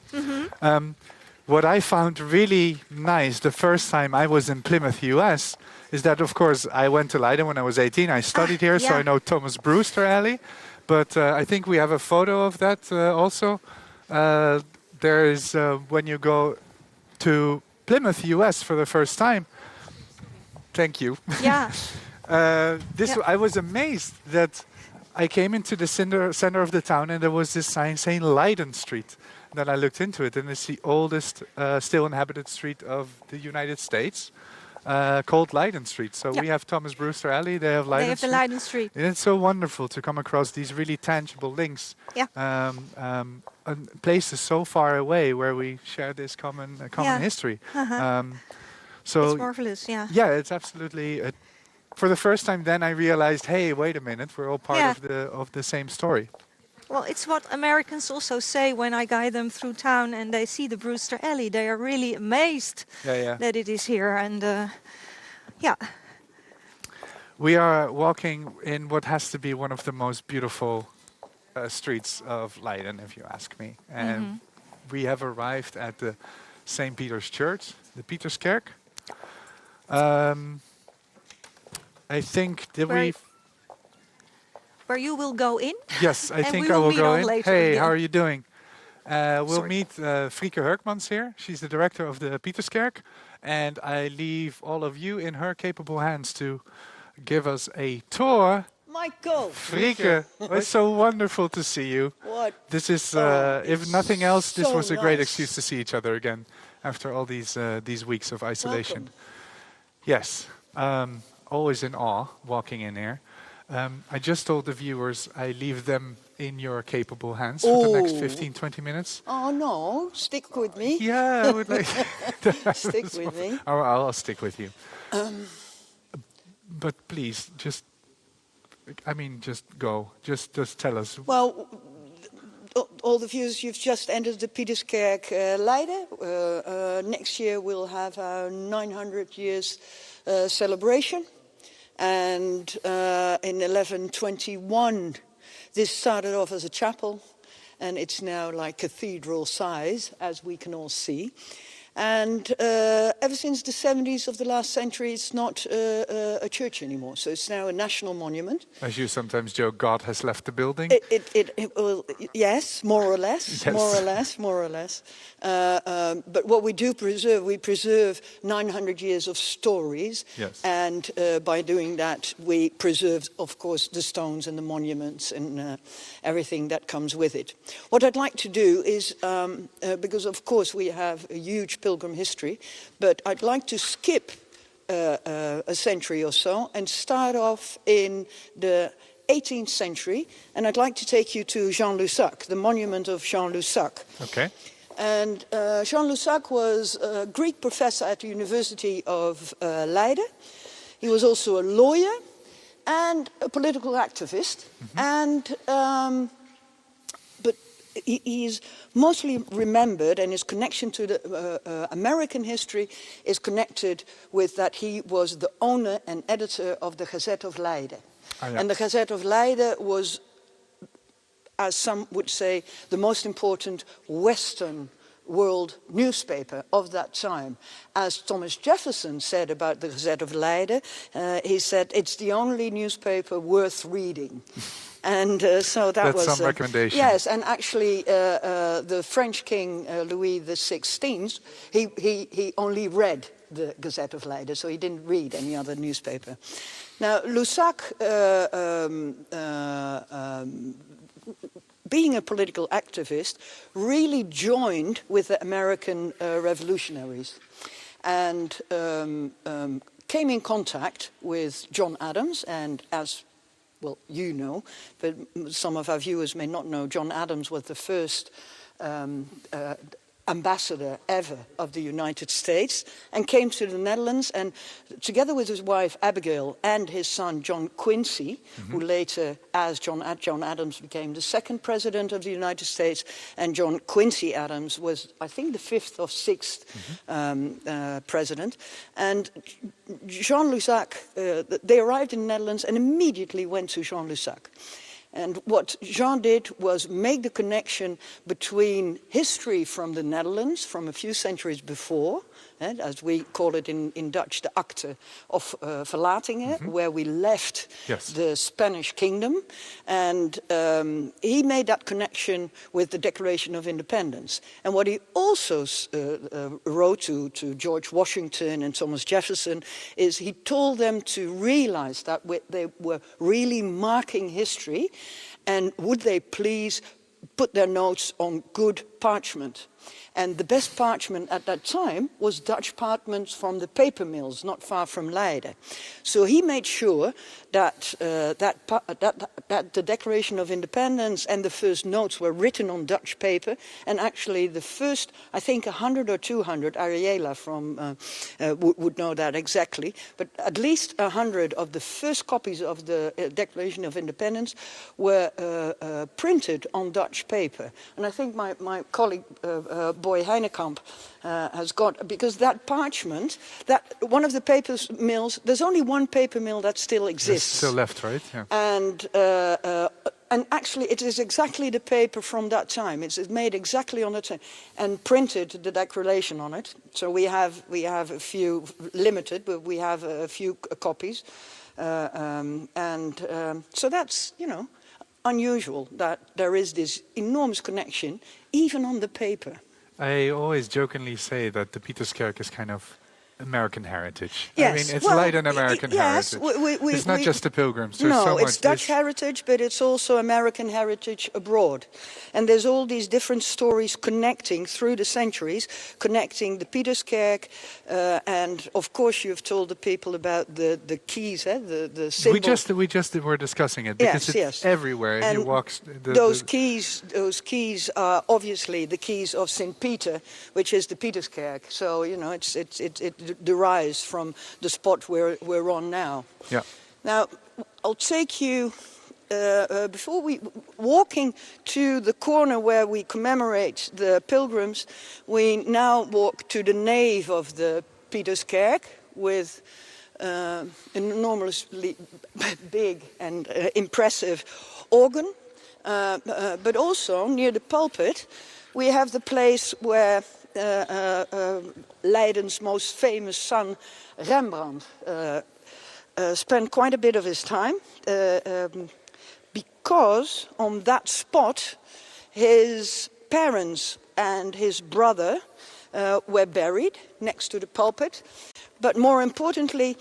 What I found really nice the first time I was in Plymouth, US, is that, of course, I went to Leiden when I was 18. I studied here, so I know Thomas Brewster Alley. But I think we have a photo of that also. There is, when you go to Plymouth, US for the first time, thank you. Yeah. I was amazed that I came into the center of the town and there was this sign saying Leiden Street. And then I looked into it and it's the oldest still inhabited street of the United States, called Leiden Street. So we have Thomas Brewster Alley, they have Leiden Street. They have the Leiden Street. And it's so wonderful to come across these really tangible links. Yeah. Places so far away where we share this common history. So it's marvelous, yeah. Yeah, it's absolutely. For the first time, then I realized, hey, wait a minute, we're all part of the same story. Well, it's what Americans also say when I guide them through town and they see the Brewster Alley. They are really amazed that it is here, and We are walking in what has to be one of the most beautiful streets of Leiden, if you ask me. And we have arrived at the St. Peter's Church, the Pieterskerk. I think, where you will go in? Yes, I think I will go in. Later, hey, how are you doing? We'll meet Frieke Herkmans here. She's the director of the Pieterskerk. And I leave all of you in her capable hands to give us a tour. Michael! Frieke, it's so wonderful to see you. What? This is, if nothing else, this was a great excuse to see each other again after all these weeks of isolation. Welcome. Yes, always in awe walking in here. I just told the viewers I leave them in your capable hands for the next 15, 20 minutes. Oh no, stick with me. Yeah, I would like stick with me. I'll stick with you. But please, just go. Just tell us. Well, all the viewers, you've just entered the Pieterskerk Leiden. Next year we'll have our 900 years celebration. And in 1121, this started off as a chapel, and it's now like cathedral size, as we can all see. And ever since the 70s of the last century, it's not a church anymore. So it's now a national monument. As you sometimes joke, God has left the building. Well, yes, more or less, yes. more or less. But what we do preserve, we preserve 900 years of stories. Yes. And by doing that, we preserve, of course, the stones and the monuments and everything that comes with it. What I'd like to do is, because of course we have a huge pilgrim history, but I'd like to skip a century or so and start off in the 18th century, and I'd like to take you to Jean Lussac, the monument of Jean Lussac. Okay. And Jean Lussac was a Greek professor at the University of Leiden. He was also a lawyer and a political activist, and but he is mostly remembered, and his connection to the American history is connected with that he was the owner and editor of the Gazette of Leiden. And the Gazette of Leiden was, as some would say, the most important Western world newspaper of that time. As Thomas Jefferson said about the Gazette of Leiden, he said, it's the only newspaper worth reading. And so that's some recommendation. Yes, and actually the French King Louis XVI, he only read the Gazette of Leiden, so he didn't read any other newspaper. Now, Lussac, being a political activist, really joined with the American revolutionaries and came in contact with John Adams, and as well, you know, but some of our viewers may not know, John Adams was the first ambassador ever of the United States and came to the Netherlands, and together with his wife Abigail and his son John Quincy, who later, as John Adams, became the second president of the United States, and John Quincy Adams was, I think, the fifth or sixth president. And Jean Lussac, they arrived in the Netherlands and immediately went to Jean Lussac. And what Jean did was make the connection between history from the Netherlands from a few centuries before, as we call it in Dutch, the Akte of Verlatingen, where we left the Spanish kingdom. And he made that connection with the Declaration of Independence. And what he also wrote to George Washington and Thomas Jefferson is he told them to realize that they were really marking history, and would they please put their notes on good parchment. And the best parchment at that time was Dutch parchments from the paper mills not far from Leiden. So he made sure that that the Declaration of Independence and the first notes were written on Dutch paper. And actually the first, I think 100 or 200, Ariela from would know that exactly, but at least 100 of the first copies of the Declaration of Independence were printed on Dutch paper. And I think my colleague Boy Heinekamp has got, because that parchment, that one of the paper mills, there's only one paper mill that still exists. It's still left, right? Yeah. And actually it is exactly the paper from that time. It's made exactly on the time and printed the declaration on it. So we have a few limited, but we have a few copies. So that's, you know, unusual that there is this enormous connection even on the paper. I always jokingly say that the Pieterskerk is kind of American heritage. Yes. I mean, it's well, Leiden American yes, heritage. It's not just the Pilgrims. There's no, so much. it's Dutch heritage, but it's also American heritage abroad. And there's all these different stories connecting through the centuries, connecting the Pieterskerk, and of course you've told the people about the keys, the symbol. We just were discussing it because it's everywhere. And you walk. Those keys are obviously the keys of St. Peter, which is the Pieterskerk. So you know, it derives from the spot we're on now. Yeah. Now, I'll take you, before we, walking to the corner where we commemorate the pilgrims, we now walk to the nave of the Pieterskerk with an enormously big and impressive organ, but also near the pulpit we have the place where Leiden's most famous son, Rembrandt, spent quite a bit of his time, because on that spot his parents and his brother were buried next to the pulpit. But more importantly,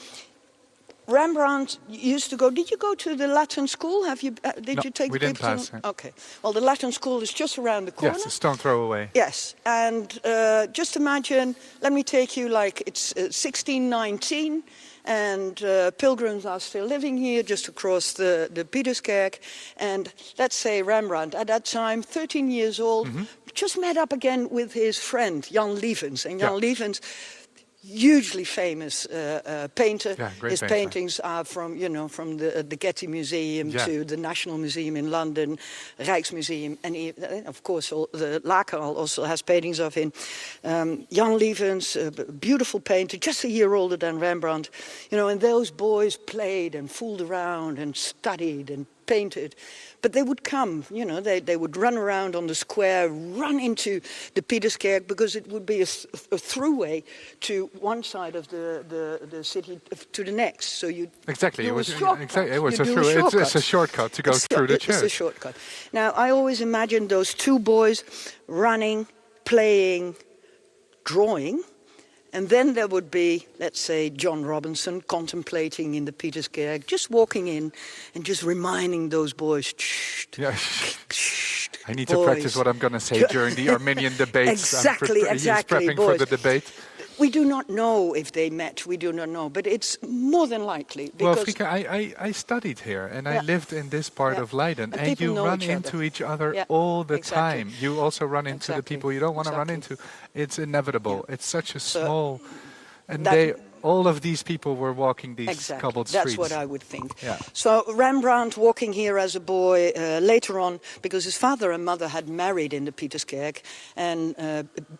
Rembrandt used to go. Did you go to the Latin school? Did you take we the didn't people pass. Okay. Well, the Latin school is just around the corner. Yes, a stone throw away. Yes, and just imagine. Let me take you like it's 1619, and pilgrims are still living here, just across the Pieterskerk. And let's say Rembrandt, at that time, 13 years old, just met up again with his friend Jan Lievens, and Jan Lievens. Hugely famous painter. Yeah, great His painter. paintings are from the Getty Museum to the National Museum in London, Rijksmuseum, and of course the Lakenhal also has paintings of him. Jan Lievens, a beautiful painter, just a year older than Rembrandt. And those boys played and fooled around and studied and painted. But they would come, they would run around on the square, run into the Pieterskerk, because it would be a throughway to one side of the city to the next. So you exactly. do It was a shortcut. exactly. It was You a do through. shortcut. It's a shortcut to go through the church. It's a shortcut. Now I always imagine those two boys running, playing, drawing. And then there would be, let's say, John Robinson contemplating in the Pieterskerk, just walking in and just reminding those boys, I need to practice what I'm going to say during the Armenian debates. Exactly. He's prepping for the debate. We do not know if they met, we do not know, but it's more than likely. Well, Frieke, I studied here and I lived in this part of Leiden, and you run into each other all the time. You also run into the people you don't want to run into. It's inevitable. It's such a small... And all of these people were walking these cobbled streets. That's what I would think. Yeah. So Rembrandt walking here as a boy, later on, because his father and mother had married in the Pieterskerk, and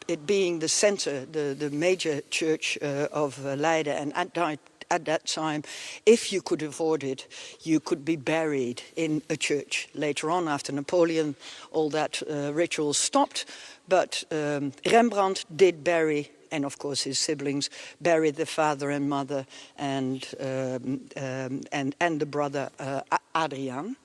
it being the center, the major church of Leiden, and at that time, if you could afford it, you could be buried in a church. Later on, after Napoleon, all that ritual stopped, but Rembrandt did bury, and of course his siblings buried the father and mother and the brother Adriaan.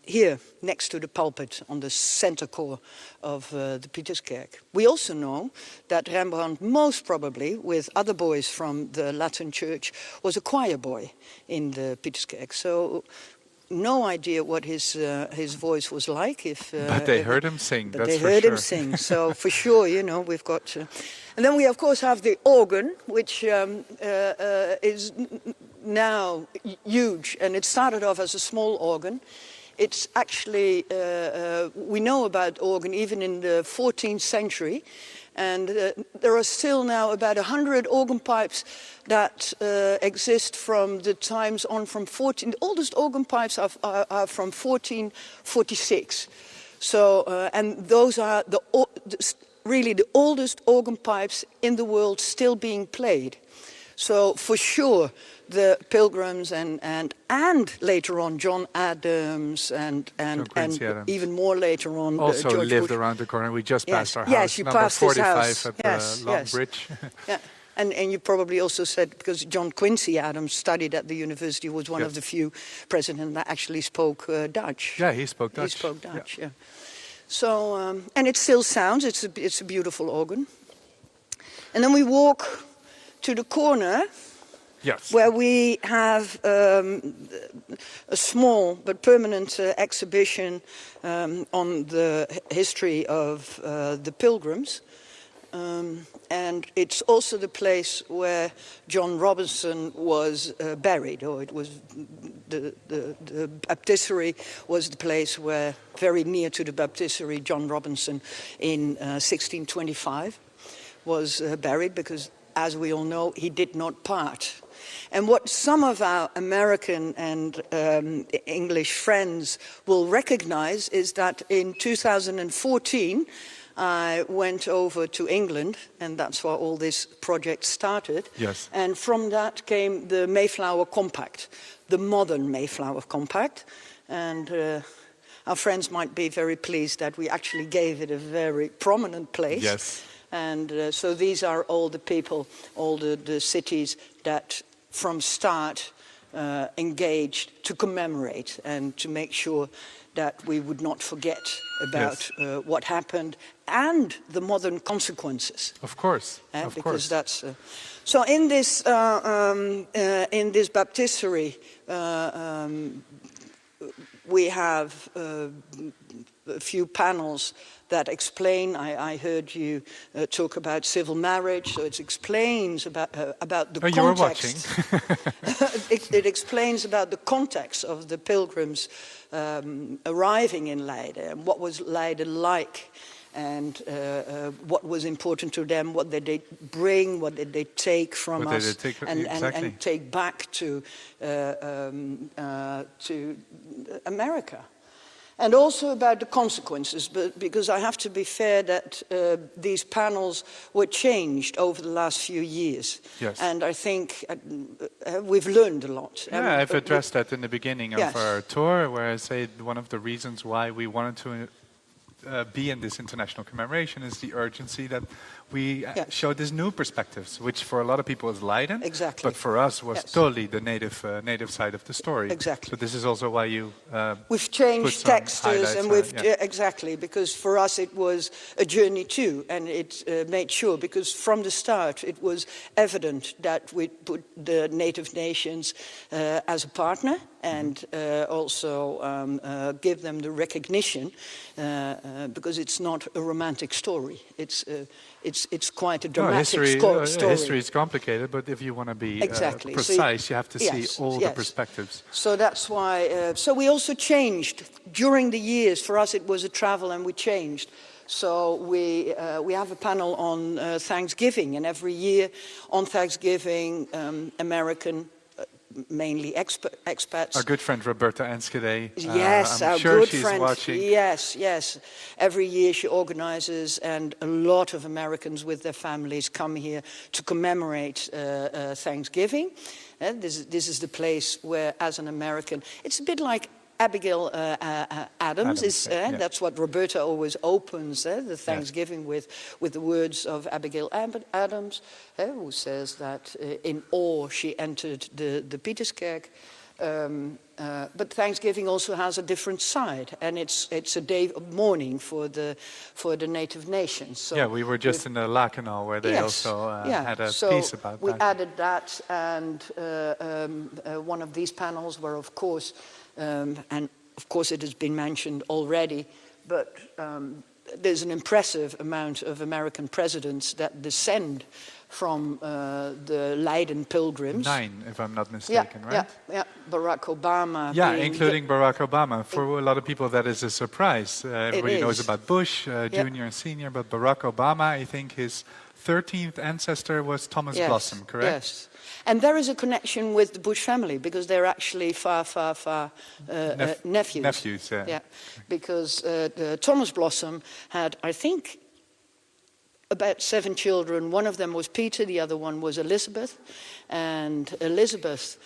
Here, next to the pulpit, on the center core of the Pieterskerk. We also know that Rembrandt, most probably, with other boys from the Latin Church, was a choir boy in the Pieterskerk. So, no idea what his voice was like. But they heard him sing. But they heard him sing. So for sure, we've got. And then we of course have the organ, which is now huge, and it started off as a small organ. It's actually we know about organ even in the 14th century. And there are still now about 100 organ pipes that exist from the times on from 14. The oldest organ pipes are from 1446. So, and those are really the oldest organ pipes in the world still being played. So for sure, the Pilgrims and later on John Adams and Adams. even more later on also George lived Bush. around the corner. We just passed our house. Yes, you number passed 45 his house. at the Long Bridge. Yeah. And you probably also said, because John Quincy Adams studied at the university, was one of the few presidents that actually spoke Dutch. Yeah, he spoke Dutch. He spoke Dutch, yeah. So, and it still sounds, it's a beautiful organ. And then we walk to the corner, yes, where we have a small but permanent exhibition on the history of the Pilgrims. And it's also the place where John Robinson was buried, or it was the baptistery was the place where, very near to the baptistery, John Robinson in 1625 was buried, because, as we all know, he did not part. And what some of our American and English friends will recognize is that in 2014, I went over to England, and that's where all this project started. Yes. And from that came the Mayflower Compact, the modern Mayflower Compact. And our friends might be very pleased that we actually gave it a very prominent place. Yes. And so these are all the people, all the cities that from start engaged to commemorate and to make sure that we would not forget about what happened and the modern consequences. Of course, because that's so. In this baptistery, we have a few panels that explain. I heard you talk about civil marriage, so it explains about the context. You were watching. It explains about the context of the pilgrims arriving in Leiden, and what was Leiden like, and what was important to them, what did they bring, what did they take from us, and take back to America. And also about the consequences, because I have to be fair that these panels were changed over the last few years. Yes. And I think we've learned a lot. Yeah, I've addressed that in the beginning of our tour, where I say one of the reasons why we wanted to be in this international commemoration is the urgency that we show these new perspectives, which for a lot of people is Leiden, but for us was totally the native side of the story. Exactly. So this is also why you we've changed textures, and we've exactly, because for us it was a journey too, and it made sure, because from the start it was evident that we put the native nations as a partner, and also give them the recognition, because it's not a romantic story. It's quite a dramatic story. History is complicated, but if you want to be precise, so you have to see all the perspectives. So that's why. So we also changed during the years. For us, it was a travel, and we changed. So we have a panel on Thanksgiving, and every year on Thanksgiving, American. Mainly expats. Our good friend Roberta Enschede. Yes, I'm our sure good she's friend. Watching. Yes. Every year she organizes, and a lot of Americans with their families come here to commemorate Thanksgiving. This is the place where, as an American, it's a bit like Abigail Adams. That's what Roberta always opens the Thanksgiving with the words of Abigail Adams, who says that in awe she entered the Pieterskerk. But Thanksgiving also has a different side, and it's a day of mourning for the native nations. So we were just in the Lakenhal, where they also had a piece about that. We added that, and one of these panels were, of course, and of course it has been mentioned already, but there's an impressive amount of American presidents that descend from the Leiden Pilgrims. 9, if I'm not mistaken, right? Yeah. Barack Obama. Yeah, including Barack Obama. For a lot of people, that is a surprise. Everybody knows about Bush, Junior and Senior, but Barack Obama, I think his 13th ancestor was Thomas Blossom, correct? Yes. And there is a connection with the Bush family, because they're actually far nephews. Nephews, yeah. Because Thomas Blossom had, I think, about 7 children. One of them was Peter, the other one was Elizabeth. And Elizabeth,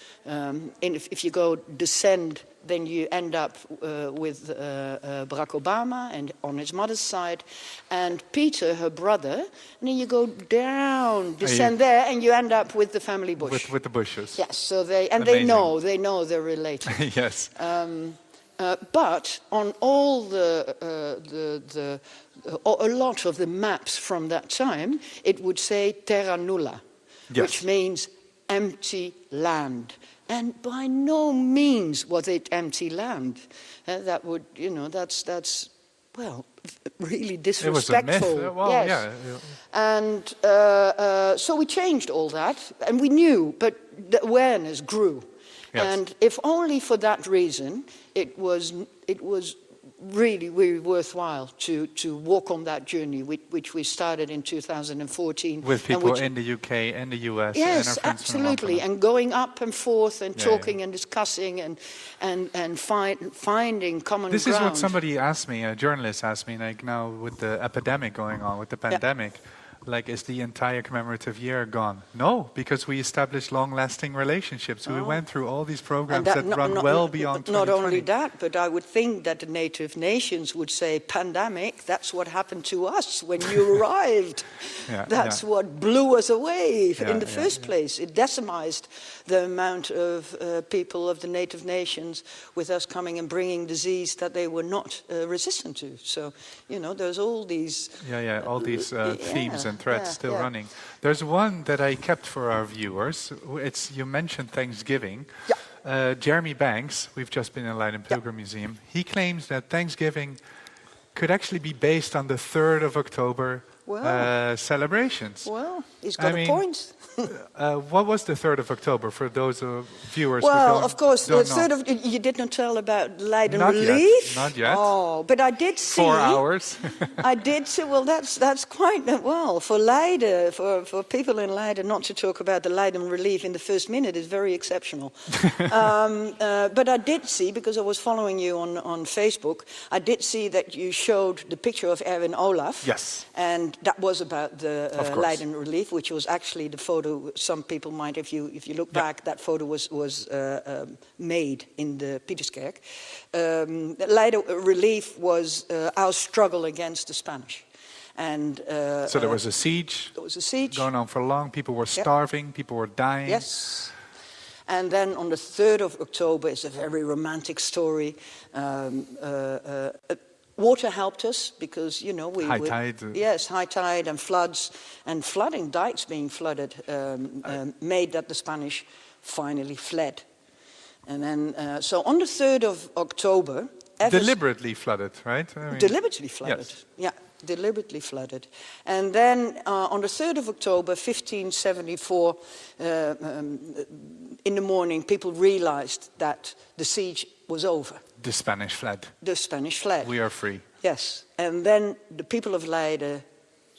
if you go descend, then you end up with Barack Obama and on his mother's side, and Peter, her brother, and then you go down, descend there, and you end up with the family Bush. With the Bushes. Yes, so they know they're related. Yes. But on all a lot of the maps from that time, it would say terra nulla, which means empty land. And by no means was it empty land. That would, that's well, really disrespectful. It was a myth. Well, yes. Yeah. And so we changed all that, and we knew, but the awareness grew. Yes. And if only for that reason, it was really, really worthwhile to walk on that journey, which we started in 2014. With people in the UK and the US. Yes, and our friends absolutely. From and going up and forth and talking and discussing and finding common ground. This is what somebody asked me, a journalist asked me, like now with the epidemic going on, with the pandemic, like, is the entire commemorative year gone? No, because we established long-lasting relationships. We went through all these programs that run well beyond 2020. Not only that, but I would think that the native nations would say, pandemic, that's what happened to us when you arrived. That's what blew us away in the first place. It decimized the amount of people of the native nations with us coming and bringing disease that they were not resistant to. So, there's all these... all these themes and threads still running. There's one that I kept for our viewers. You mentioned Thanksgiving. Jeremy Banks, we've just been in Leiden Pilgrim Museum. He claims that Thanksgiving could actually be based on the 3rd of October celebrations. Well, he's got a point. What was the 3rd of October for those viewers well, who don't of course, the know? 3rd of... You did not tell about Leiden Not Relief? Yet. Not yet. Oh, but I did see... 4 hours. I did see... Well, that's quite... Well, for Leiden, for people in Leiden, not to talk about the Leiden Relief in the first minute is very exceptional. But I did see, because I was following you on Facebook, I did see that you showed the picture of Erwin Olaf. Yes. And that was about the Leiden Relief, which was actually the photo. Some people might, if you look back, that photo was made in the Pieterskerk. Leiden Relief was our struggle against the Spanish. And so there was a siege. There was a siege going on for long. People were starving. People were dying. Yes. And then on the 3rd of October is a very romantic story. Water helped us because, high tide. Yes, high tide and floods and flooding, dikes being flooded, made that the Spanish finally fled. And then, so on the 3rd of October... Deliberately flooded, right? Deliberately flooded, yes. Yeah, deliberately flooded. And then on the 3rd of October, 1574, in the morning, people realized that the siege was over. The Spanish fled. The Spanish fled. We are free. Yes. And then the people of Leiden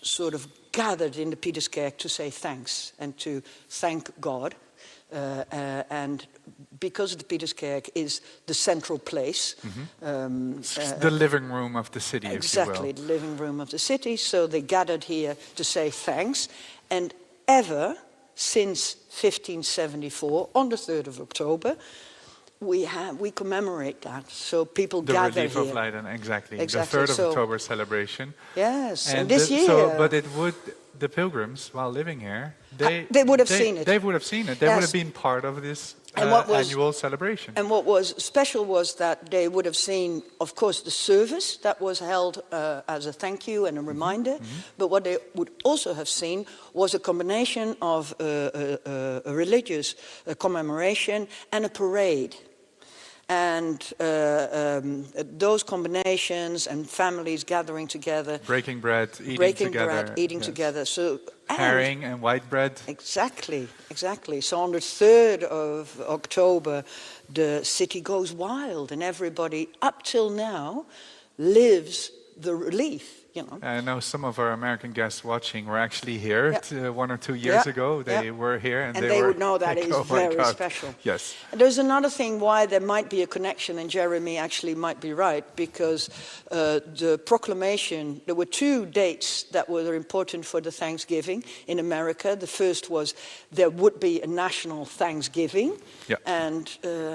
sort of gathered in the Pieterskerk to say thanks and to thank God. And because the Pieterskerk is the central place. The living room of the city, exactly, if you will. The living room of the city. So they gathered here to say thanks. And ever since 1574, on the 3rd of October, we commemorate that, so people gather here. The Relief of Leiden, exactly. The 3rd of October celebration. Yes, and this year... But the pilgrims, while living here, they would have seen it. They would have seen it. They would have been part of this annual celebration. And what was special was that they would have seen, of course, the service that was held as a thank you and a reminder. But what they would also have seen was a combination of a religious commemoration and a parade. And those combinations and families gathering together, breaking bread, eating together. So herring and white bread. Exactly. So on the 3rd of October, the city goes wild, and everybody up till now lives the relief. I know some of our American guests watching were actually here 1 or 2 years ago. They were here, and they would know that like, is very special. Yes. And there's another thing why there might be a connection, and Jeremy actually might be right, because the proclamation, there were 2 dates that were important for the Thanksgiving in America. The first was there would be a national Thanksgiving, and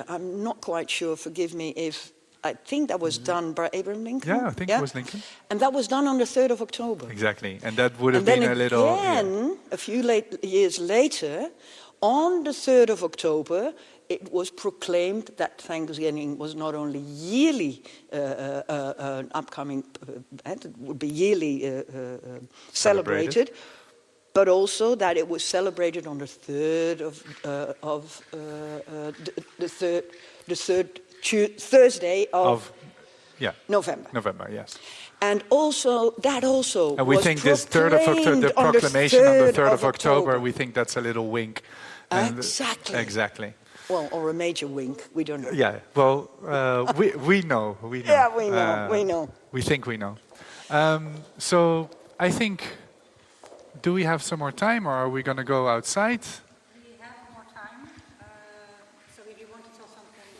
I'm not quite sure, forgive me if I think that was done by Abraham Lincoln. Yeah, I think it was Lincoln. And that was done on the 3rd of October. Exactly, and that would have been a little... And then again, a few years later, On the 3rd of October, it was proclaimed that Thanksgiving was not only yearly an upcoming, it would be yearly celebrated, but also that it was celebrated on the 3rd of Thursday of November. November, yes. And also, and we was think this 3rd of October, the proclamation on the 3rd of October, we think that's a little wink. Exactly. Exactly. Well, or a major wink, we don't know. Yeah, well, we know. Yeah, we know. We think we know. So I think, do we have some more time, or are we going to go outside? We have more time, so if you want to tell something.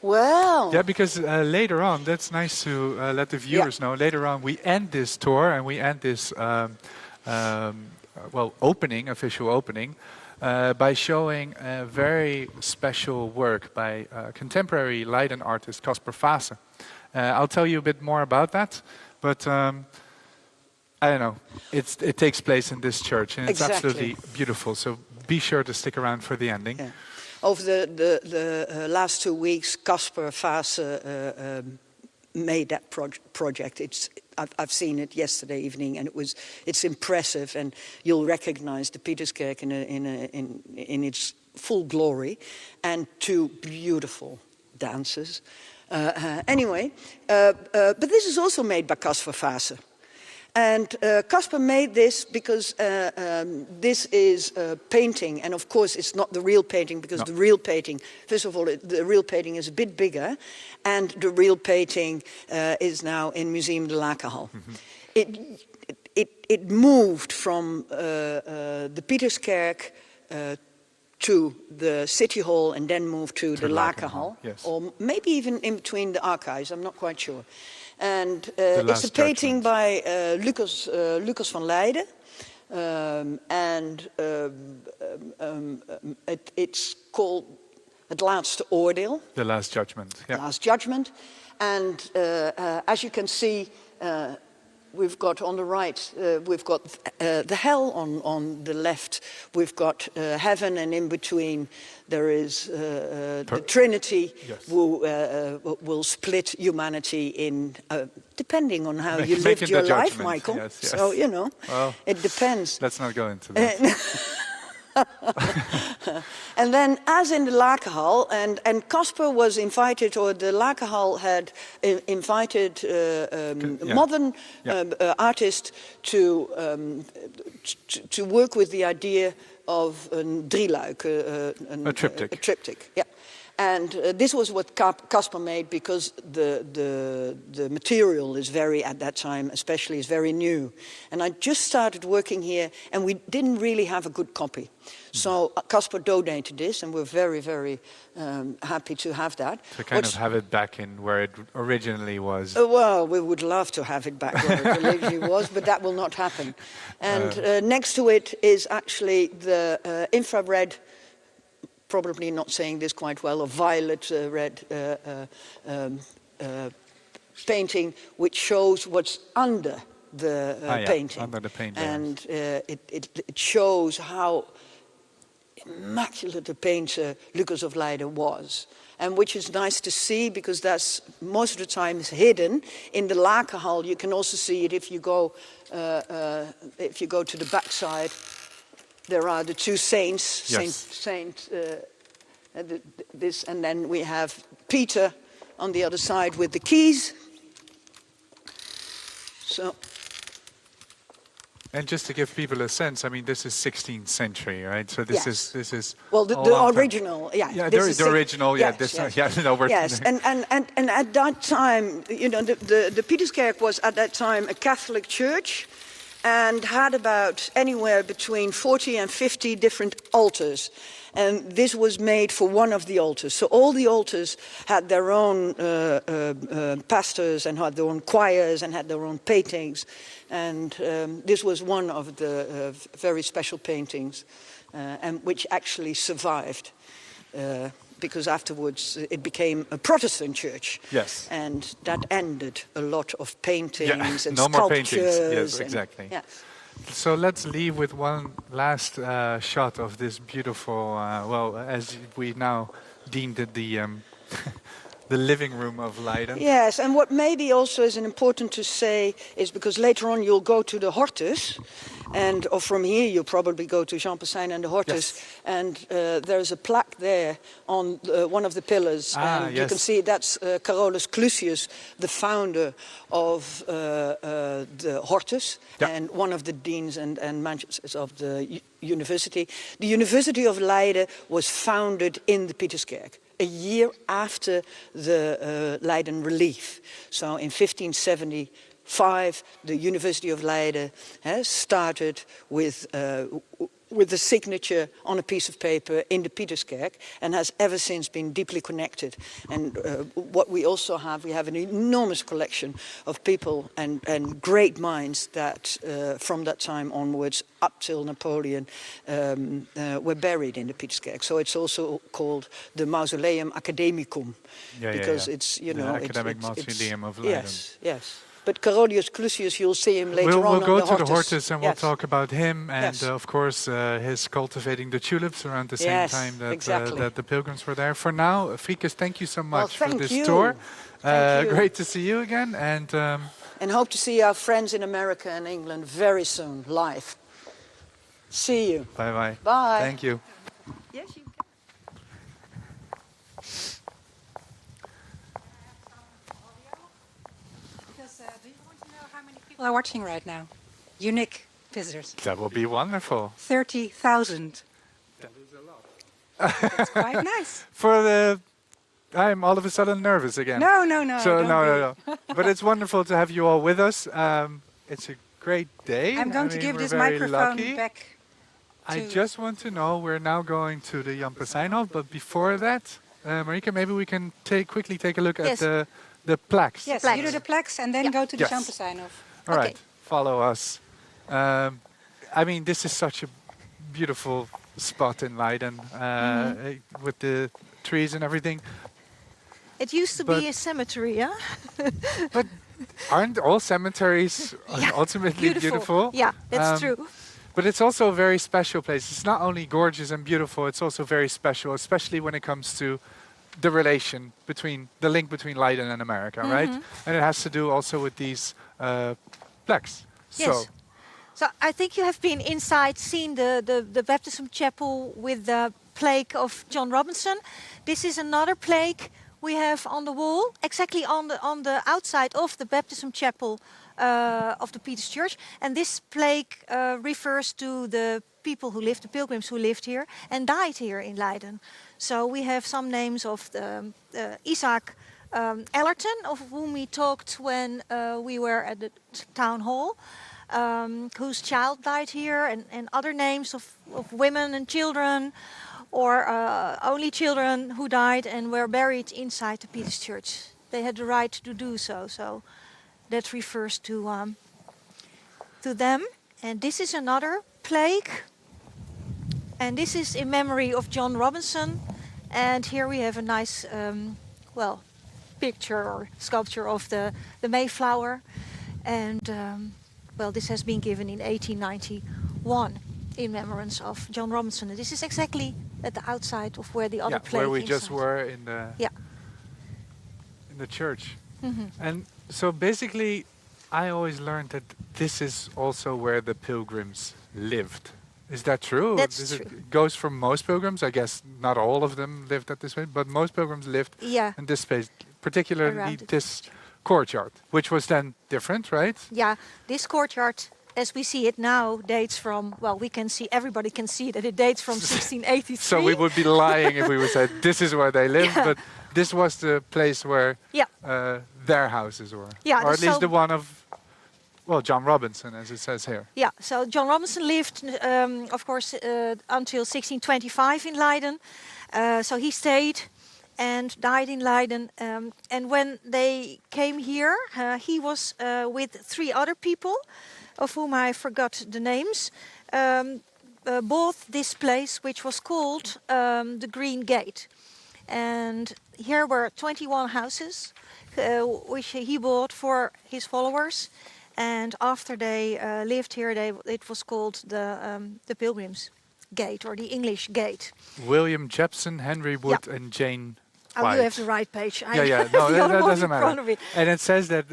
Well. Yeah, because later on, that's nice to let the viewers know. Later on, we end this tour and we end this official opening, by showing a very special work by contemporary Leiden artist Caspar Vase. I'll tell you a bit more about that, but I don't know. It takes place in this church, and it's absolutely beautiful. So be sure to stick around for the ending. Yeah. Over the last 2 weeks, Caspar Vase made that project. I've seen it yesterday evening, and it's impressive, and you'll recognize the Pieterskerk in its full glory, and 2 beautiful dances. Anyway, but this is also made by Caspar Vase. And Caspar made this because this is a painting, and of course it's not the real painting, because the real painting, first of all, the real painting is a bit bigger, and the real painting is now in Museum de Lakenhal. Mm-hmm. It moved from the Pieterskerk to the City Hall, and then moved to the Lakenhal, yes. Or maybe even in between the archives, I'm not quite sure. And it's a painting by Lucas van Leiden, and it's called Het Laatste Oordeel. The Last Judgment. Yeah. Last Judgment. And as you can see, we've got on the right, we've got the hell on the left. We've got heaven, and in between there is the Trinity, yes. Who will split humanity in, depending on how you lived your life, Michael. Yes, yes. So, you know, well, it depends. Let's not go into that. And then, as in the Lakenhal, and Caspar was invited, or the Lakenhal had invited modern artists to work with the idea of a drieluik, a triptych. A triptych, yeah. And this was what Caspar made, because the material is very, at that time especially, is very new. And I just started working here, and we didn't really have a good copy. So Caspar donated this, and we're very, very happy to have that. To kind of have it back in where it originally was. Well, we would love to have it back where it originally was, but that will not happen. And next to it is actually the infrared, probably not saying this quite well, a violet red painting, which shows what's under the painting. Under the painting. And it shows how immaculate a painter Lucas of Leiden was. And which is nice to see, because that's most of the time is hidden. In the Lakenhal, you can also see it if you go to the backside. There are the 2 saints, yes. This, and then we have Peter on the other side with the keys. So. And just to give people a sense, I mean, this is 16th century, right? So this is well, the original, yeah, the original, yeah. Yes, and at that time, you know, the Pieterskerk was at that time a Catholic church, and had about anywhere between 40 and 50 different altars. And this was made for one of the altars. So all the altars had their own pastors, and had their own choirs, and had their own paintings. And this was one of the very special paintings, and which actually survived. Because afterwards it became a Protestant church. Yes. And that ended a lot of paintings and no sculptures. More paintings. Yes, and, exactly. Yeah. So let's leave with one last shot of this beautiful, well, as we now deemed it, the the living room of Leiden. Yes, and what maybe also is important to say is because later on you'll go to the Hortus, or from here you'll probably go to Jean Pesijn and the Hortus, and there's a plaque there on one of the pillars, and you can see that's Carolus Clusius, the founder of the Hortus, and one of the deans and managers of the university. The University of Leiden was founded in the Pieterskerk, a year after the Leiden relief. So in 1575, the University of Leiden started with the signature on a piece of paper in the Pieterskerk, and has ever since been deeply connected. And what we also have, we have an enormous collection of people and great minds that from that time onwards up till Napoleon were buried in the Pieterskerk. So it's also called the Mausoleum Academicum, because it's, you know, the academic mausoleum of Leiden. Yes, yes. But Carolus Clusius, you'll see him later on. We'll go to the the Hortus and we'll talk about him, and of course his cultivating the tulips around the same time that, that the Pilgrims were there. For now, Friekes, thank you so much for this tour. Great to see you again, and hope to see our friends in America and England very soon, live. See you. Bye bye. Bye. Thank you. Yes, you can. Do you want to know how many people are watching right now? Unique visitors. That will be wonderful. 30,000. That is a lot. That's quite nice. For the, I'm all of a sudden nervous again. No. So no. But it's wonderful to have you all with us. It's a great day. I'm going to give this microphone back. I just want to know, we're now going to the Jan Pesijnhof, but before that, Marika, maybe we can quickly take a look at the plaques. Yes, you do the plaques and then go to the Jan Pesijnhof. All right, follow us. I mean, this is such a beautiful spot in Leiden with the trees and everything. It used to be a cemetery, yeah? But aren't all cemeteries ultimately beautiful? Yeah, that's true. But it's also a very special place. It's not only gorgeous and beautiful, it's also very special, especially when it comes to the relation between, the link between Leiden and America, right? And it has to do also with these plaques. Yes. So I think you have been inside, seen the baptism chapel with the plaque of John Robinson. This is another plaque we have on the wall, exactly on the outside of the baptism chapel of the Peters Church. And this plaque refers to the people who lived, the pilgrims who lived here and died here in Leiden. So we have some names of Isaac Ellerton, of whom we talked when we were at the town hall, whose child died here, and other names of women and children, or only children who died and were buried inside the Peters Church. They had the right to do so, so that refers to them. And this is another plaque, and this is in memory of John Robinson. And here we have a nice, picture or sculpture of the Mayflower. And this has been given in 1891 in remembrance of John Robinson. And this is exactly at the outside of where the other plaque where we inside. just were in the church. And so basically, I always learned that this is also where the pilgrims lived. Is that true? That's true. It goes for most pilgrims. I guess not all of them lived at this way, but most pilgrims lived in this space, particularly this courtyard, which was then different, right? Yeah, this courtyard, as we see it now, dates from, we can see, everybody can see that it dates from 1683. So we would be lying if we would say this is where they lived, but this was the place where their houses were. Yeah, or at least the one of, John Robinson, as it says here. Yeah, so John Robinson lived, of course, until 1625 in Leiden. So he stayed and died in Leiden. And when they came here, he was with 3 other people, of whom I forgot the names, bought this place, which was called the Green Gate. And here were 21 houses, which he bought for his followers. And after they lived here, it was called the Pilgrims Gate, or the English Gate. William Jepson, Henry Wood, and Jane Oh, White. you have the right page. Yeah. No, the other that one doesn't in front of matter. me. And it says that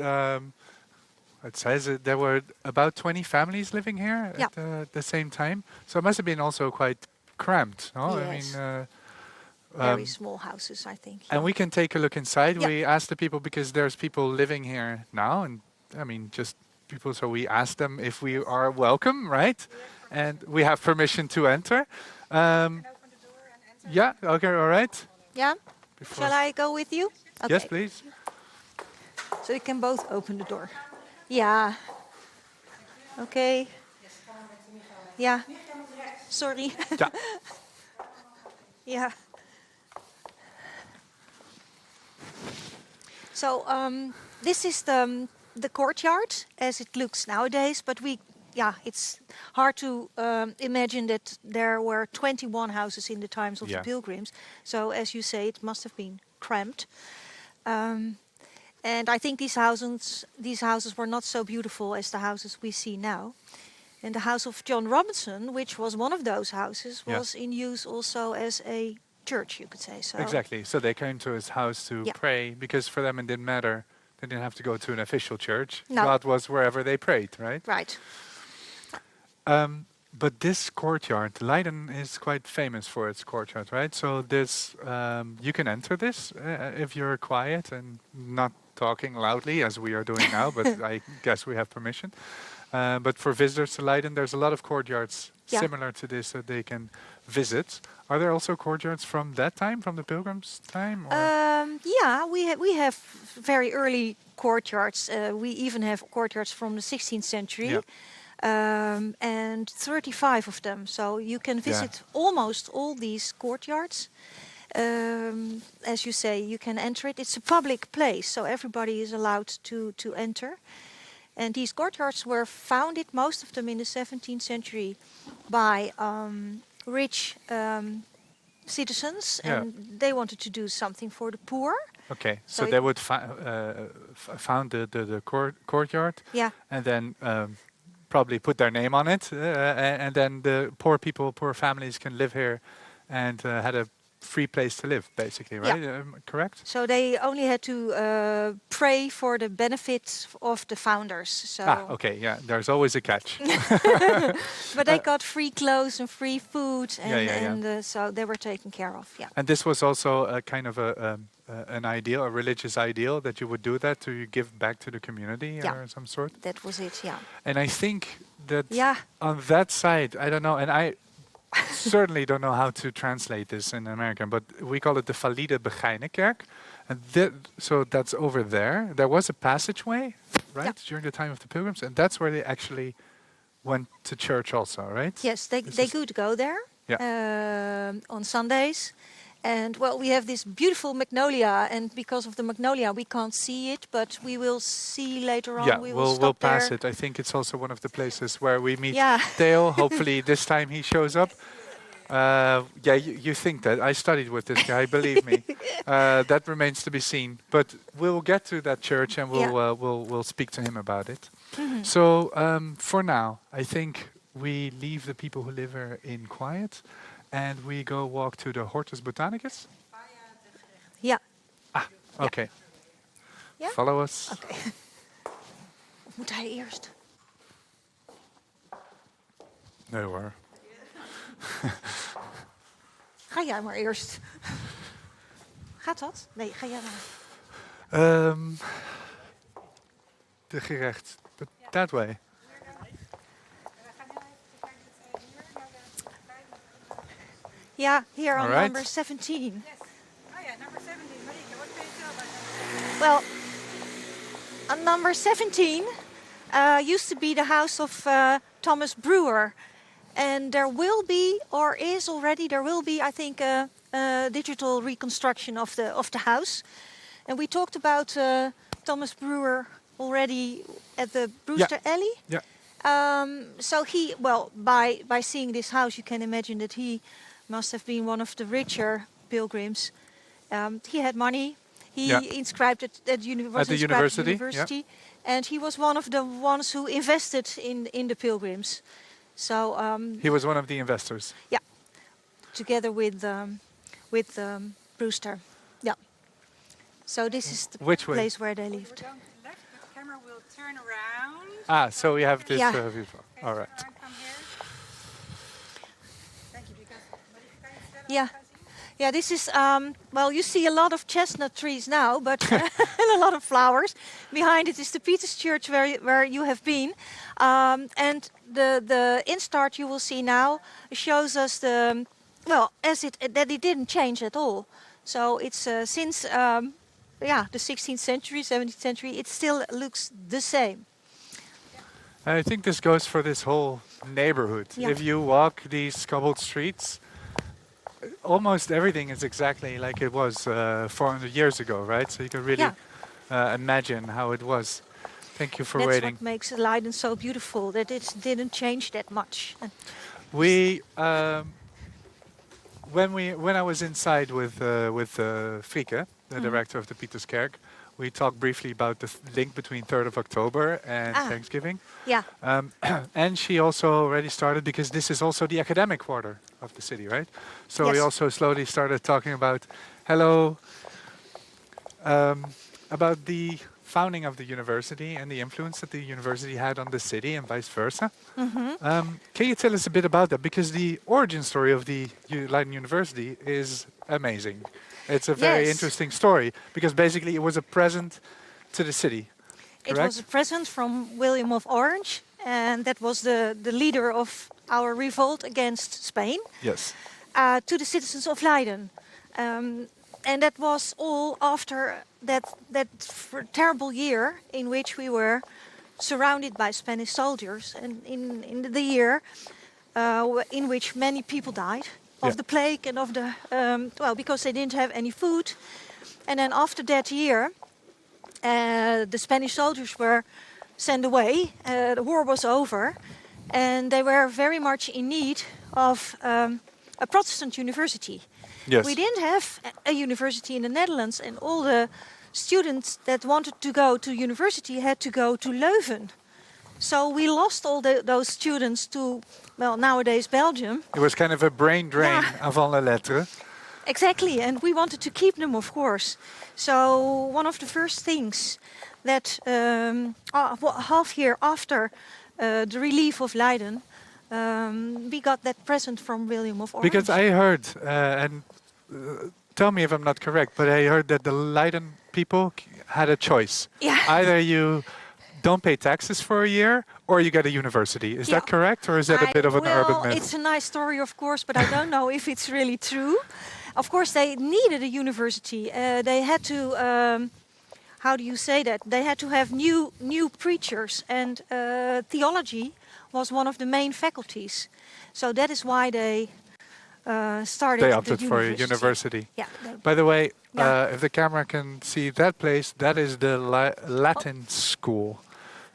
there were about 20 families living here at the same time. So it must have been also quite cramped. No? Yes. I mean, very small houses, I think. and we can take a look inside. Yeah. We asked the people because there's people living here now, and I mean just people. So we asked them if we are welcome, right? And we have permission to enter. Yeah. Okay. All right. Yeah. Before. Shall I go with you? Okay. Yes, please. So you can both open the door. Yeah. Okay. Yeah. Sorry. Ja. Yeah. So this is the courtyard as it looks nowadays, but it's hard to imagine that there were 21 houses in the times of the Pilgrims. So as you say, it must have been cramped. And I think these houses were not so beautiful as the houses we see now. And the house of John Robinson, which was one of those houses, was in use also as a church, you could say. So Exactly. So they came to his house to pray, because for them it didn't matter. They didn't have to go to an official church. No. God was wherever they prayed, right? Right. But this courtyard, Leiden is quite famous for its courtyard, right? So this, you can enter this if you're quiet and not talking loudly as we are doing now, but I guess we have permission. But for visitors to Leiden, there's a lot of courtyards similar to this that they can visit. Are there also courtyards from that time, from the Pilgrims' time? Or? Yeah, we have very early courtyards. We even have courtyards from the 16th century. Yeah. And 35 of them. So you can visit almost all these courtyards. As you say, you can enter it. It's a public place, so everybody is allowed to enter. And these courtyards were founded, most of them in the 17th century, by rich citizens, and they wanted to do something for the poor. Okay, so they would found the courtyard, and then probably put their name on it, and then the poor families can live here, and had a free place to live, basically, right? Correct? So they only had to pray for the benefits of the founders. So okay, yeah, there's always a catch. But they got free clothes and free food, and so they were taken care of. Yeah. And this was also a kind of an ideal, a religious ideal, that you would do that to give back to the community or some sort. That was it. Yeah. And I think that on that side, I don't know, and I certainly don't know how to translate this in American, but we call it the Faliede Bagijnenkerk. And so that's over there. There was a passageway, right, during the time of the Pilgrims, and that's where they actually went to church also, right? Yes, they could go there on Sundays. And well, we have this beautiful magnolia, and because of the magnolia, we can't see it, but we will see later on. Yeah, we'll pass it. I think it's also one of the places where we meet Theo. Hopefully this time he shows up. You think that. I studied with this guy, believe me. That remains to be seen. But we'll get to that church, and we'll speak to him about it. Mm-hmm. So for now, I think we leave the people who live here in quiet. And we go walk to the Hortus Botanicus? Yeah. Okay. Yeah? Follow us. Okay. Of moet hij eerst? Nee hoor. Ga jij maar eerst. Gaat dat? Nee, ga jij maar. De gerecht. But that way. Yeah, here on number 17. Yes. Oh yeah, number 17. Marike, what can you tell about that? Well, on number 17 used to be the house of Thomas Brewer. And there will be, or is already, there will be, I think, a digital reconstruction of the house. And we talked about Thomas Brewer already at the Brewster alley. Yeah. So he, well, by seeing this house, you can imagine that he must have been one of the richer pilgrims. He had money. He inscribed it at At the university, and he was one of the ones who invested in the Pilgrims. So he was one of the investors. Yeah, together with Brewster. Yeah. So this is the place where they lived. We're going to the left. The camera will turn around. Ah, so we have this view. Okay, All right. so come here. Thank you, because Yeah. Yeah, this is, well, you see a lot of chestnut trees now, but and a lot of flowers. Behind it is the Pieterskerk where you have been. And the instart you will see now shows us the, well, that it didn't change at all. So it's since, the 16th century, 17th century, it still looks the same. I think this goes for this whole neighborhood. Yeah. If you walk these cobbled streets, almost everything is exactly like it was 400 years ago, right? So you can really imagine how it was. Thank you for That's waiting. what makes Leiden so beautiful, that it didn't change that much. We, when I was inside with Frieke, the director of the Pieterskerk, we talked briefly about the link between 3rd of October and Thanksgiving. Yeah. And she also already started, because this is also the academic quarter of the city, right? So we also slowly started talking about, about the founding of the university and the influence that the university had on the city and vice versa. Can you tell us a bit about that? Because the origin story of the Leiden University is amazing. It's a very interesting story, because basically it was a present to the city. Correct? It was a present from William of Orange, and that was the leader of our revolt against Spain. Yes. To the citizens of Leiden. And that was all after that terrible year in which we were surrounded by Spanish soldiers, and in the year in which many people died of the plague and of the, because they didn't have any food. And then after that year, the Spanish soldiers were sent away, the war was over, and they were very much in need of a Protestant university. Yes. We didn't have a university in the Netherlands, and all the students that wanted to go to university had to go to Leuven. So we lost all those students to, well, nowadays Belgium. It was kind of a brain drain avant la lettre. Exactly, and we wanted to keep them, of course. So one of the first things that half year after the relief of Leiden, we got that present from William of Orange. Because I heard, and tell me if I'm not correct, but I heard that the Leiden people had a choice. Yeah. Either you don't pay taxes for a year, or you get a university. Is that correct, or is that a bit of an urban myth? It's a nice story, of course, but I don't know if it's really true. Of course, they needed a university. They had to, how do you say that? They had to have new preachers, and theology was one of the main faculties. So that is why they started. They opted for a university. Yeah. By the way, if the camera can see that place, that is the Latin school.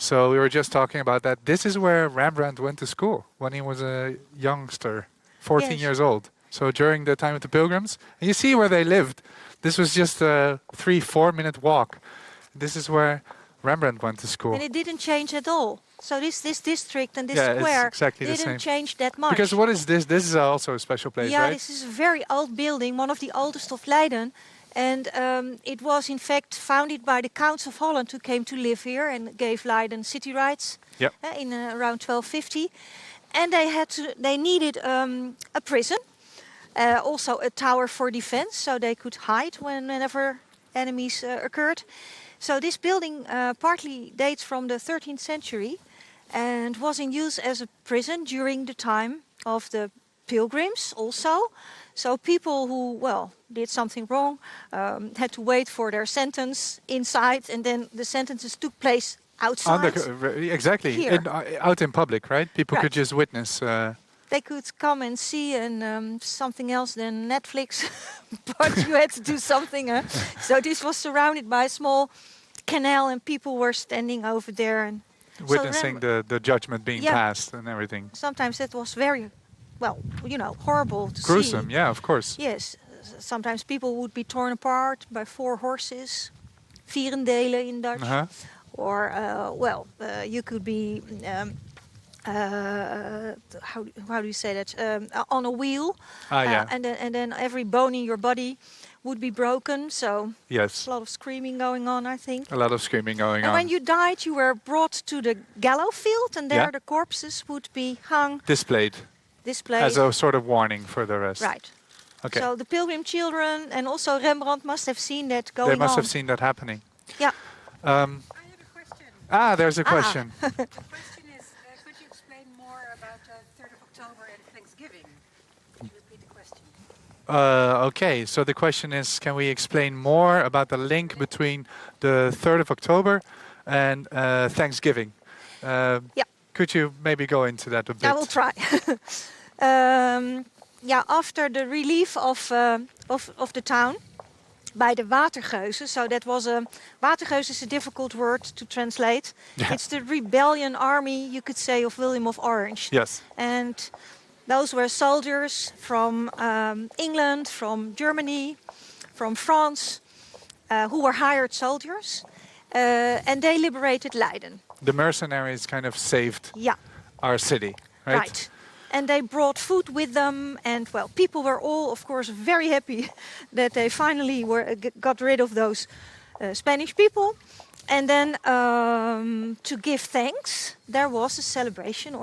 So we were just talking about that. This is where Rembrandt went to school when he was a youngster, 14 years old. So during the time of the Pilgrims, and you see where they lived. This was just a 3-4 minute walk. This is where Rembrandt went to school. And it didn't change at all. So this district and this square exactly didn't change that much. Because what is this? This is also a special place, right? Yeah, this is a very old building, one of the oldest of Leiden. And it was in fact founded by the Counts of Holland, who came to live here and gave Leiden city rights in around 1250. And they needed a prison, also a tower for defense, so they could hide whenever enemies occurred. So this building partly dates from the 13th century and was in use as a prison during the time of the Pilgrims also. So people who, well, did something wrong had to wait for their sentence inside, and then the sentences took place outside. Exactly, out in public, right? People could just witness. They could come and see, and something else than Netflix, but you had to do something. So this was surrounded by a small canal, and people were standing over there and witnessing the judgment being passed and everything. Sometimes it was very, well, horrible to see. Gruesome, yeah, of course. Yes, sometimes people would be torn apart by 4 horses, vierendelen in Dutch. Uh-huh. Or, you could be, how do you say that, on a wheel. Yeah. And then every bone in your body would be broken. So Yes. a lot of screaming going on, I think. A lot of screaming going And on. when you died, you were brought to the gallows field, and there the corpses would be hung, Displayed displayed. as a sort of warning for the rest. Right. Okay. So the Pilgrim children and also Rembrandt must have seen that going on. They must have seen that happening. Yeah. I have a question. There's a question. The question is, could you explain more about 3rd of October and Thanksgiving? Could you repeat the question? Okay, so the question is, can we explain more about the link between the 3rd of October and Thanksgiving? Could you maybe go into that a bit? I will try. After the relief of the town by the watergeuzen, so that was watergeuzen is a difficult word to translate. Yeah. It's the rebellion army, you could say, of William of Orange. Yes. And those were soldiers from England, from Germany, from France, who were hired soldiers, and they liberated Leiden. The mercenaries kind of saved our city, right? Right. And they brought food with them, and well, people were all, of course, very happy that they finally got rid of those Spanish people. And then to give thanks, there was a celebration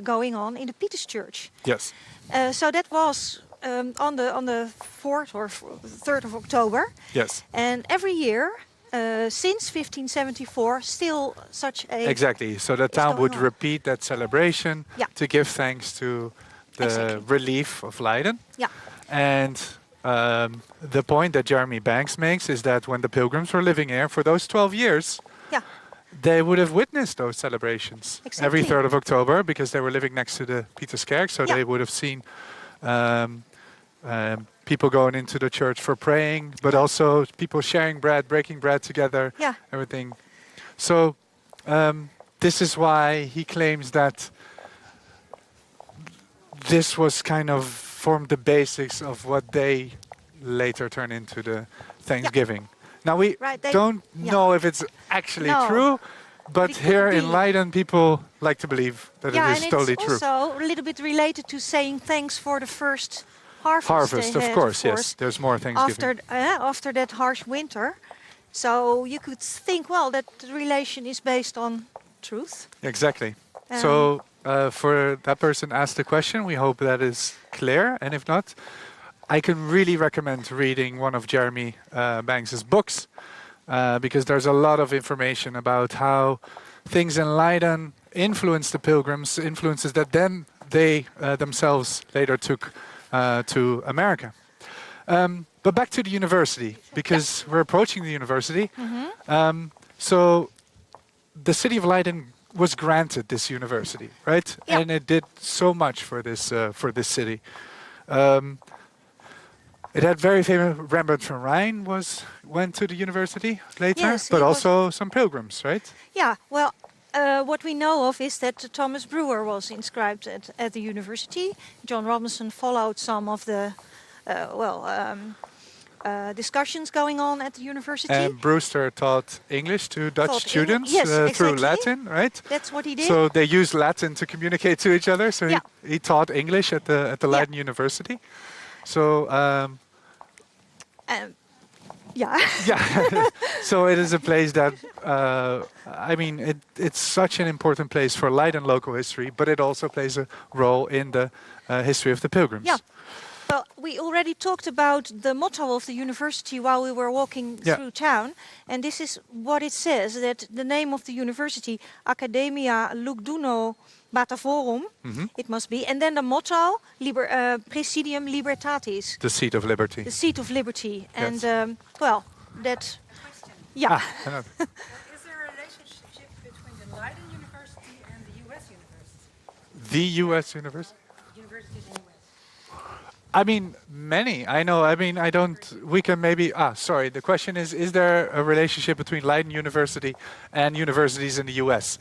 going on in the Pieterskerk. Yes. So that was on the 4th or 3rd of October. Yes. And every year, since 1574, still such a... Exactly. So the town would repeat that celebration to give thanks to the relief of Leiden. Yeah. And the point that Jeremy Banks makes is that when the Pilgrims were living here for those 12 years, they would have witnessed those celebrations every 3rd of October because they were living next to the Pieterskerk. So they would have seen people going into the church for praying, but also people sharing bread, breaking bread together, everything. So this is why he claims that this was kind of formed the basics of what they later turn into the Thanksgiving. Now we don't know if it's actually true, but here in Leiden people like to believe that it is totally true. Yeah, and it's also a little bit related to saying thanks for the first harvest. Harvest, of course, yes. There's more Thanksgiving. After that harsh winter. So you could think, well, that relation is based on truth. Exactly. So for that person asked the question, we hope that is clear. And if not, I can really recommend reading one of Jeremy Banks's books because there's a lot of information about how things in Leiden influenced the Pilgrims, influences that then they themselves later took to America. But back to the university, because we're approaching the university. So the city of Leiden was granted this university, right? Yeah. And it did so much for this city. It had very famous Rembrandt van Rijn went to the university later, Yes, but also some pilgrims, right? Yeah, well, what we know of is that Thomas Brewer was inscribed at the university. John Robinson followed some of the discussions going on at the university. And Brewster taught English to Dutch students through Latin, right? That's what he did. So they used Latin to communicate to each other. So he taught English at the Leiden University. So so it is a place that it's such an important place for Leiden local history, but it also plays a role in the history of the Pilgrims. Yeah. Well, we already talked about the motto of the university while we were walking through town, and this is what it says, that the name of the university, Academia Lugduno Batavorum, it must be, and then the motto, Praesidium Libertatis. The seat of liberty. The seat of liberty. Yes. And, that... Yeah. Is there a relationship between the Leiden University and the U.S. University? The U.S. University? Universities in the U.S. I mean, many. I know. I mean, I don't... We can maybe... sorry. The question is there a relationship between Leiden University and universities in the U.S.?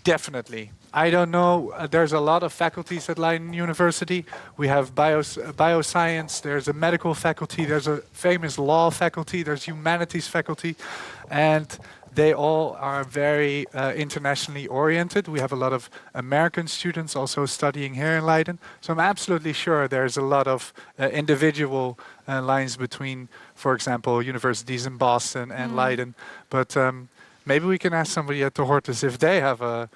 Definitely. I don't know. There's a lot of faculties at Leiden University. We have bioscience. There's a medical faculty. There's a famous law faculty. There's humanities faculty. And they all are very internationally oriented. We have a lot of American students also studying here in Leiden. So I'm absolutely sure there's a lot of individual lines between, for example, universities in Boston and Leiden. But maybe we can ask somebody at the Hortus if they have a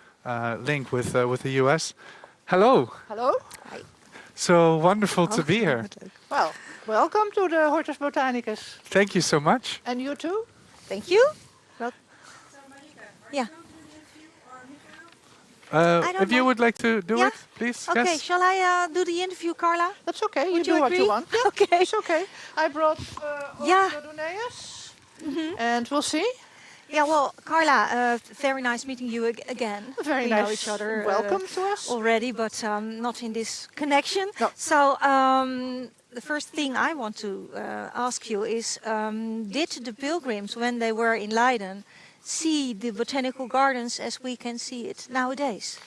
link with the US. Hello. Hello. Hi. So wonderful to be here. Well, welcome to the Hortus Botanicus. Thank you so much. And you too. Thank you. Well, yeah. If you would like to do it, please. Okay, yes. shall I do the interview, Carla? That's okay. Would you do what agree? you want. Yeah, Okay. It's okay. I brought the Doneus. And we'll see. Yeah, well, Carla, very nice meeting you again. Very we nice. know each other Welcome to us. already, but not in this connection. No. So the first thing I want to ask you is, did the pilgrims, when they were in Leiden, see the botanical gardens as we can see it nowadays?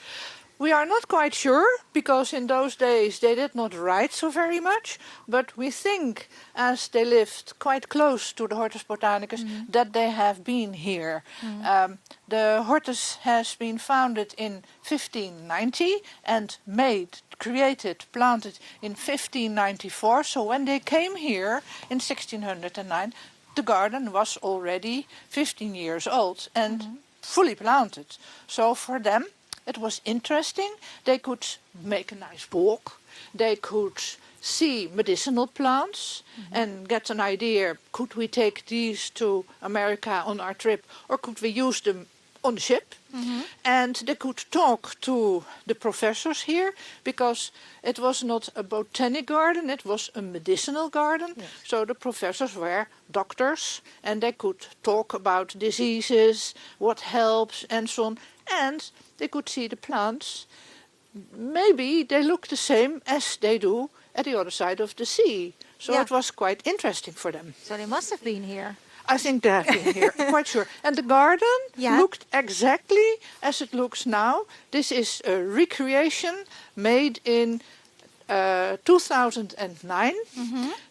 We are not quite sure, because in those days they did not write so very much, but we think, as they lived quite close to the Hortus Botanicus, that they have been here. The Hortus has been founded in 1590 and created, planted in 1594. So when they came here in 1609, the garden was already 15 years old and fully planted. So for them, it was interesting. They could make a nice walk. They could see medicinal plants and get an idea, could we take these to America on our trip, or could we use them on the ship? And they could talk to the professors here, because it was not a botanic garden, it was a medicinal garden. Yes. So the professors were doctors, and they could talk about diseases, what helps, and so on. And they could see the plants. Maybe they look the same as they do at the other side of the sea. So it was quite interesting for them. So they must have been here. I think they have been here, quite sure. And the garden looked exactly as it looks now. This is a recreation made in 2009.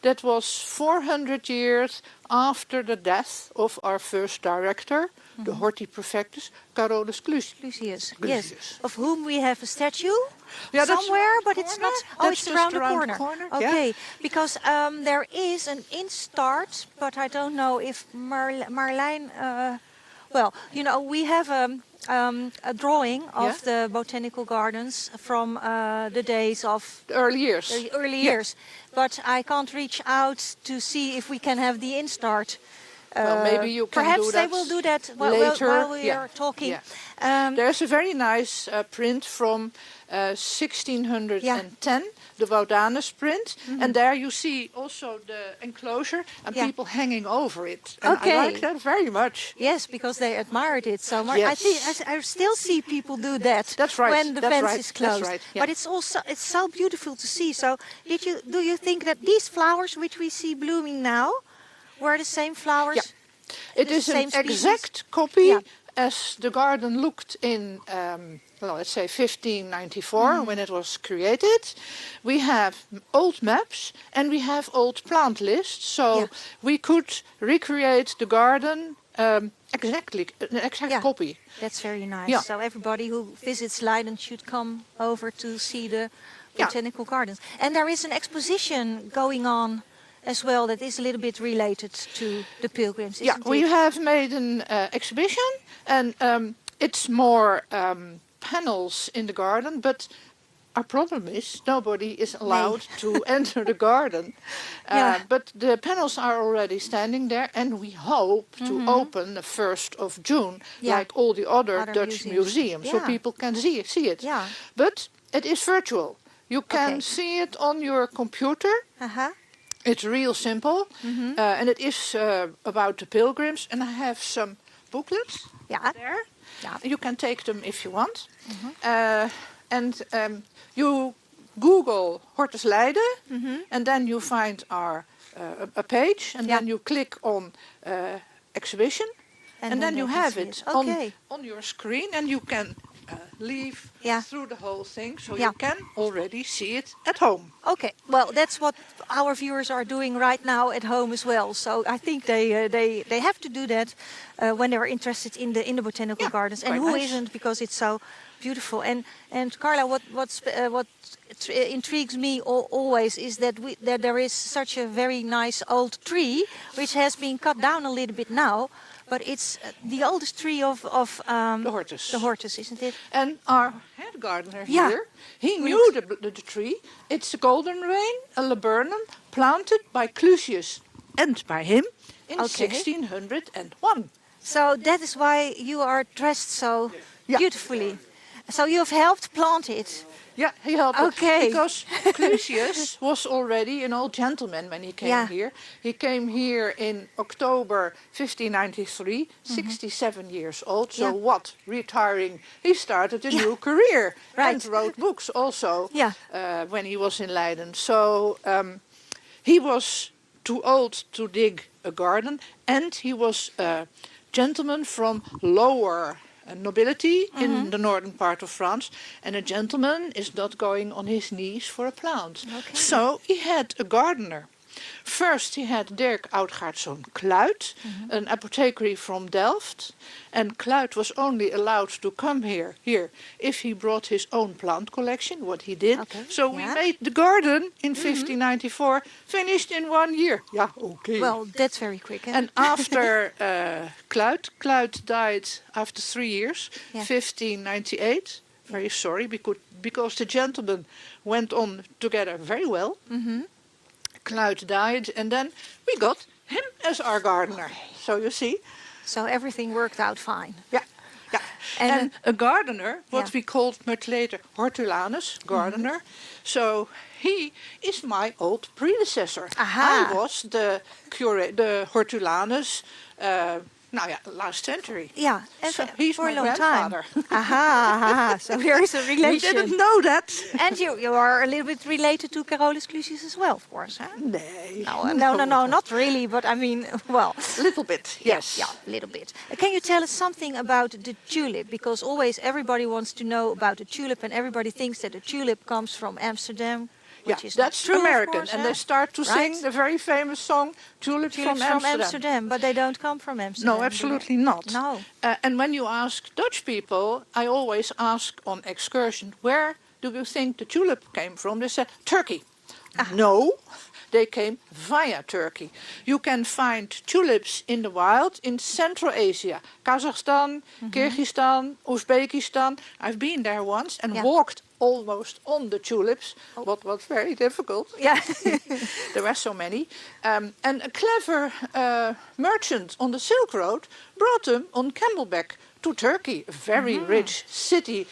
That was 400 years after the death of our first director, the Horti Prefectus, Carolus Clusius. Yes, of whom we have a statue somewhere, but it's not. Oh, it's around the corner. Okay, because there is an instart, but I don't know if Marlijn. Well, you know, we have a drawing of the botanical gardens from the days of the early years. The early years, but I can't reach out to see if we can have the instart. Well, maybe you can perhaps do that they will do that later. while we are talking. There's a very nice print from 1610, the Wodanus print, and there you see also the enclosure and people hanging over it. And I like that very much. Yes, because they admired it so much. Yes. I still see people do that. That's right. When the fence is closed. That's right. But it's so beautiful to see. So do you think that these flowers which we see blooming now were the same flowers? Yeah. It is an exact copy as the garden looked in, well, let's say 1594 when it was created. We have old maps and we have old plant lists, so we could recreate the garden exactly, an exact copy. That's very nice. Yeah. So everybody who visits Leiden should come over to see the botanical gardens. And there is an exposition going on as well that is a little bit related to the pilgrims, isn't we it? have made an exhibition, and it's more panels in the garden, but our problem is nobody is allowed to enter the garden. But the panels are already standing there, and we hope to open the 1st of June, like all the other Dutch museums, so people can see it. But it is virtual. You can see it on your computer. It's real simple, and it is about the pilgrims. And I have some booklets there. You can take them if you want. And you Google Hortus Leiden, and then you find our a page, and then you click on exhibition, and then you have it on your screen, and you can leaf Yeah. through the whole thing, so Yeah. you can already see it at home. Okay, well, that's what our viewers are doing right now at home as well. So I think they have to do that when they're interested in the botanical gardens. And quite who nice. isn't, because it's so beautiful. And Carla, what intrigues me always is that there is such a very nice old tree which has been cut down a little bit now. But it's the oldest tree of The Hortus. The Hortus, isn't it? And our head gardener Yeah. here, he knew the tree. It's a golden rain, a laburnum, planted by Clusius and by him in Okay. 1601. So that is why you are dressed so beautifully. So you have helped plant it. Yeah, he helped. Okay. Because Clusius was already an old gentleman when he came here. He came here in October 1593, 67 years old. So what? Retiring. He started a new career and wrote books also when he was in Leiden. So he was too old to dig a garden, and he was a gentleman from lower nobility in the northern part of France, and a gentleman is not going on his knees for a plant. Okay. So he had a gardener. First he had Dirk Oudgaardszoon Kluit, an apothecary from Delft, and Kluit was only allowed to come here if he brought his own plant collection, what he did. Okay. So we made the garden in 1594, finished in 1 year. Yeah, okay. Well, that's very quick. And after Kluit died after 3 years, 1598. Very sorry, because the gentlemen went on together very well. Kluit died, and then we got him as our gardener. So you see. So everything worked out fine. Yeah. And a gardener, what we called much later hortulanus, gardener. So he is my old predecessor. Aha. I was the hortulanus, last century. Yeah, and so he's for my a long grandfather. time. Aha. So there is a relation. We didn't know that. And you are a little bit related to Carolus Clusius as well, of course, huh? Nee. No, not really, but I mean, well. A little bit, yes. Yeah, a little bit. Can you tell us something about the tulip? Because always everybody wants to know about the tulip, and everybody thinks that the tulip comes from Amsterdam. Which is that's true, American, course, and they start to sing the very famous song "Tulips from Amsterdam." But they don't come from Amsterdam. No, absolutely not. No. And when you ask Dutch people, I always ask on excursion, where do you think the tulip came from? They say Turkey. No, they came via Turkey. You can find tulips in the wild in Central Asia, Kazakhstan, Kyrgyzstan, Uzbekistan. I've been there once and walked almost on the tulips, what was very difficult. Yeah. There were so many. And a clever merchant on the Silk Road brought them on camelback to Turkey, a very rich city,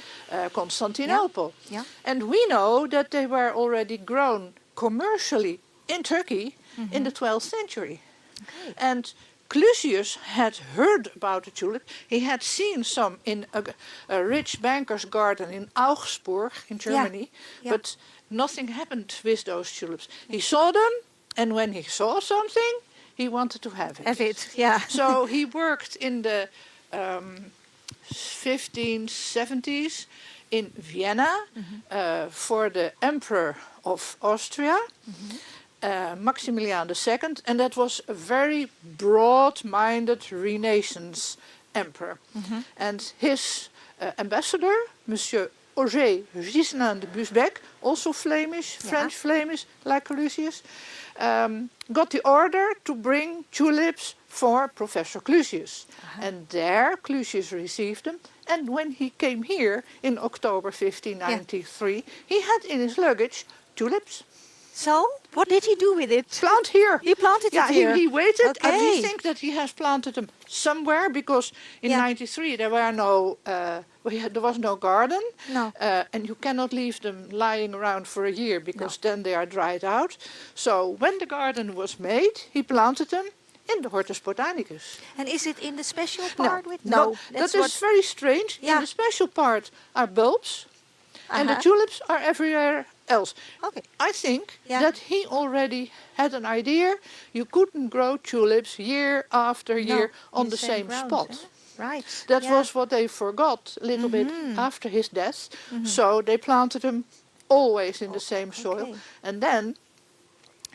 Constantinople. Yeah. And we know that they were already grown commercially in Turkey in the 12th century. Okay. And Clusius had heard about the tulip. He had seen some in a rich banker's garden in Augsburg in Germany, but nothing happened with those tulips. He saw them, and when he saw something, he wanted to have it. Have it, yeah. So he worked in the 1570s in Vienna for the Emperor of Austria. Maximilian II, and that was a very broad-minded Renaissance emperor. And his ambassador, Monsieur Auger Ghislain de Busbecq, also Flemish, French Flemish, like Clusius, got the order to bring tulips for Professor Clusius. And there Clusius received them. And when he came here in October 1593, he had in his luggage tulips. So, what did he do with it? Plant here. He planted it here. He waited, and Okay. we think that he has planted them somewhere, because in '93 there were there was no garden, and you cannot leave them lying around for a year, because then they are dried out. So when the garden was made, he planted them in the Hortus Botanicus. And is it in the special part? No, that is very strange. In the special part are bulbs, and the tulips are everywhere else. Okay. I think that he already had an idea. You couldn't grow tulips year after year on the same ground, spot. Right. That was what they forgot a little bit after his death. So they planted them always in the same soil. And then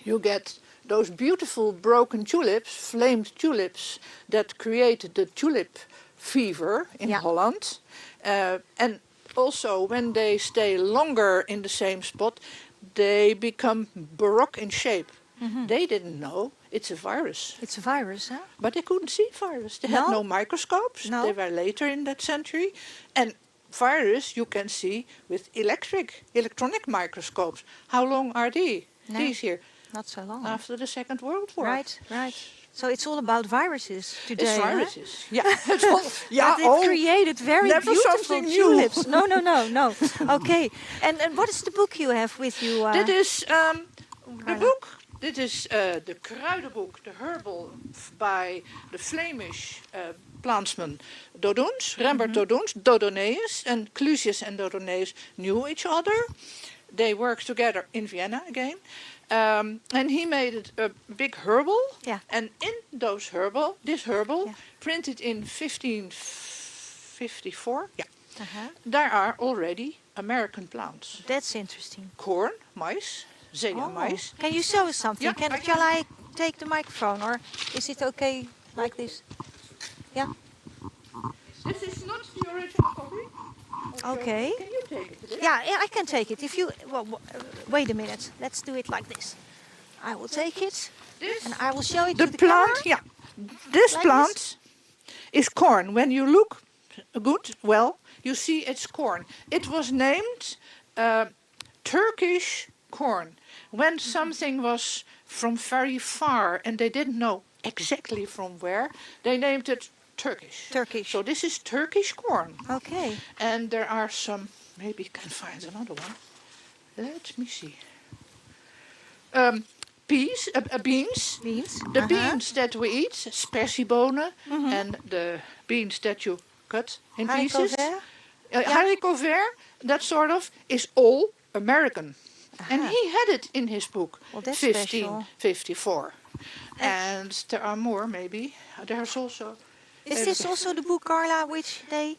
you get those beautiful broken tulips, flamed tulips, that created the tulip fever in Holland. And also when they stay longer in the same spot, they become baroque in shape. They didn't know it's a virus. It's a virus, huh? But they couldn't see virus. They had no microscopes. They were later in that century. And virus you can see with electronic microscopes. How long are these here? Not so long. After the Second World War. Right. So it's all about viruses today. It's viruses, huh? yeah. It's all, But it created very beautiful tulips. No. No. Okay. And what is the book you have with you? Dit is the book. Dit is the kruidenboek, the herbal by the Flemish plantsman Dodoens, Rembert Dodoens, Dodoneus, and Clusius and Dodoneus knew each other. They worked together in Vienna again. And he made it a big herbal. Yeah. And in this herbal, printed in 1554, there are already American plants. That's interesting. Corn, maize, maize. Can you show us something? Yeah, Shall I take the microphone, or is it okay like this? Yeah. This is not the original copy. Okay. Can you take it? Yeah, I can take it. If you wait a minute, let's do it like this. I will take it, and I will show it to the plant. camera. Yeah, this Like plant is corn. When you look good, you see it's corn. It was named Turkish corn when something was from very far and they didn't know exactly from where. They named it Turkish. So this is Turkish corn. Okay. And there are some, maybe you can find another one. Let me see. Beans. The beans that we eat, spersiebonen, and the beans that you cut in pieces. Haricot vert, that sort of, is all American. And he had it in his book, 1554. And there are more, maybe. There's also... Is this also the book, Carla, which they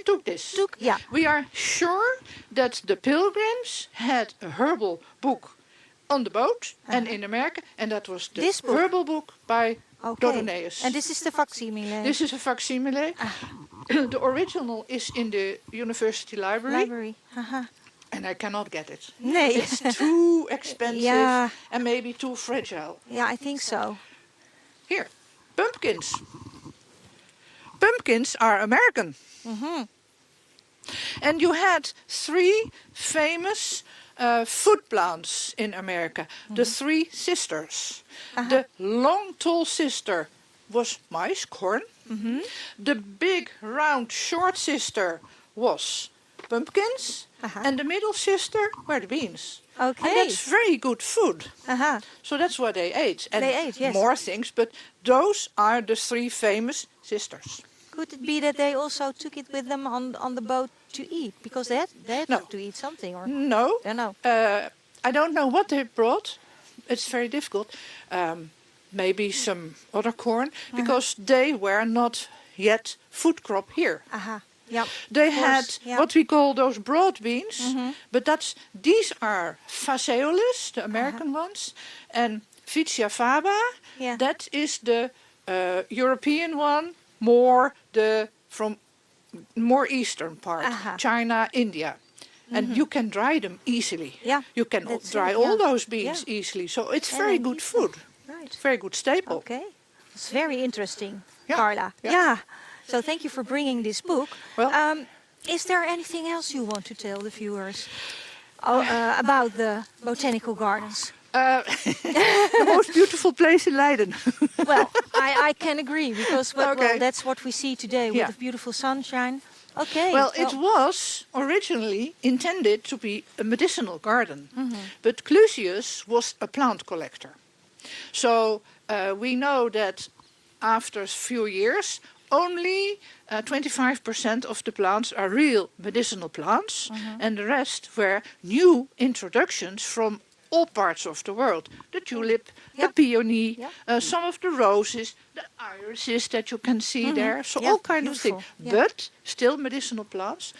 took this? Yeah. We are sure that the Pilgrims had a herbal book on the boat and in America, and that was the herbal book by Dodoneus. And this is the facsimile? This is a facsimile. The original is in the university library. And I cannot get it. Nee. It's too expensive and maybe too fragile. Yeah, I think so. Here, pumpkins. Pumpkins are American. And you had 3 famous food plants in America. The 3 sisters. The long, tall sister was maize, corn. The big, round, short sister was pumpkins. And the middle sister were the beans. Okay. And that's very good food. So that's what they ate. And they ate, yes. More things, but those are the 3 famous sisters. Could it be that they also took it with them on the boat to eat? Because they had to eat something, or no? Don't know. I don't know what they brought. It's very difficult. Maybe some other corn, because they were not yet food crop here. Yep. They had what we call those broad beans, but these are Phaseolus, the American ones, and Vicia faba. That is the European one, from more eastern part, China, India. And you can dry them easily. You can dry all those beans easily. So it's very good food. Right. Very good staple. Okay. It's very interesting, Carla. So thank you for bringing this book. Well, is there anything else you want to tell the viewers about the botanical gardens? The most beautiful place in Leiden. Well, I can agree, because well, that's what we see today with the beautiful sunshine. Okay. Well, it was originally intended to be a medicinal garden, but Clusius was a plant collector. So we know that after a few years, only 25% of the plants are real medicinal plants, and the rest were new introductions from all parts of the world. The tulip, the peony, some of the roses, the irises that you can see there. So all kind of things. But still medicinal plants.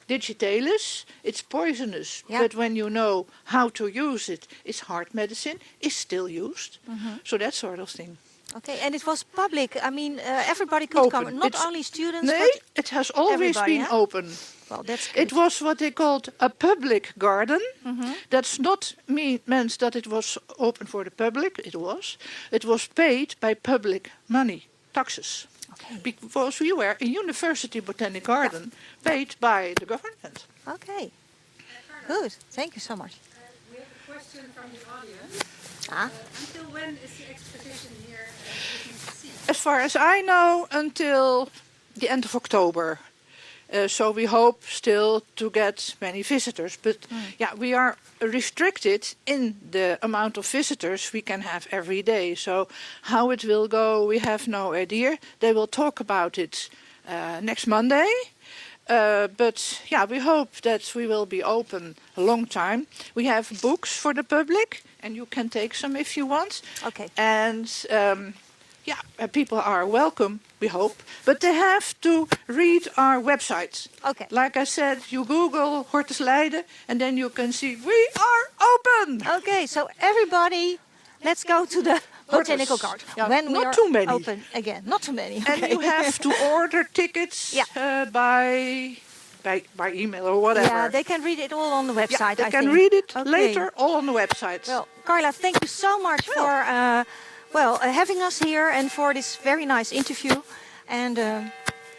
Digitalis, it's poisonous. But when you know how to use it, it's heart medicine, is still used. So that sort of thing. Okay, and it was public. I mean, everybody could come, not only students, but it has always been open. Well, that's good. It was what they called a public garden. That's not meant that it was open for the public. It was paid by public money, taxes. Okay. Because we were a university botanic garden paid by the government. Okay, good. Thank you so much. We have a question from the audience. Until when is the exposition here at see? As far as I know, until the end of October. So we hope still to get many visitors. But we are restricted in the amount of visitors we can have every day. So how it will go, we have no idea. They will talk about it next Monday. But we hope that we will be open a long time. We have books for the public, and you can take some if you want. Okay. And people are welcome, we hope. But they have to read our website. Okay. Like I said, you Google Hortus Leiden, and then you can see we are open. Okay, so everybody, let's go to the Botanical Garden. Yeah, when not we are too many. Open again, not too many. And you have to order tickets by email or whatever. Yeah, they can read it all on the website. They I can think. read it Okay. later, all on the website. Well, Carla, thank you so much for having us here and for this very nice interview. And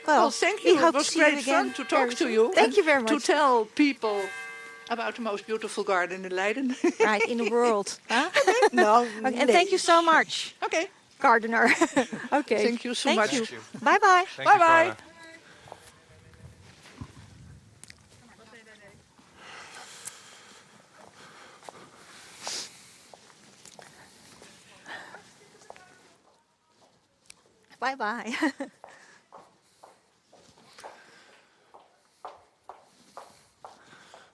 thank you. We hope It was to see you great again fun to talk to you. Thank you very much. To tell people about the most beautiful garden in Leiden. Right, in the world. Huh? No. Okay, and thank you so much. Okay. Gardener. Okay. Thank you so much. You. Bye-bye. Bye-bye. Bye-bye.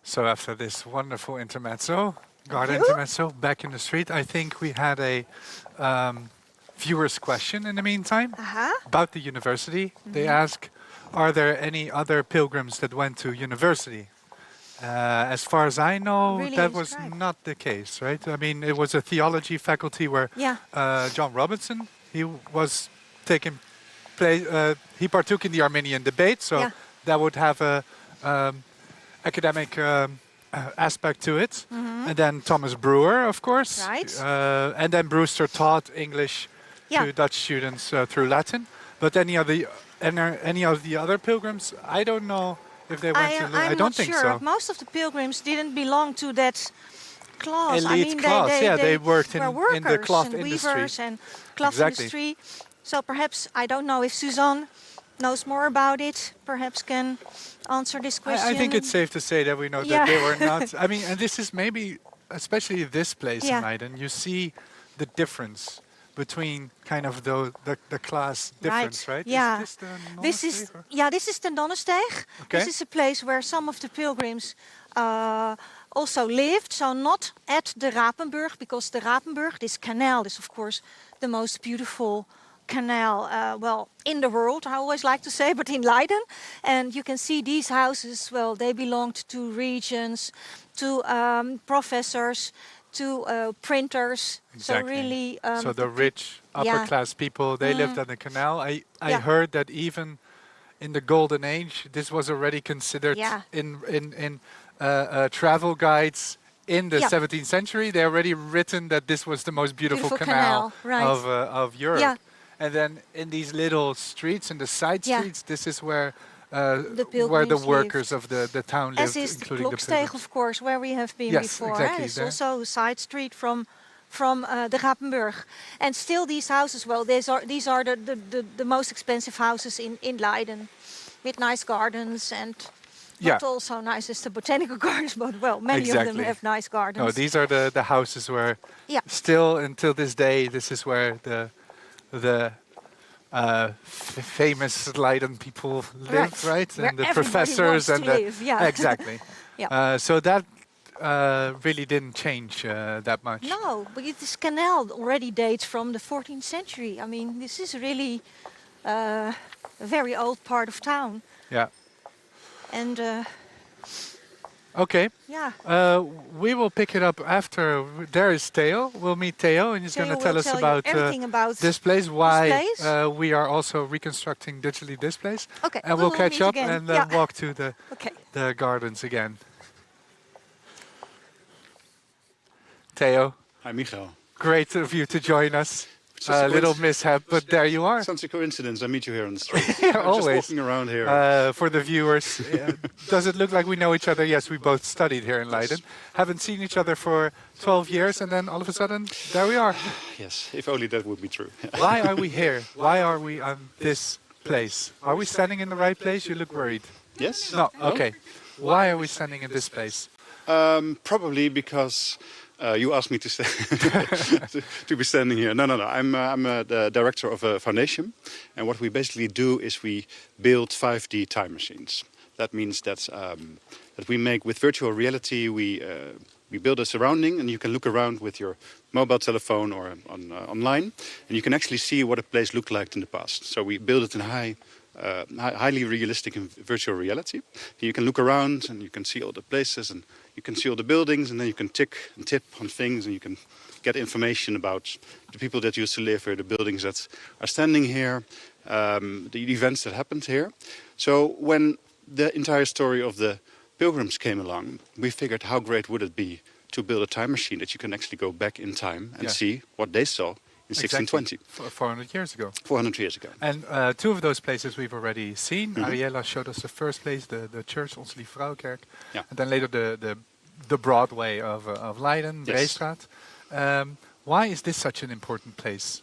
So after this wonderful intermezzo, garden intermezzo, back in the street, I think we had a viewer's question in the meantime about the university. They ask, are there any other pilgrims that went to university? As far as I know, Really that was not the case, right? I mean, it was a theology faculty where John Robinson, he was taking place, he partook in the Arminian debate, so that would have a academic aspect to it. And then Thomas Brewer, of course. Right. And then Brewster taught English to Dutch students through Latin. But any of the other pilgrims, I don't know if they went to. I don't think so. Most of the pilgrims didn't belong to that class. Elite class. They worked in the cloth and industry. Weavers and cloth industry. So perhaps, I don't know if Suzanne knows more about it, perhaps can answer this question. I think it's safe to say that we know that they were not. I mean, and this is maybe, especially this place in Leiden, you see the difference between kind of the class difference, right? Yeah. Is this is the Nonnensteeg. Okay. This is a place where some of the pilgrims also lived. So not at the Rapenburg, because the Rapenburg, this canal, is of course the most beautiful canal, in the world, I always like to say, but in Leiden. And you can see these houses, they belonged to regents, to professors, to printers. Exactly. So really... so the rich, upper-class people, they lived on the canal. I heard that even in the Golden Age, this was already considered in travel guides in the 17th century. They already written that this was the most beautiful canal of Europe. Yeah. And then in these little streets, in the side streets, this is where the workers of the town lived, as is including the the Bloksteeg, pilgrims. of course, where we have been before. Exactly, It's also a side street from the Rapenburg. And still these houses, these are the most expensive houses in Leiden, with nice gardens and not all so nice as the botanical gardens, but many of them have nice gardens. No, these are the houses where still until this day, this is where the famous Leiden people live, right? Where and the professors and live, exactly. So that really didn't change that much. No, but this canal already dates from the 14th century. I mean, this is really a very old part of town. Yeah. And okay. yeah. We will pick it up after. There is Theo. We'll meet Theo, and he's going to tell us about this place, why we are also reconstructing digitally this place. Okay. And we'll catch up again. and then walk to the gardens again. Theo. Hi, Michael. Great of you to join us. A little mishap, but there you are. Such a coincidence. I meet you here on the street. Yeah, I'm always. just walking around here. For the viewers, does it look like we know each other? Yes, we both studied here in Leiden. Haven't seen each other for 12 years, and then all of a sudden, there we are. Yes, if only that would be true. Why are we here? Why are we on this place? Are we standing in the right place? You look worried. Yes? No, okay. Why are we standing in this place? Probably because you asked me to, to be standing here. No. I'm the director of a foundation. And what we basically do is we build 5D time machines. That means that we make, with virtual reality, we build a surrounding, and you can look around with your mobile telephone or online, and you can actually see what a place looked like in the past. So we build it in highly realistic and virtual reality. You can look around and you can see all the places and you can see all the buildings, and then you can tick and tip on things, and you can get information about the people that used to live here, the buildings that are standing here, the events that happened here. So when the entire story of the Pilgrims came along, we figured how great would it be to build a time machine that you can actually go back in time and see what they saw in 1620. Exactly. 400 years ago. 400 years ago. And two of those places we've already seen. Ariella showed us the first place, the church, Onze Lieve Vrouwekerk. Yeah. And then later the Broadway of Leiden, Breestraat. Why is this such an important place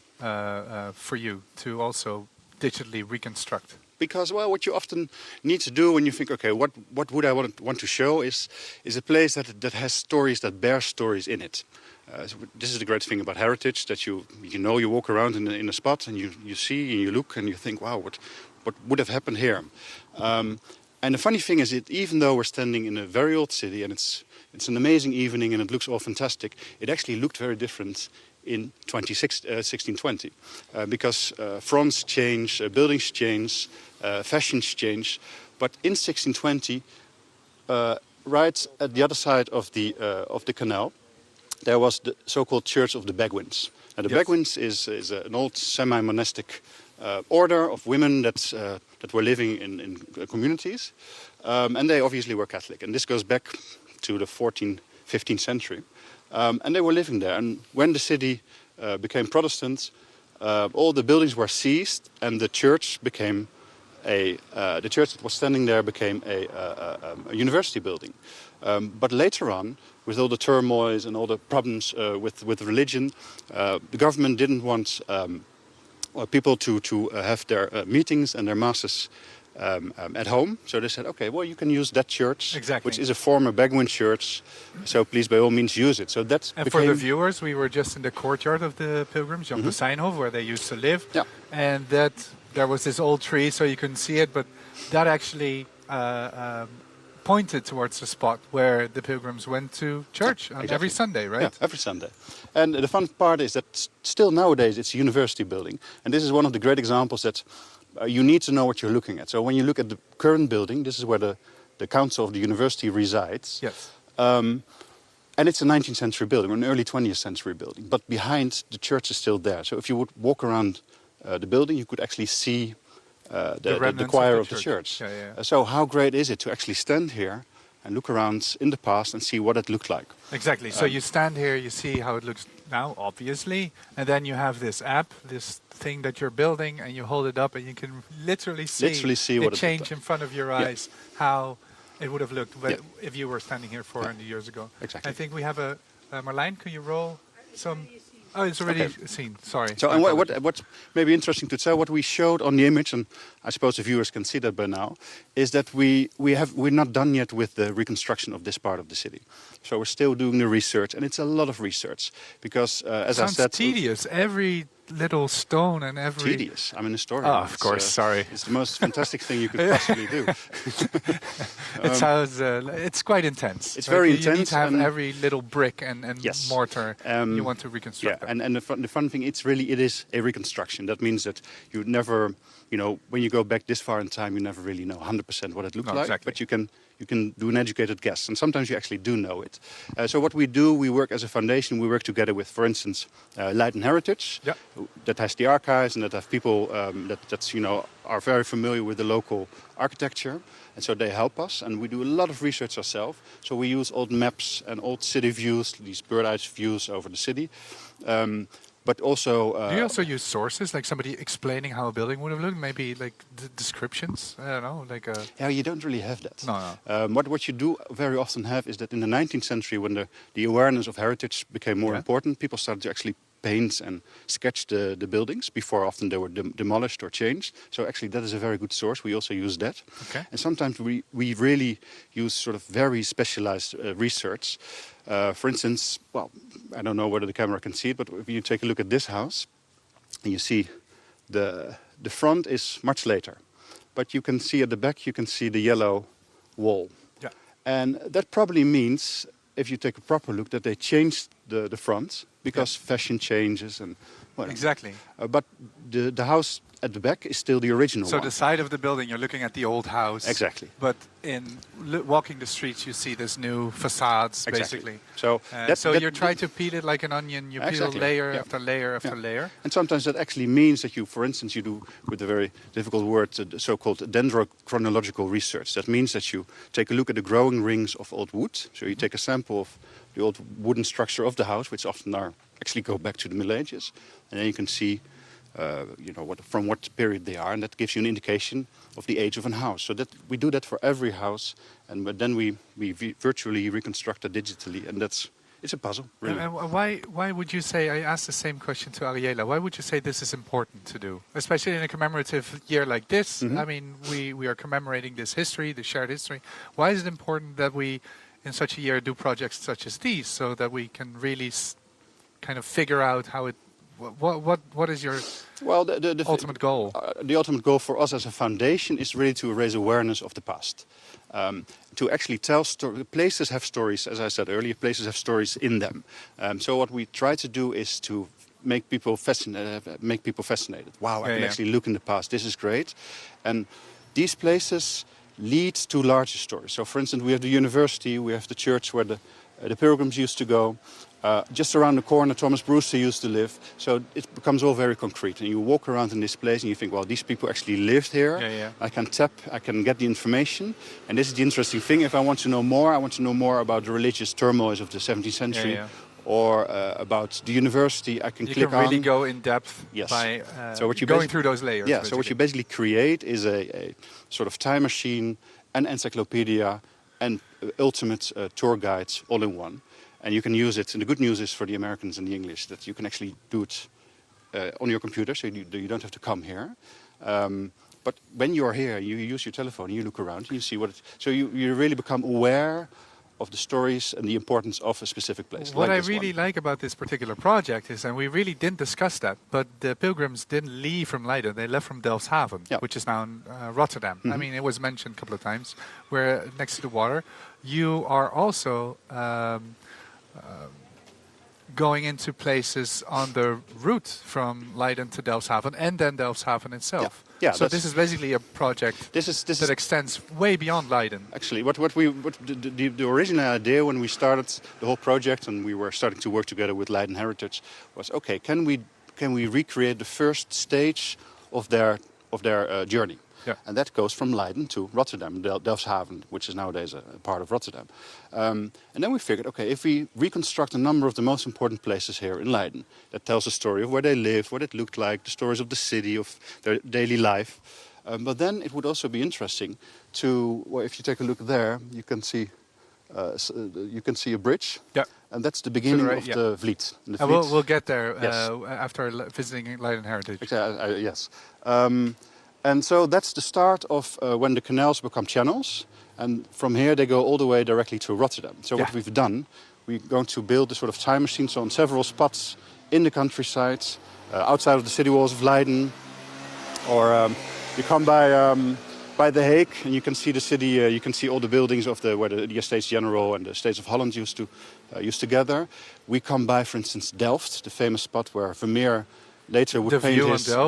for you to also digitally reconstruct? Because, well, what you often need to do when you think, okay, what would I want to show is a place that has stories, that bear stories in it. So this is the great thing about heritage, that you walk around in a spot and you see and you look and you think, wow, what would have happened here? And the funny thing is, even though we're standing in a very old city and it's an amazing evening and it looks all fantastic, it actually looked very different in 1620, because fronts change, buildings change, fashions change. But in 1620, right at the other side of the canal, there was the so-called Church of the Bagwins. Now, the Bagwins is an old semi-monastic order of women that were living in communities, and they obviously were Catholic. And this goes back to the 14th, 15th century. And they were living there. And when the city became Protestant, all the buildings were seized, and the church became the church that was standing there became a university building. But later on, with all the turmoils and all the problems with religion, the government didn't want people to have their meetings and their masses at home. So they said, okay, well, you can use that church, which is a former Bagwin church, so please, by all means, use it. So that's for the viewers, we were just in the courtyard of the Pilgrims, on Pesijnhof, where they used to live. Yeah. And there was this old tree, so you couldn't see it, but that actually pointed towards the spot where the Pilgrims went to church on every Sunday, right? Yeah, every Sunday. And the fun part is that still nowadays it's a university building. And this is one of the great examples that you need to know what you're looking at. So when you look at the current building, this is where the council of the university resides. Yes. And it's a 19th century building, or an early 20th century building. But behind, the church is still there. So if you would walk around the building, you could actually see the choir of the church. Yeah. So how great is it to actually stand here and look around in the past and see what it looked like? Exactly. So you stand here, you see how it looks now, obviously, and then you have this app, this thing that you're building, and you hold it up and you can literally see the change in front of your eyes, how it would have looked if you were standing here 400 years ago. Exactly. I think we have a Marlijn, can you roll some? Oh, it's already seen. Sorry. So, and what may be interesting to tell, what we showed on the image, and I suppose the viewers can see that by now, is that we're not done yet with the reconstruction of this part of the city. So we're still doing the research, and it's a lot of research because, as I said, tedious. Every little stone and every... Tedious. I'm an historian. Oh, of course, sorry. It's the most fantastic thing you could possibly do. It sounds... it's quite intense. It's very intense. You need to have every little brick and yes. mortar you want to reconstruct. Yeah, and the fun thing, it is a reconstruction. That means that you never, when you go back this far in time, you never really know 100% what it looked like. Exactly. But you can do an educated guess, and sometimes you actually do know it. So what we do, we work as a foundation. We work together with, for instance, Leiden Heritage, that has the archives and that have people that are very familiar with the local architecture, and so they help us. And we do a lot of research ourselves. So we use old maps and old city views, these bird-eye views over the city. But also... do you also use sources, like somebody explaining how a building would have looked? Maybe like descriptions? I don't know, like a... Yeah, you don't really have that. No. What you do very often have is that in the 19th century, when the awareness of heritage became more important, people started to actually paint and sketch the buildings. Before, often they were demolished or changed. So actually that is a very good source. We also use that. Okay. And sometimes we really use sort of very specialized research. For instance, well, I don't know whether the camera can see it, but if you take a look at this house, and you see the front is much later. But you can see at the back, you can see the yellow wall. Yeah. And that probably means, if you take a proper look, that they changed the front because fashion changes and... Well, exactly. But the house at the back is still the original So one. the side of the building, you're looking at the old house. Exactly. But in walking the streets, you see this new facades, basically. So, you try to peel it like an onion. You peel layer after layer after layer. And sometimes that actually means that you, for instance, you do, with a very difficult word, the so-called dendrochronological research. That means that you take a look at the growing rings of old wood. So you take a sample of the old wooden structure of the house, which often actually go back to the Middle Ages. And then you can see from what period they are, and that gives you an indication of the age of a house. So that we do that for every house, but then we virtually reconstruct it digitally, and it's a puzzle, really. And why would you say, I asked the same question to Ariela, why would you say this is important to do? Especially in a commemorative year like this. Mm-hmm. I mean, we are commemorating this history, the shared history. Why is it important that we, in such a year, do projects such as these, so that we can really kind of figure out how it... What is your the ultimate goal? The ultimate goal for us as a foundation is really to raise awareness of the past. To actually tell stories. Places have stories, as I said earlier, places have stories in them. So what we try to do is to make people fascinated. Wow, I can actually look in the past. This is great. And these places lead to larger stories. So for instance, we have the university, we have the church where the Pilgrims used to go. Just around the corner, Thomas Brewster used to live. So it becomes all very concrete. And you walk around in this place and you think, well, these people actually lived here. I can get the information. And this is the interesting thing. If I want to know more, I want to know more about the religious turmoils of the 17th century. Or about the university, I can click on. You can really go in depth by going through those layers. Yeah, so what you basically create is a sort of time machine, an encyclopedia, and ultimate tour guides all in one. And you can use it, and the good news is for the Americans and the English that you can actually do it on your computer, so you don't have to come here. But when you're here, you use your telephone, and you look around, and you see so you really become aware of the stories and the importance of a specific place. What I really like about this particular project is, and we really didn't discuss that, but the Pilgrims didn't leave from Leiden, they left from Delfshaven, which is now in Rotterdam. Mm-hmm. I mean, it was mentioned a couple of times, where next to the water. You are also going into places on the route from Leiden to Delfshaven and then Delfshaven itself. So this is basically a project that extends way beyond Leiden. Actually, the original idea when we started the whole project and we were starting to work together with Leiden Heritage was, okay, can we recreate the first stage of their journey? And that goes from Leiden to Rotterdam, Delfshaven, which is nowadays a part of Rotterdam. And then we figured, okay, if we reconstruct a number of the most important places here in Leiden, that tells the story of where they lived, what it looked like, the stories of the city, of their daily life. But then it would also be interesting if you take a look there, you can see a bridge. And that's the beginning of the Vliet. We'll get there after visiting Leiden Heritage. Yes. And so that's the start of when the canals become channels. And from here they go all the way directly to Rotterdam. So what we've done, we're going to build a sort of time machine. So on several spots in the countryside, outside of the city walls of Leiden, or you come by the Hague, and you can see the city. You can see all the buildings of where the Estates General and the States of Holland used to gather. We come by, for instance, Delft, the famous spot where Vermeer later would paint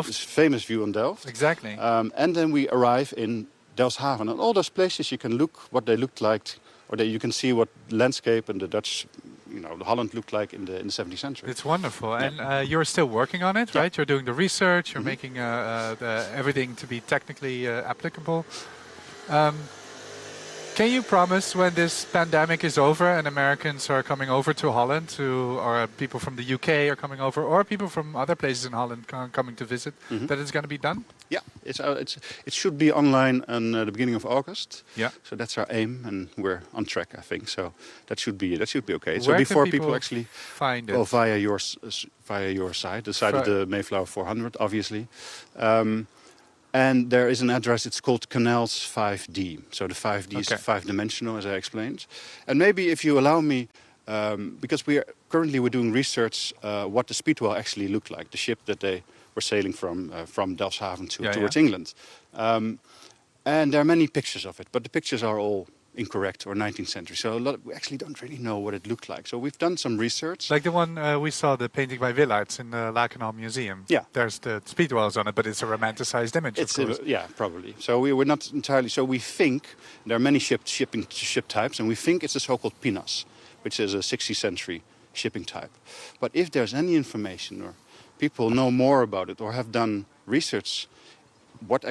his famous view on Delft. Exactly. And then we arrive in Delfshaven, and all those places you can look what they looked like, or you can see what landscape and the Dutch, the Holland looked like in the 17th century. It's wonderful, and you're still working on it, right? You're doing the research, you're making everything to be technically applicable. Can you promise when this pandemic is over and Americans are coming over to Holland, or people from the UK are coming over, or people from other places in Holland coming to visit, that it's going to be done? Yeah, it should be online in the beginning of August. Yeah. So that's our aim, and we're on track, I think. So that should be okay. Where so before can people actually find it? Well, via your site, the site of the Mayflower 400, obviously. And there is an address, it's called Canals 5D. So the 5D is five-dimensional, as I explained. And maybe if you allow me, because we're doing research what the Speedwell actually looked like, the ship that they were sailing from Delfshaven towards England. And there are many pictures of it, but the pictures are all incorrect or 19th century. So we actually don't really know what it looked like. So we've done some research. Like the one we saw, the painting by Willards in the Lakenhal Museum. Yeah. There's the speedwells on it, but it's a romanticized image, of course. Yeah, probably. So we're not entirely... So we think there are many ship types, and we think it's a so-called Pinas, which is a 16th century shipping type. But if there's any information or people know more about it or have done research what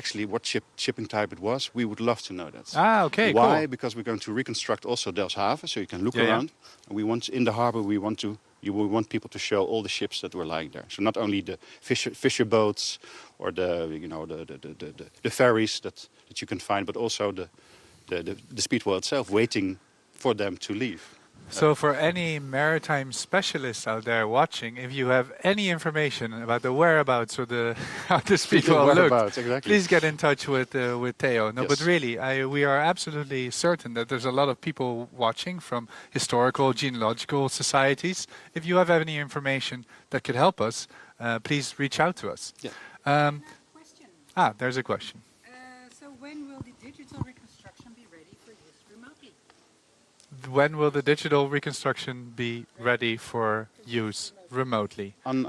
shipping type it was, we would love to know that. Ah, okay, Why? cool. Because we're going to reconstruct also Delfshaven, so you can look around. And we want in the harbor. We want people to show all the ships that were lying there. So not only the fisher boats or the ferries that you can find, but also the speedwell itself, waiting for them to leave. So for any maritime specialists out there watching, if you have any information about the whereabouts or how the speedwell looked, please get in touch with Theo. No, but really, we are absolutely certain that there's a lot of people watching from historical, genealogical societies. If you have any information that could help us, please reach out to us. Yeah. Question. There's a question. So when will the digital reconstruction be ready for use remotely? When will the digital reconstruction be ready for use remotely? In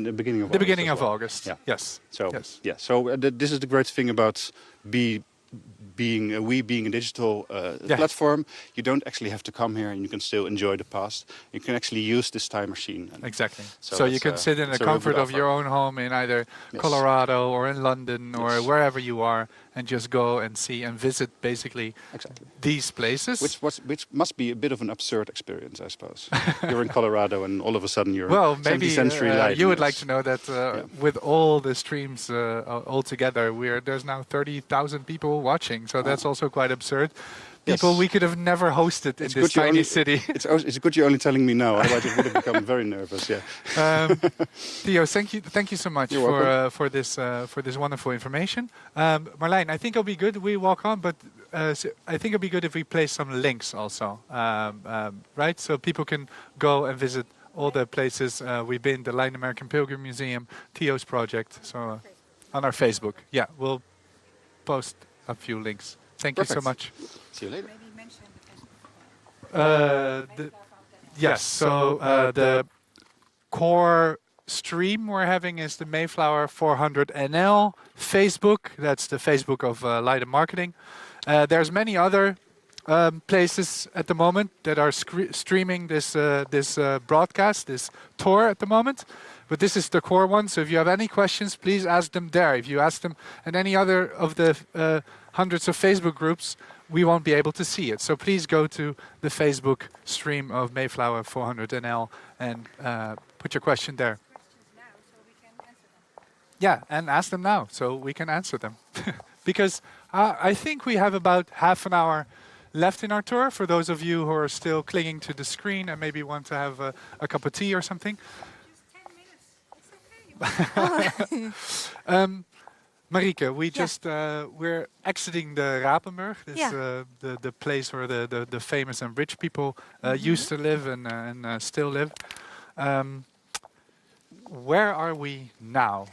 the beginning of August. The beginning of well. August. Yeah. Yes. So yes. Yeah. So this is the great thing about being a digital platform. You don't actually have to come here, and you can still enjoy the past. You can actually use this time machine. Exactly. So you can sit in the comfort of your own home in either Colorado or in London or wherever you are, and just go and see and visit basically these places. Which must be a bit of an absurd experience, I suppose. You're in Colorado, and all of a sudden you're maybe 17th century Leiden. You would like to know that with all the streams all together, there's now 30,000 people watching. So that's also quite absurd. People we could have never hosted in this tiny city. It's good you're only telling me now, otherwise I would have become very nervous. Yeah. Theo, thank you so much for this wonderful information. Marlijn, I think it'll be good we walk on, but I think it'll be good if we place some links also, right? So people can go and visit all the places we've been, the Latin American Pilgrim Museum, Theo's project. So on our Facebook, we'll post a few links. Thank you so much. See you later. Yes, so the core stream we're having is the Mayflower 400 NL Facebook. That's the Facebook of Leiden Marketing. There's many other places at the moment that are streaming this broadcast, this tour at the moment. But this is the core one, so if you have any questions, please ask them there. If you ask them in any other of the hundreds of Facebook groups, we won't be able to see it. So please go to the Facebook stream of Mayflower 400 NL and put your question there. Yeah, and ask them now, so we can answer them. Because I think we have about half an hour left in our tour for those of you who are still clinging to the screen and maybe want to have a cup of tea or something. Marieke, we're exiting the Rapenburg, the place where the famous and rich people used to live and still live. where are we now?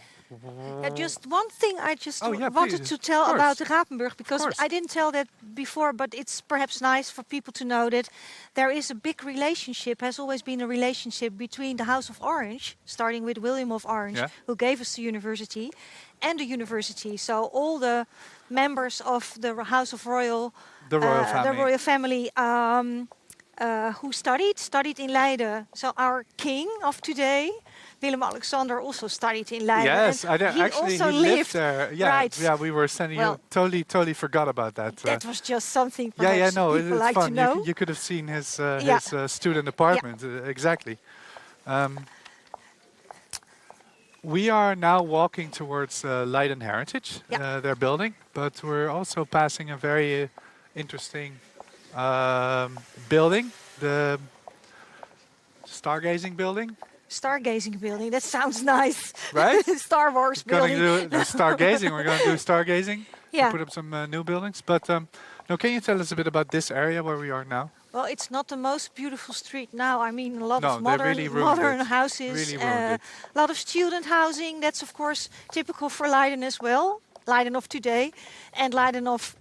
Just one thing I just wanted please. to tell about Rapenburg, because I didn't tell that before, but it's perhaps nice for people to know that there is a big relationship, has always been a relationship between the House of Orange, starting with William of Orange, who gave us the university, and the university. So all the members of the House of Royal, the royal family who studied in Leiden. So our king of today, Willem-Alexander, also studied in Leiden. Yes, he lived there. Yeah, right. Yeah, we were sending you. Totally forgot about that. That was just something. It's like fun. To know. You could have seen his student apartment. Exactly. We are now walking towards Leiden Heritage, their building, but we're also passing a very interesting building, the stargazing building. Stargazing building, that sounds nice. Right? Star Wars building. Going to do stargazing. We're going to do stargazing. Yeah. Put up some new buildings. But now, can you tell us a bit about this area where we are now? Well, it's not the most beautiful street now. I mean, a lot of really modern houses, a lot of student housing. That's, of course, typical for Leiden as well. Leiden of today and Leiden of,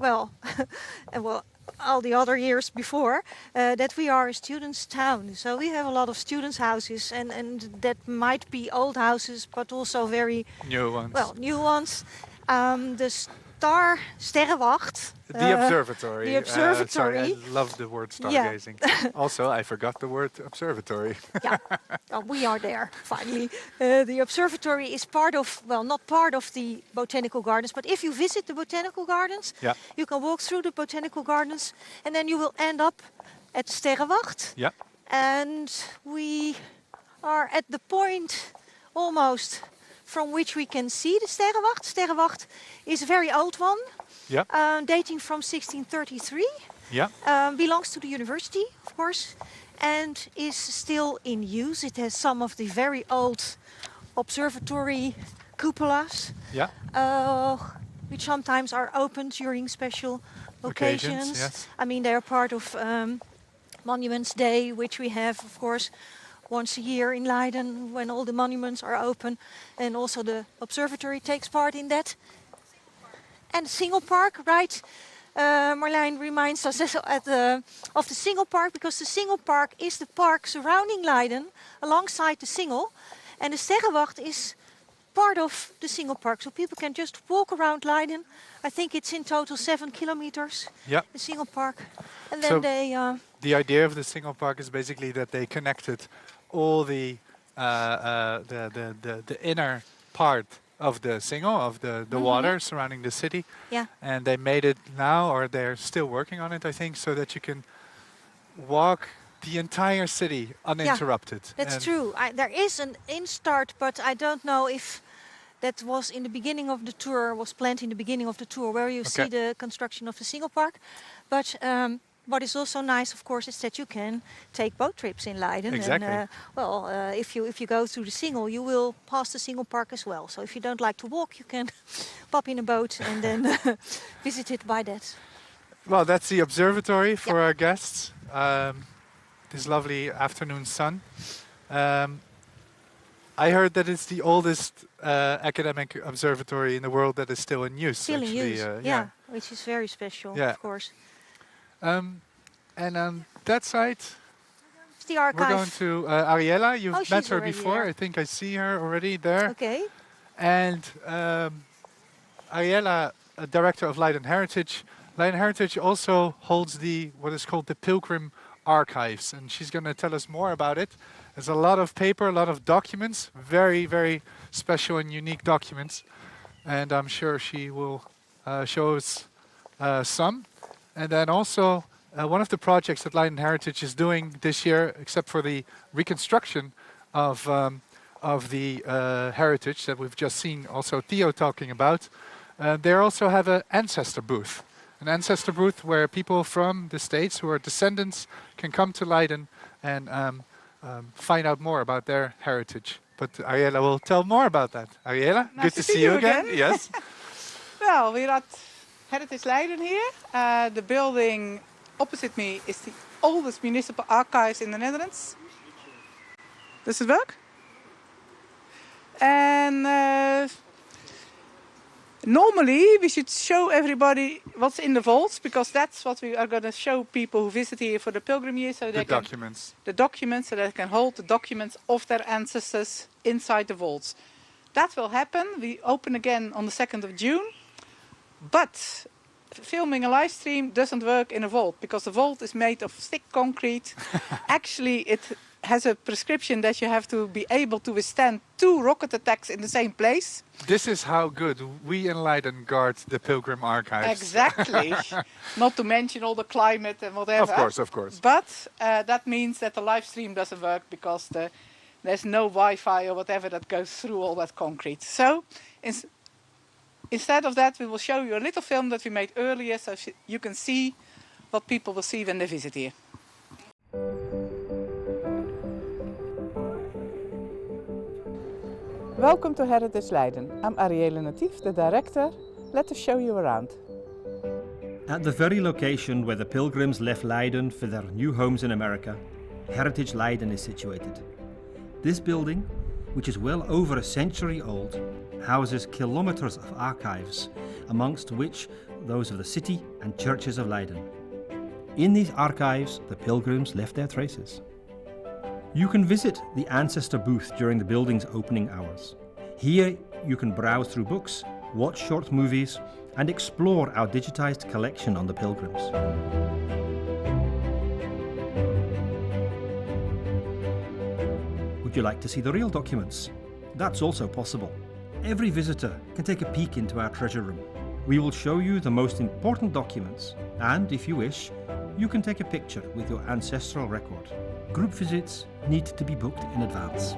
all the other years before, that we are a students' town. So we have a lot of students' houses, and that might be old houses, but also very new ones. Well, new ones. The Sterrenwacht. The observatory. The observatory. Sorry, I love the word stargazing. Also, I forgot the word observatory. We are there, finally. The observatory is part of, not part of the Botanical Gardens, but if you visit the Botanical Gardens, you can walk through the Botanical Gardens, and then you will end up at Sterrenwacht. Yeah. And we are at the point almost from which we can see the Sterrenwacht. Sterrenwacht is a very old one, dating from 1633. Yeah. Belongs to the university, of course, and is still in use. It has some of the very old observatory cupolas, which sometimes are open during special occasions. Yes. I mean, they are part of Monuments Day, which we have, of course, once a year in Leiden, when all the monuments are open, and also the observatory takes part in that. And the Single Park, right? Marlijn reminds us of the Single Park, because the Single Park is the park surrounding Leiden, alongside the Single, and the Sterrenwacht is part of the Single Park, so people can just walk around Leiden. I think it's in total 7 kilometers. Yeah. The Single Park, and then the idea of the Single Park is basically that they connected all the inner part of the Single, of the water surrounding the city. Yeah. And they made it now, or they're still working on it, I think, so that you can walk the entire city uninterrupted. Yeah, that's true. There is an in-start, but I don't know if that was in the beginning of the tour, was planned in the beginning of the tour, where you see the construction of the Single Park. But what is also nice, of course, is that you can take boat trips in Leiden. Exactly. And, if you go through the Single, you will pass the Single Park as well. So if you don't like to walk, you can pop in a boat and then visit it by that. Well, that's the observatory for our guests. This lovely afternoon sun. I heard that it's the oldest academic observatory in the world that is still in use. Still in use, which is very special, of course. And on that side, it's the archive. We're going to Ariella. You've met her before. There. I think I see her already there. Okay. And Ariella, director of Leiden Heritage. Leiden Heritage also holds what is called the Pilgrim Archives, and she's going to tell us more about it. There's a lot of paper, a lot of documents, very, very special and unique documents, and I'm sure she will show us some. And then also one of the projects that Leiden Heritage is doing this year, except for the reconstruction of the heritage that we've just seen also Theo talking about, they also have an ancestor booth. An ancestor booth where people from the States who are descendants can come to Leiden and find out more about their heritage. But Ariella will tell more about that. Ariella, nice good to see you again. Yes. Well, we're at Heritage Leiden here. The building opposite me is the oldest municipal archives in the Netherlands. Does it work? And normally we should show everybody what's in the vaults, because that's what we are going to show people who visit here for the Pilgrim Year. So they documents. The documents, so they can hold the documents of their ancestors inside the vaults. That will happen. We open again on the 2nd of June. But filming a live stream doesn't work in a vault, because the vault is made of thick concrete. Actually, it has a prescription that you have to be able to withstand 2 rocket attacks in the same place. This is how good we in Leiden guard the Pilgrim archives. Exactly. Not to mention all the climate and whatever. Of course. But that means that the live stream doesn't work, because there's no Wi-Fi or whatever that goes through all that concrete. So instead of that, we will show you a little film that we made earlier, so you can see what people will see when they visit here. Welcome to Heritage Leiden. I'm Arielle Natief, the director. Let us show you around. At the very location where the Pilgrims left Leiden for their new homes in America, Heritage Leiden is situated. This building, which is well over a century old, houses kilometers of archives, amongst which those of the city and churches of Leiden. In these archives, the Pilgrims left their traces. You can visit the ancestor booth during the building's opening hours. Here you can browse through books, watch short movies, and explore our digitized collection on the Pilgrims. Would you like to see the real documents? That's also possible. Every visitor can take a peek into our treasure room. We will show you the most important documents, and if you wish, you can take a picture with your ancestral record. Group visits need to be booked in advance.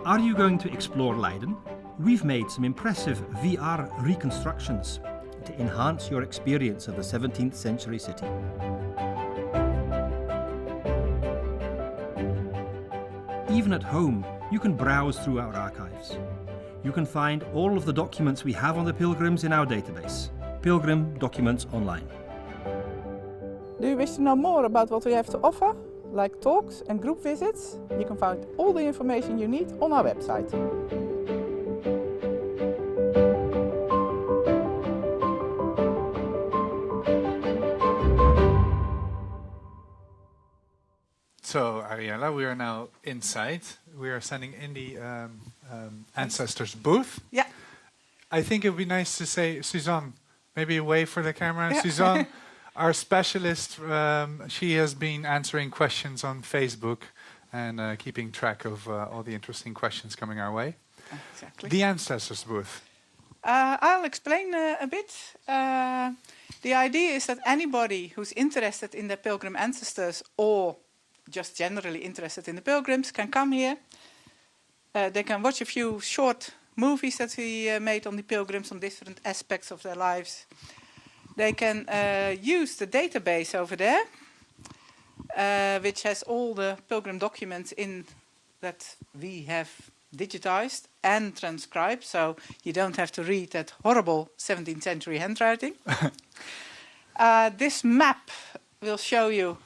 Are you going to explore Leiden? We've made some impressive VR reconstructions to enhance your experience of the 17th century city. Even at home, you can browse through our archives. You can find all of the documents we have on the Pilgrims in our database, Pilgrim Documents Online. Do you wish to know more about what we have to offer, like talks and group visits? You can find all the information you need on our website. So, Ariella, we are now inside. We are standing in the ancestors booth. Yeah. I think it would be nice to say, Suzanne, maybe a wave for the camera. Yeah. Suzanne, our specialist, she has been answering questions on Facebook and keeping track of all the interesting questions coming our way. Exactly. The ancestors booth. I'll explain a bit. The idea is that anybody who's interested in their Pilgrim ancestors or just generally interested in the Pilgrims can come here. They can watch a few short movies that we made on the Pilgrims, on different aspects of their lives. They can use the database over there, which has all the Pilgrim documents in that we have digitized and transcribed, so you don't have to read that horrible 17th century handwriting. This map will show you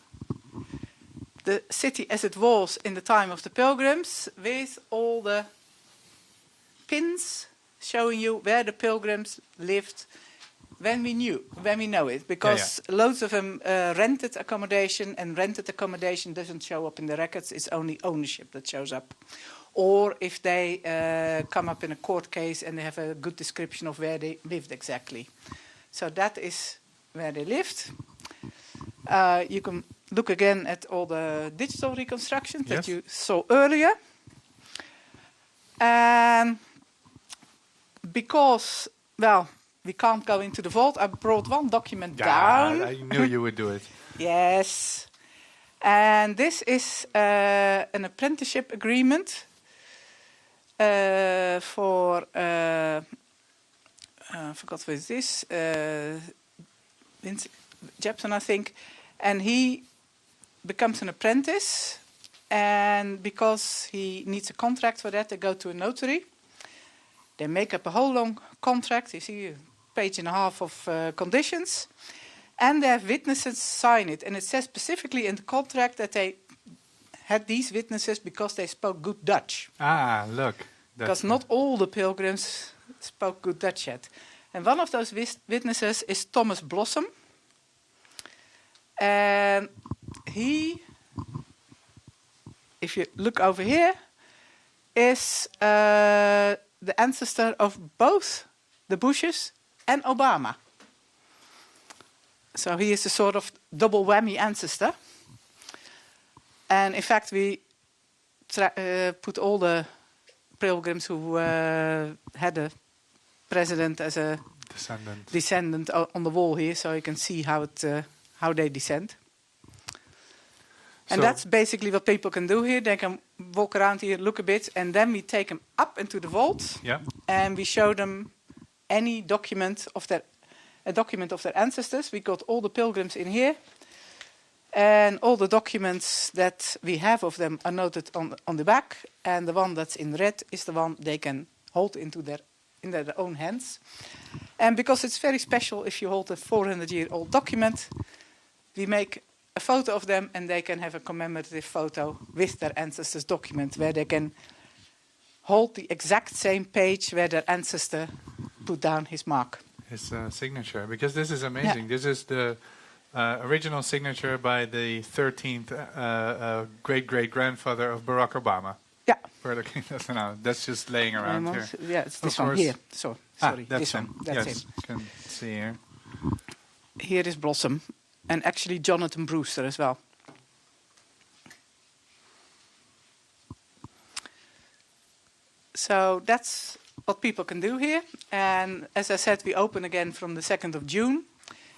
the city as it was in the time of the Pilgrims, with all the pins showing you where the Pilgrims lived when we know it, because loads of them rented accommodation, and rented accommodation doesn't show up in the records. It's only ownership that shows up. Or if they come up in a court case and they have a good description of where they lived exactly. So that is where they lived. You can look again at all the digital reconstructions that you saw earlier. And because, well, we can't go into the vault, I brought one document down. I knew you would do it. Yes. And this is an apprenticeship agreement for, I forgot who is this, Vince Jepson, I think. And he becomes an apprentice, and because he needs a contract for that, they go to a notary. They make up a whole long contract. You see a page and a half of conditions, and they have witnesses sign it. And it says specifically in the contract that they had these witnesses because they spoke good Dutch. Ah, look. Because not all the pilgrims spoke good Dutch yet. And one of those witnesses is Thomas Blossom. And he, if you look over here, is the ancestor of both the Bushes and Obama. So he is a sort of double whammy ancestor. And in fact, we put all the pilgrims who had a president as a descendant on the wall here, so you can see how they descend. And that's basically what people can do here. They can walk around here, look a bit, and then we take them up into the vault, and we show them any document of their ancestors. We got all the pilgrims in here, and all the documents that we have of them are noted on the back, and the one that's in red is the one they can hold in their own hands. And because it's very special if you hold a 400-year-old document, we make a photo of them, and they can have a commemorative photo with their ancestors' document, where they can hold the exact same page where their ancestor put down his mark. His signature, because this is amazing. Yeah. This is the original signature by the 13th great-great-grandfather of Barack Obama. Yeah. That's just laying around here. Yeah, it's this one here. Sorry, that's this him. one. That's him. You can see here. Here is Blossom. And actually Jonathan Brewster as well. So that's what people can do here. And as I said, we open again from the 2nd of June.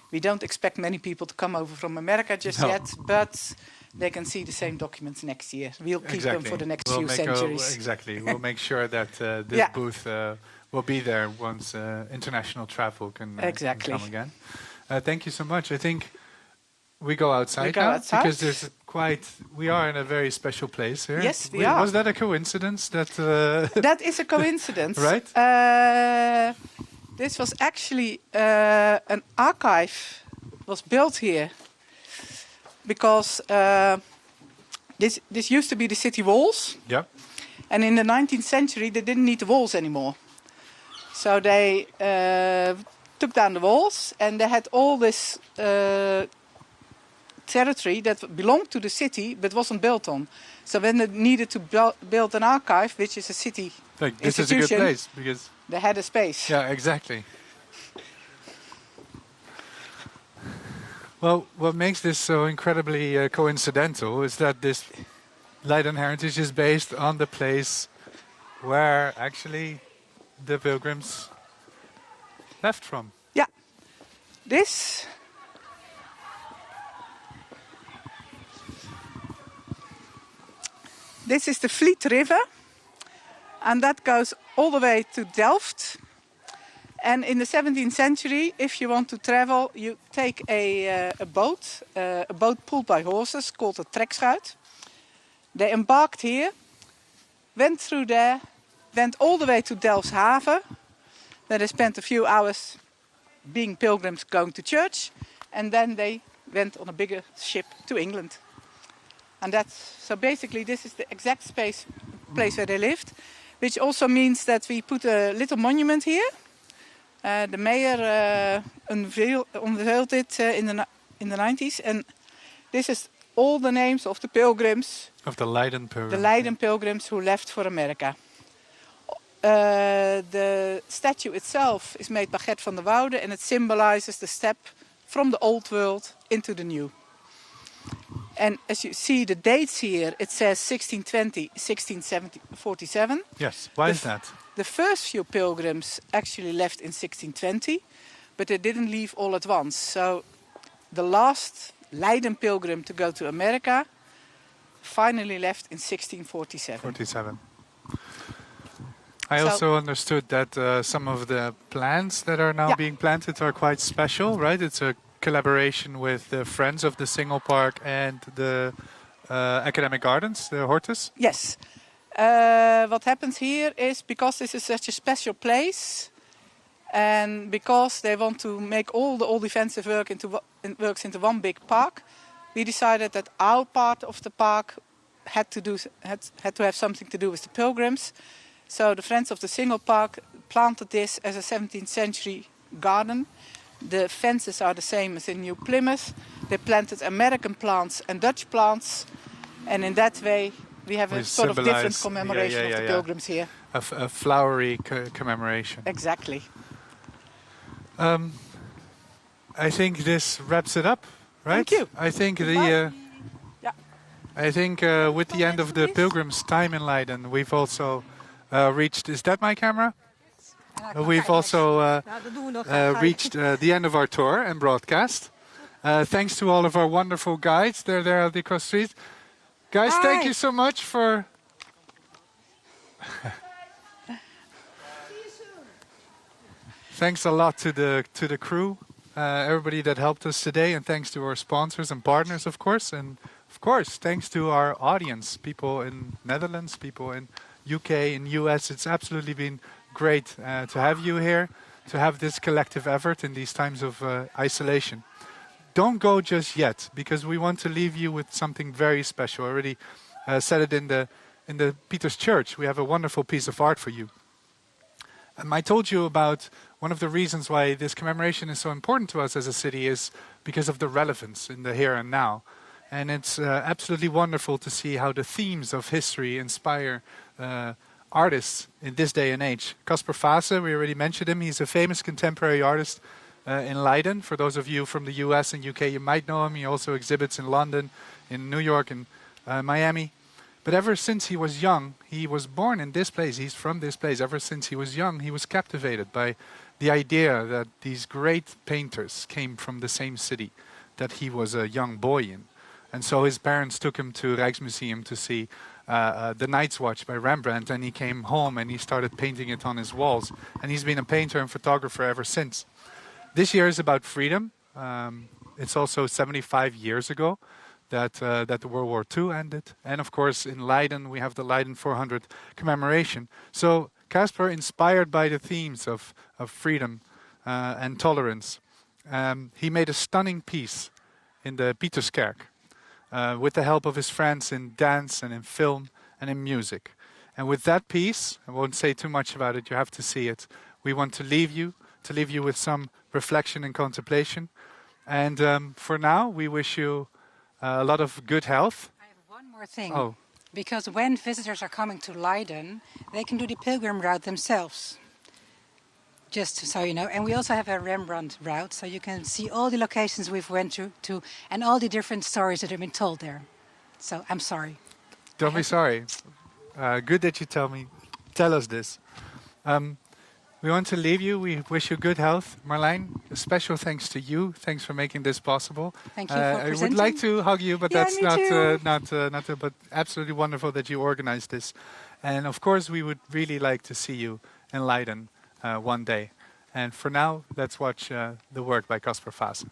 We don't expect many people to come over from America just yet, but they can see the same documents next year. We'll keep them for the next few centuries. Exactly. We'll make sure that this booth will be there once international travel can come again. Thank you so much. I think we go outside because we are in a very special place here. Yes, we are. Was that a coincidence? That is a coincidence. Right? This was actually an archive was built here because this used to be the city walls. Yeah. And in the 19th century, they didn't need the walls anymore. So they took down the walls, and they had all this territory that belonged to the city but wasn't built on. So when they needed to build an archive, which is a city this is a good place because they had a space. Yeah, exactly. Well, what makes this so incredibly coincidental is that this Leiden heritage is based on the place where actually the pilgrims left from. Yeah. This is the Fleet River, and that goes all the way to Delft. And in the 17th century, if you want to travel, you take a boat pulled by horses called a trekschuit. They embarked here, went through there, went all the way to Delfshaven, where they spent a few hours being pilgrims going to church, and then they went on a bigger ship to England. And so basically this is the exact place where they lived, which also means that we put a little monument here. The mayor unveiled it in the 90s, and this is all the names of the pilgrims. Of the Leiden pilgrims. The Leiden pilgrims who left for America. The statue itself is made by Gert van der Woude, and it symbolizes the step from the old world into the new. And as you see the dates here, it says 1620, 1647. Yes, why is that? The first few pilgrims actually left in 1620, but they didn't leave all at once. So the last Leiden pilgrim to go to America finally left in 1647. I also understood that some of the plants that are now being planted are quite special, right? It's a collaboration with the Friends of the Single Park and the Academic Gardens, the Hortus? Yes. What happens here is, because this is such a special place, and because they want to make all the defensive works into one big park, we decided that our part of the park had to have something to do with the Pilgrims. So the Friends of the Single Park planted this as a 17th century garden. The fences are the same as in New Plymouth. They planted American plants and Dutch plants. And in that way, we have a sort of different commemoration of the Pilgrims here. A flowery commemoration. Exactly. I think this wraps it up, right? Thank you. I think with the end of the Pilgrims' time in Leiden, we've also reached. Is that my camera? We've also reached the end of our tour and broadcast. Thanks to all of our wonderful guides. They're there at the cross street. Guys, thank you so much for. Thanks a lot to the crew, everybody that helped us today, and thanks to our sponsors and partners, of course, and of course, thanks to our audience, people in Netherlands, people in UK, in US. It's absolutely been great to have you here, to have this collective effort in these times of isolation. Don't go just yet, because we want to leave you with something very special. I already said it in the Peters Church. We have a wonderful piece of art for you. I told you about one of the reasons why this commemoration is so important to us as a city is because of the relevance in the here and now. And it's absolutely wonderful to see how the themes of history inspire artists in this day and age. Caspar Vase, we already mentioned him. He's a famous contemporary artist in Leiden. For those of you from the US and UK, you might know him. He also exhibits in London, in New York, and Miami. But ever since he was young, he was born in this place. He's from this place. Ever since he was young, he was captivated by the idea that these great painters came from the same city that he was a young boy in. And so his parents took him to Rijksmuseum to see The Night's Watch by Rembrandt, and he came home and he started painting it on his walls. And he's been a painter and photographer ever since. This year is about freedom. It's also 75 years ago that the World War II ended. And of course, in Leiden, we have the Leiden400 commemoration. So Caspar, inspired by the themes of freedom and tolerance, he made a stunning piece in the Pieterskerk with the help of his friends in dance and in film and in music. And with that piece, I won't say too much about it, you have to see it. We want to leave you with some reflection and contemplation. And for now, we wish you a lot of good health. I have one more thing. Oh. Because when visitors are coming to Leiden, they can do the pilgrim route themselves. Just so you know. And we also have a Rembrandt route, so you can see all the locations we've went to and all the different stories that have been told there. So I'm sorry. Don't be sorry. Good that you tell us this. We want to leave you. We wish you good health. Marlijn, a special thanks to you. Thanks for making this possible. Thank you for presenting. I would like to hug you, but Yeah, that's not but absolutely wonderful that you organized this. And of course, we would really like to see you in Leiden one day. And for now, let's watch the work by Caspar Vase.